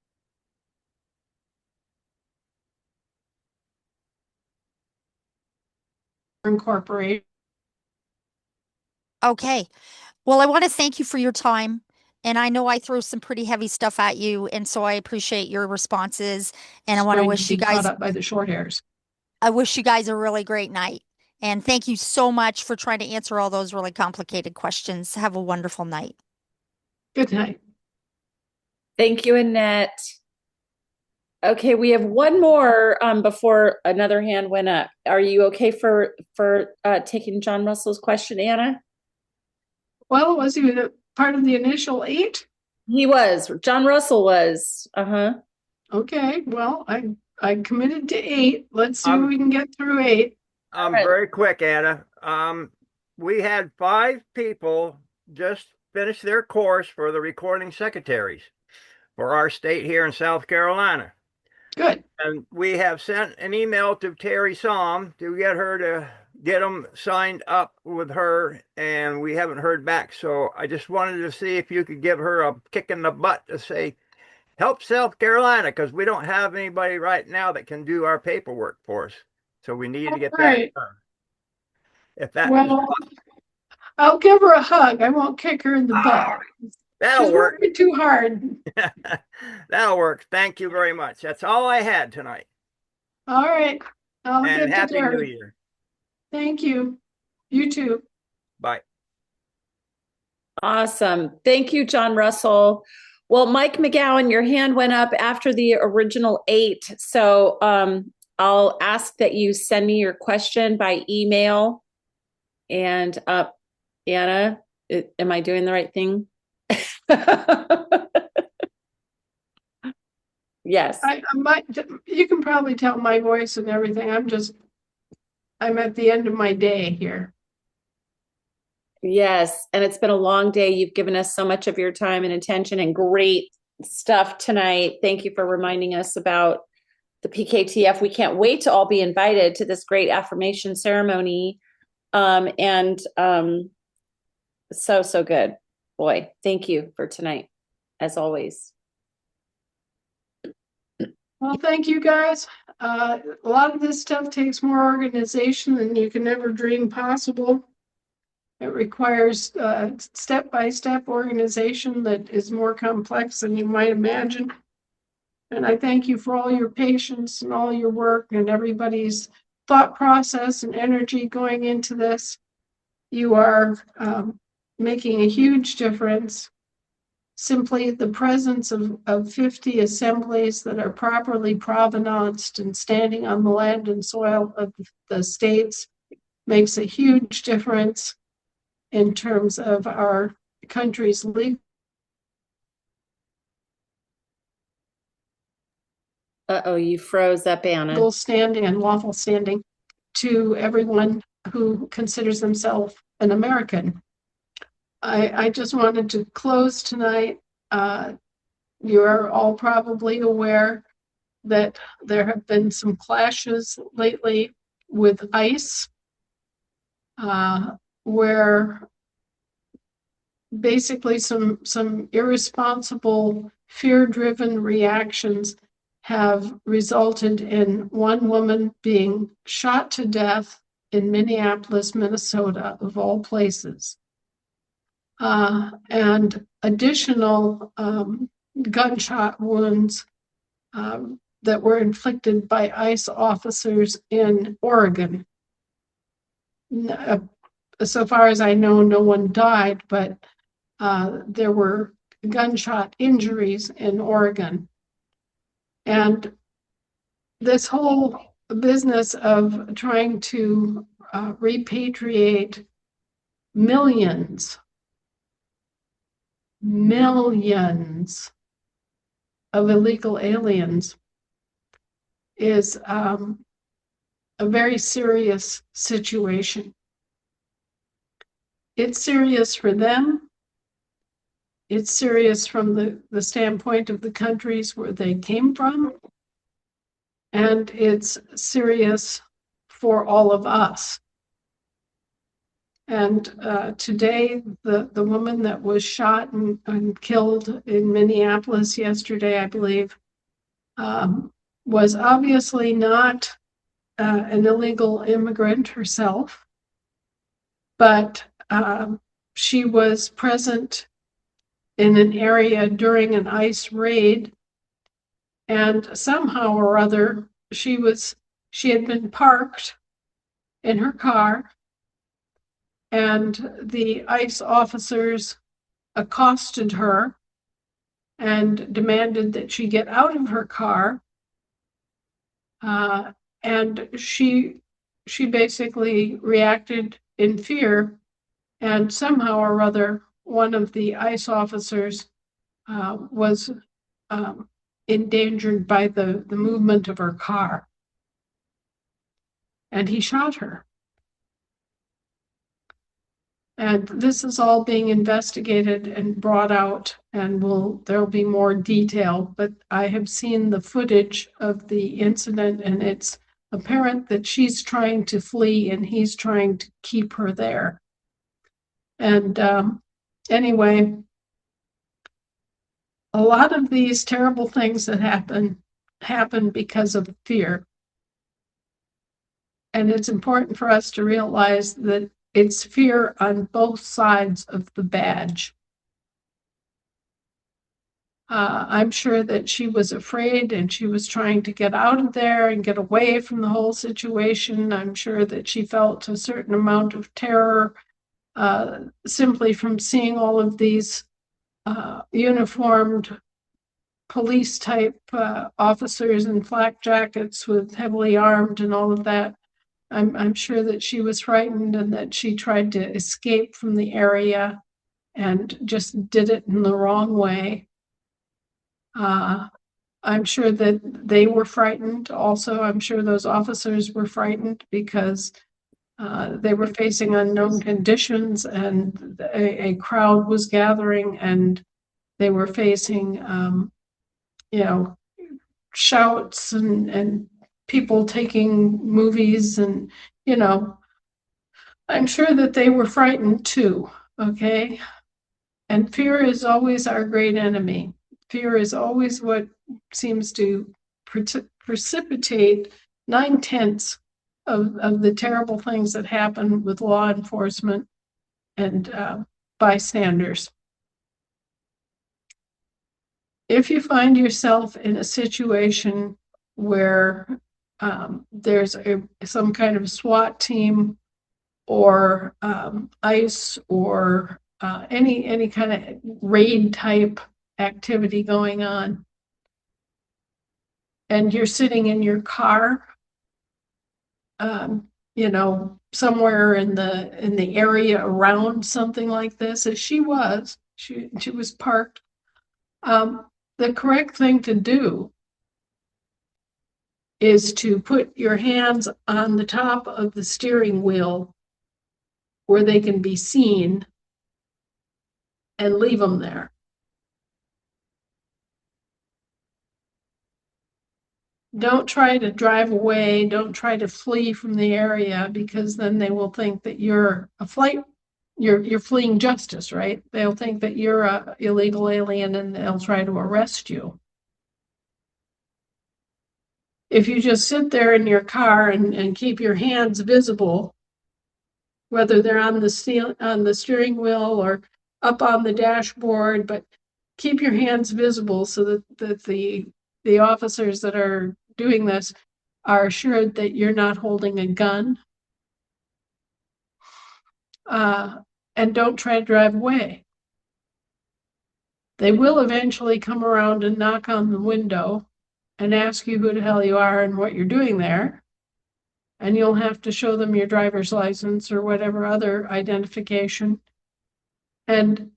corporation. Okay. Well, I want to thank you for your time. And I know I throw some pretty heavy stuff at you, and so I appreciate your responses. And I want to Going wish be you caught guys up by the short hairs. I wish you guys a really great night. And thank you so much for trying to answer all those really complicated questions. Have a wonderful night. Good night. Thank you, Annette. Okay, we have one more before another hand went up. Are you okay for taking John Russell's question, Anna? Well, was he part of the initial 8? He was. John Russell was. Uh-huh. Okay, well, I committed to 8. Let's see if we can get through 8. right. Very quick, Anna. We had 5 people just finish their course for the recording secretaries for our state here in South Carolina. Good. And we have sent an email to Terry Somm to get her to get them signed up with her, and we haven't heard back. So I just wanted to see if you could give her a kick in the butt to say, help South Carolina, because we don't have anybody right now that can do our paperwork for us. So we need to get that done. If that well, I'll give her a hug. I won't kick her in the butt. That'll She's work. working too hard. That'll work. Thank you very much. That's all I had tonight. All right. I'll And get Happy to her. New Year. Thank you. You too. Bye. Awesome. Thank you, John Russell. Well, Mike McGowan, your hand went up after the original 8. So I'll ask that you send me your question by email. And Anna, am I doing the right thing? Yes. I might, you can probably tell my voice and everything. I'm at the end of my day here. Yes. And it's been a long day. You've given us so much of your time and attention and great stuff tonight. Thank you for reminding us about the PKTF. We can't wait to all be invited to this great affirmation ceremony. So good. Boy, thank you for tonight, as always. Well, thank you guys. A lot of this stuff takes more organization than you can ever dream possible. It requires step-by-step organization that is more complex than you might imagine. And I thank you for all your patience and all your work and everybody's thought process and energy going into this. You are making a huge difference. simply the presence of 50 assemblies that are properly provenanced and standing on the land and soil of the states makes a huge difference in terms of our country's legal Uh-oh, you froze up, Anna. standing and lawful standing to everyone who considers themselves an American. I just wanted to close tonight. You're all probably aware that there have been some clashes lately with ICE, where basically some irresponsible, fear-driven reactions have resulted in one woman being shot to death in Minneapolis, Minnesota, of all places. And additional gunshot wounds that were inflicted by ICE officers in Oregon. So far as I know, no one died, but there were gunshot injuries in Oregon. And this whole business of trying to repatriate millions of illegal aliens is a very serious situation. It's serious for them. It's serious from the standpoint of the countries where they came from. And it's serious for all of us. And today, the woman that was shot and killed in Minneapolis yesterday, I believe, was obviously not an illegal immigrant herself, but she was present in an area during an ICE raid, and somehow or other she had been parked in her car, and the ICE officers accosted her and demanded that she get out of her car. And she basically reacted in fear, and somehow or other, one of the ICE officers was endangered by the movement of her car. And he shot her. And this is all being investigated and brought out, and there'll be more detail, but I have seen the footage of the incident, and it's apparent that she's trying to flee and he's trying to keep her there. And anyway, a lot of these terrible things that happen because of fear. And it's important for us to realize that it's fear on both sides of the badge. I'm sure that she was afraid and she was trying to get out of there and get away from the whole situation. I'm sure that she felt a certain amount of terror simply from seeing all of these uniformed police type officers in flak jackets with heavily armed and all of that. I'm sure that she was frightened and that she tried to escape from the area and just did it in the wrong way. I'm sure that they were frightened also. I'm sure those officers were frightened because they were facing unknown conditions, and a crowd was gathering, and they were facing, shouts and people taking movies, and I'm sure that they were frightened too. Okay, and fear is always our great enemy. Fear is always what seems to precipitate 9/10 of the terrible things that happen with law enforcement and bystanders. If you find yourself in a situation where there's some kind of SWAT team or ICE or any kind of raid type activity going on, and you're sitting in your car, somewhere in the area around something like this, as she was parked, the correct thing to do is to put your hands on the top of the steering wheel where they can be seen and leave them there. Don't try to drive away. Don't try to flee from the area, because then they will think that you're you're fleeing justice, right? They'll think that you're a illegal alien and they'll try to arrest you. If you just sit there in your car and keep your hands visible, whether they're on the steering wheel or up on the dashboard, but keep your hands visible so that the officers that are doing this are assured that you're not holding a gun. And don't try to drive away. They will eventually come around and knock on the window and ask you who the hell you are and what you're doing there. And you'll have to show them your driver's license or whatever other identification. And,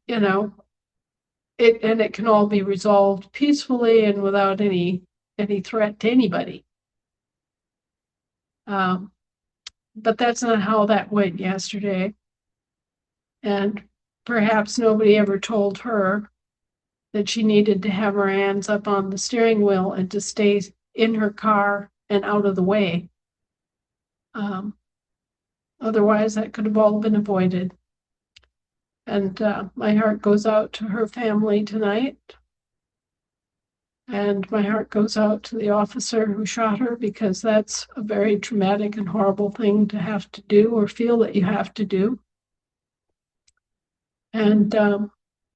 it can all be resolved peacefully and without any threat to anybody. But that's not how that went yesterday. And perhaps nobody ever told her that she needed to have her hands up on the steering wheel and to stay in her car and out of the way. Otherwise, that could have all been avoided. And my heart goes out to her family tonight. And my heart goes out to the officer who shot her, because that's a very traumatic and horrible thing to have to do or feel that you have to do. And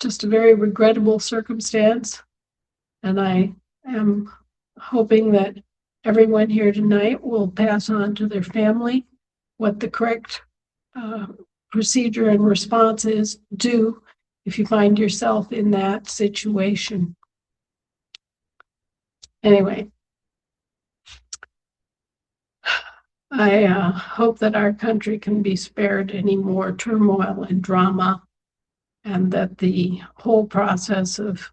just a very regrettable circumstance. And I am hoping that everyone here tonight will pass on to their family what the correct procedure and response is. Do if you find yourself in that situation. Anyway, I hope that our country can be spared any more turmoil and drama, and that the whole process of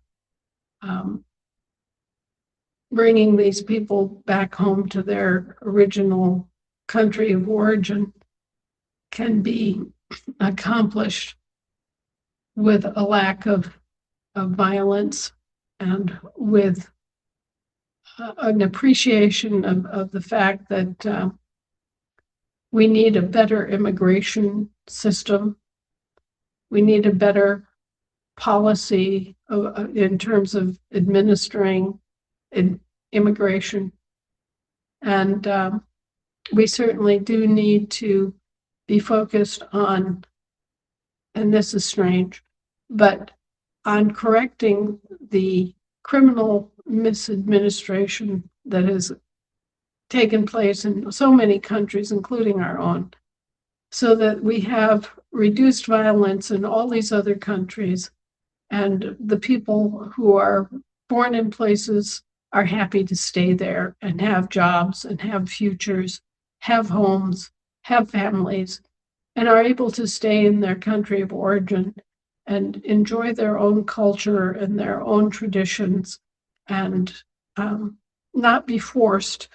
bringing these people back home to their original country of origin can be accomplished with a lack of violence and with an appreciation of the fact that we need a better immigration system. We need a better policy in terms of administering immigration. And we certainly do need to be focused on, and this is strange, but on correcting the criminal misadministration that has taken place in so many countries, including our own, so that we have reduced violence in all these other countries, and the people who are born in places are happy to stay there and have jobs and have futures, have homes, have families, and are able to stay in their country of origin and enjoy their own culture and their own traditions, and not be forced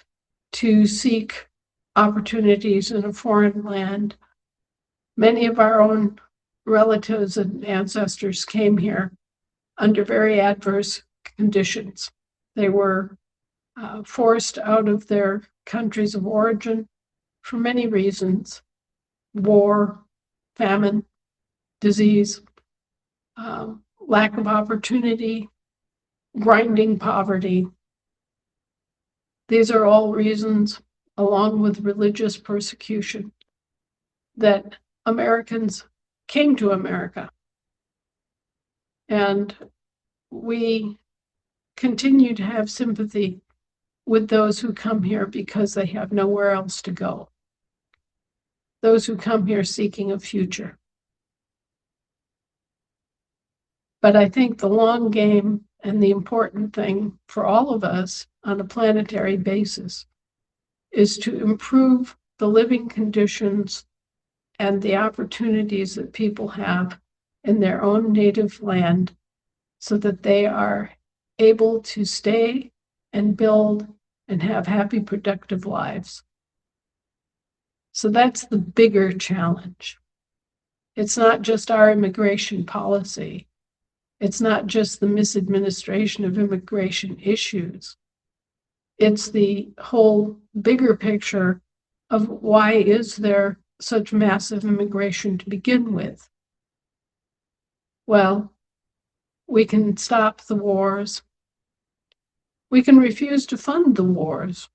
to seek opportunities in a foreign land. Many of our own relatives and ancestors came here under very adverse conditions. They were forced out of their countries of origin for many reasons: war, famine, disease, lack of opportunity, grinding poverty. These are all reasons, along with religious persecution, that Americans came to America. And we continue to have sympathy with those who come here because they have nowhere else to go. Those who come here seeking a future. But I think the long game and the important thing for all of us on a planetary basis is to improve the living conditions and the opportunities that people have in their own native land so that they are able to stay and build and have happy, productive lives. So that's the bigger challenge. It's not just our immigration policy. It's not just the misadministration of immigration issues. It's the whole bigger picture of why is there such massive immigration to begin with? Well, we can stop the wars. We can refuse to fund the wars.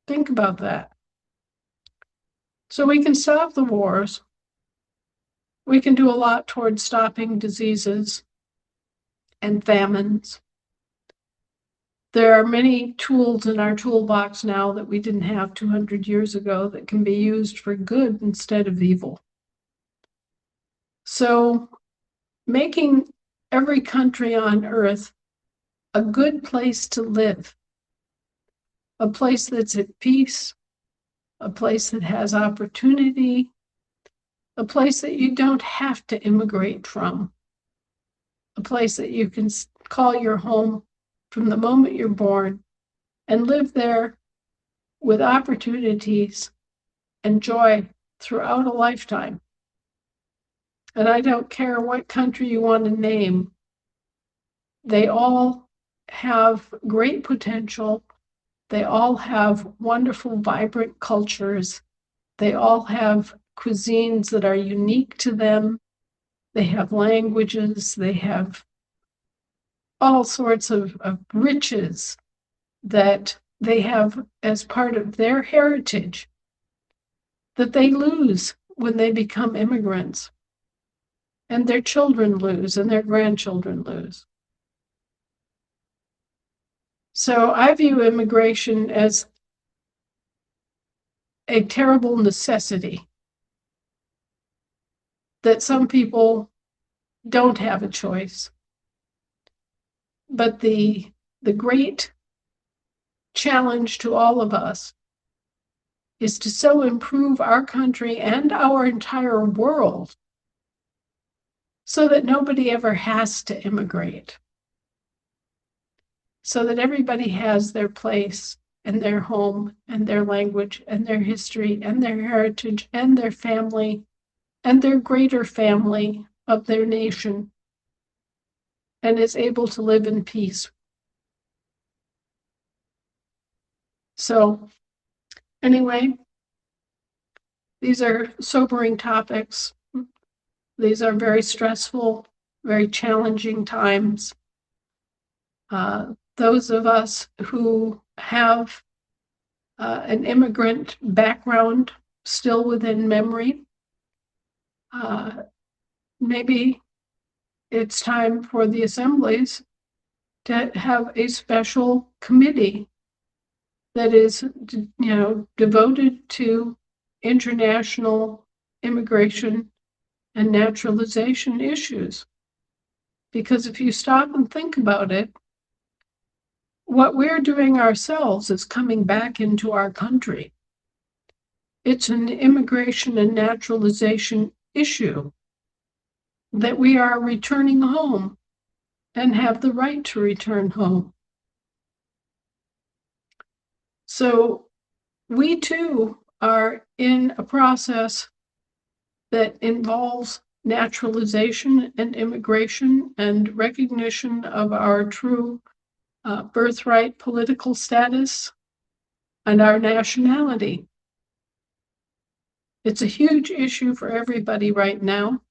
Think about that. So we can stop the wars. We can do a lot towards stopping diseases and famines. There are many tools in our toolbox now that we didn't have 200 years ago that can be used for good instead of evil. So making every country on earth a good place to live, a place that's at peace, a place that has opportunity, a place that you don't have to immigrate from, a place that you can call your home from the moment you're born and live there with opportunities and joy throughout a lifetime. And I don't care what country you want to name, they all have great potential. They all have wonderful, vibrant cultures. They all have cuisines that are unique to them. They have languages. They have all sorts of riches that they have as part of their heritage that they lose when they become immigrants. And their children lose and their grandchildren lose. So I view immigration as a terrible necessity that some people don't have a choice. But the great challenge to all of us is to so improve our country and our entire world so that nobody ever has to immigrate, so that everybody has their place and their home and their language and their history and their heritage and their family and their greater family of their nation and is able to live in peace. So anyway, these are sobering topics. These are very stressful, very challenging times. Those of us who have an immigrant background still within memory, maybe it's time for the assemblies to have a special committee that is, devoted to international immigration and naturalization issues. Because if you stop and think about it, what we're doing ourselves is coming back into our country. It's an immigration and naturalization issue that we are returning home and have the right to return home. So we too are in a process that involves naturalization and immigration and recognition of our true birthright political status and our nationality. It's a huge issue for everybody right now,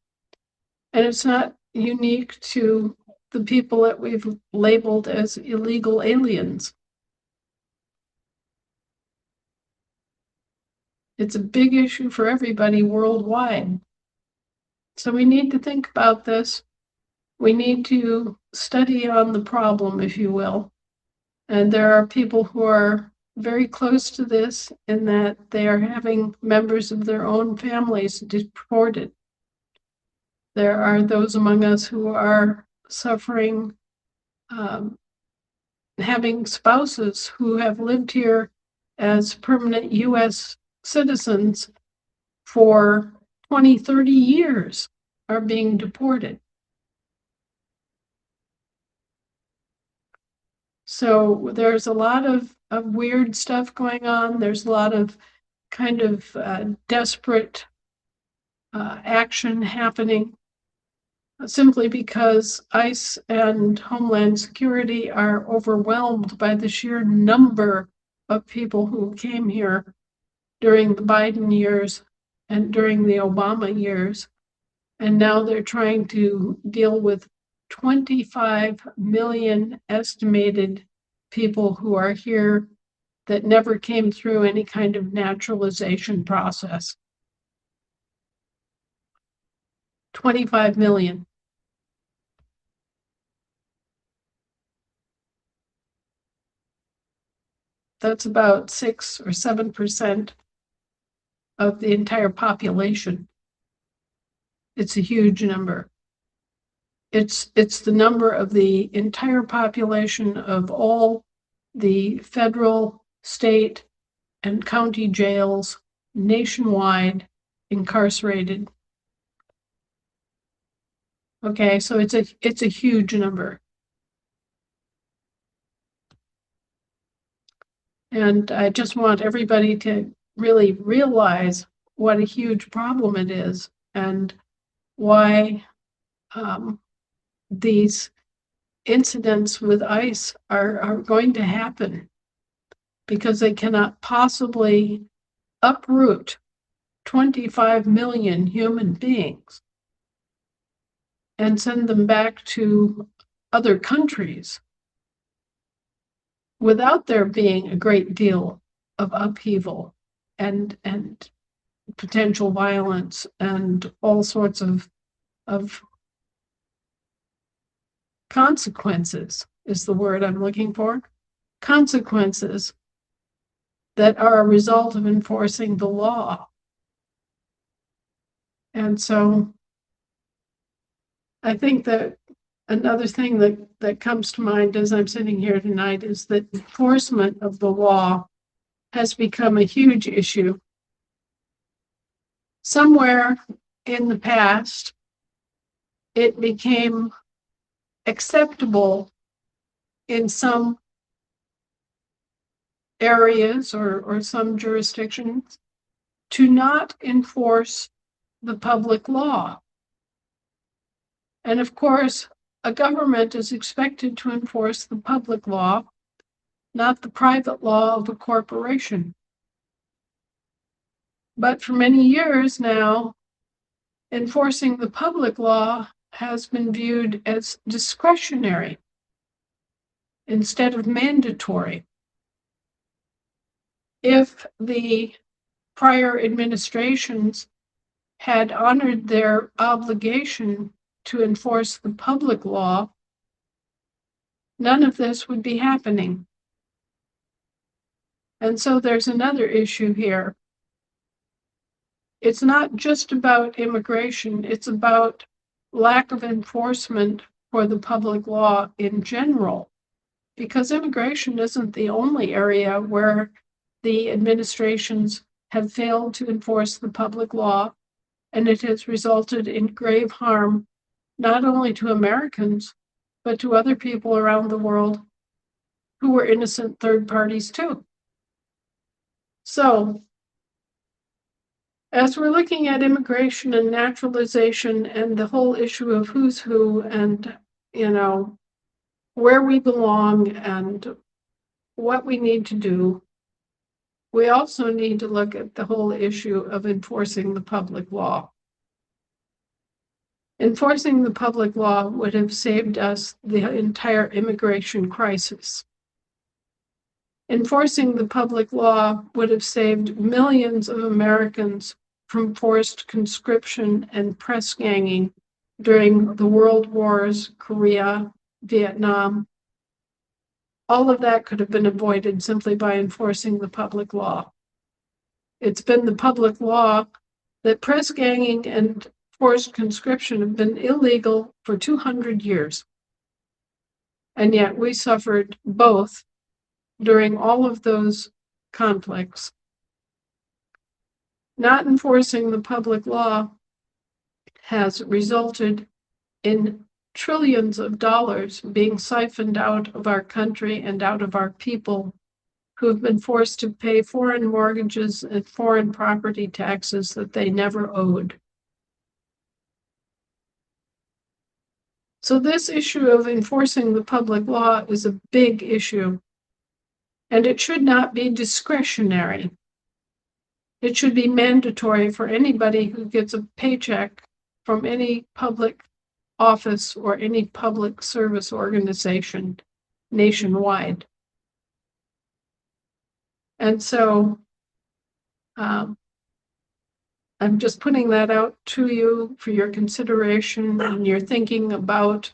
and it's not unique to the people that we've labeled as illegal aliens. It's a big issue for everybody worldwide. So we need to think about this. We need to study on the problem, if you will. And there are people who are very close to this in that they are having members of their own families deported. There are those among us who are suffering, having spouses who have lived here as permanent U.S. citizens for 20, 30 years are being deported. So there's a lot of weird stuff going on. There's a lot of kind of desperate action happening simply because ICE and Homeland Security are overwhelmed by the sheer number of people who came here during the Biden years and during the Obama years. And now they're trying to deal with 25 million estimated people who are here that never came through any kind of naturalization process. 25 million. That's about 6 or 7% of the entire population. It's a huge number. It's the number of the entire population of all the federal, state, and county jails nationwide incarcerated. Okay, so it's a huge number. And I just want everybody to really realize what a huge problem it is and why these incidents with ICE are going to happen, because they cannot possibly uproot 25 million human beings and send them back to other countries without there being a great deal of upheaval and potential violence and all sorts of consequences is the word I'm looking for. Consequences that are a result of enforcing the law. And so I think that another thing that comes to mind as I'm sitting here tonight is that enforcement of the law has become a huge issue. Somewhere in the past, it became acceptable in some areas or some jurisdictions to not enforce the public law. And of course, a government is expected to enforce the public law, not the private law of a corporation. But for many years now, enforcing the public law has been viewed as discretionary instead of mandatory. If the prior administrations had honored their obligation to enforce the public law, none of this would be happening. And so there's another issue here. It's not just about immigration, it's about lack of enforcement for the public law in general, because immigration isn't the only area where the administrations have failed to enforce the public law, and it has resulted in grave harm not only to Americans, but to other people around the world who were innocent third parties too. So, as we're looking at immigration and naturalization and the whole issue of who's who and, where we belong and what we need to do, we also need to look at the whole issue of enforcing the public law. Enforcing the public law would have saved us the entire immigration crisis. Enforcing the public law would have saved millions of Americans from forced conscription and press ganging during the World Wars, Korea, Vietnam. All of that could have been avoided simply by enforcing the public law. It's been the public law that press ganging and forced conscription have been illegal for 200 years. And yet we suffered both during all of those conflicts. Not enforcing the public law has resulted in trillions of dollars being siphoned out of our country and out of our people who have been forced to pay foreign mortgages and foreign property taxes that they never owed. So this issue of enforcing the public law is a big issue, and it should not be discretionary. It should be mandatory for anybody who gets a paycheck from any public office or any public service organization nationwide. And so I'm just putting that out to you for your consideration and your thinking about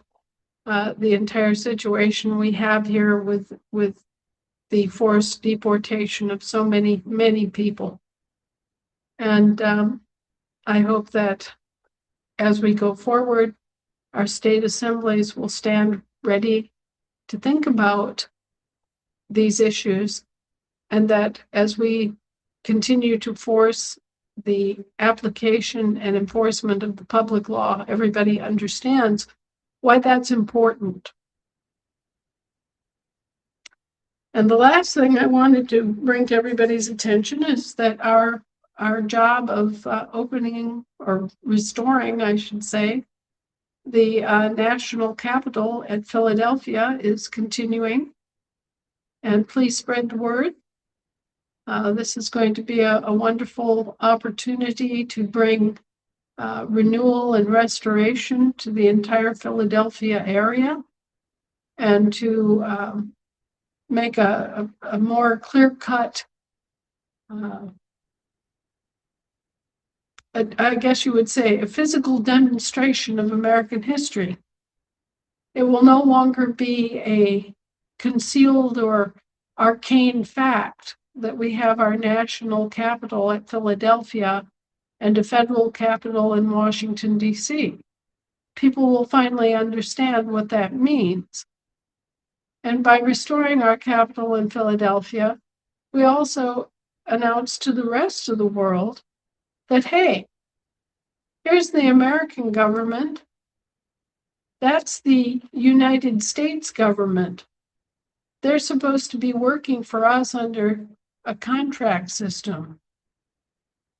the entire situation we have here with the forced deportation of so many people. And I hope that as we go forward, our state assemblies will stand ready to think about these issues, and that as we continue to force the application and enforcement of the public law, everybody understands why that's important. And the last thing I wanted to bring to everybody's attention is that our job of opening or restoring, I should say, the national capital at Philadelphia is continuing. And please spread the word. This is going to be a wonderful opportunity to bring renewal and restoration to the entire Philadelphia area, and to make a more clear-cut, I guess you would say, a physical demonstration of American history. It will no longer be a concealed or arcane fact that we have our national capital at Philadelphia and a federal capital in Washington, D.C. People will finally understand what that means. And by restoring our capital in Philadelphia, we also announce to the rest of the world that, hey, here's the American government. That's the United States government. They're supposed to be working for us under a contract system.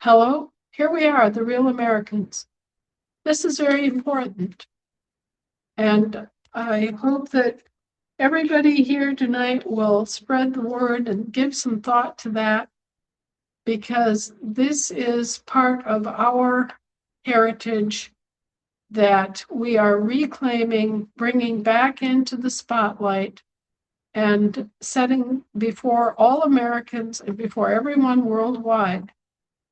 Hello, here we are, the real Americans. This is very important. And I hope that everybody here tonight will spread the word and give some thought to that, because this is part of our heritage that we are reclaiming, bringing back into the spotlight, and setting before all Americans and before everyone worldwide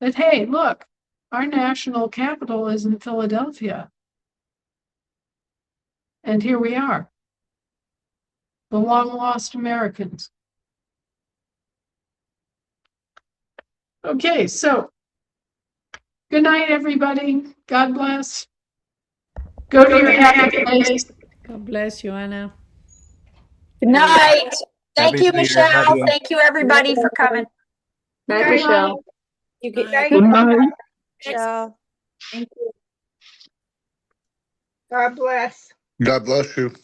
that, hey, look, our national capital is in Philadelphia. And here we are, the long lost Americans. Okay, so good night, everybody. God bless. Go to your happy place. God bless you, Anna. Good night. Thank Happy you, New Year. Love Michelle. you. Thank you, everybody, for coming. Night, Good Michelle. You get Good night. Michelle. Thank you. God bless. God bless you.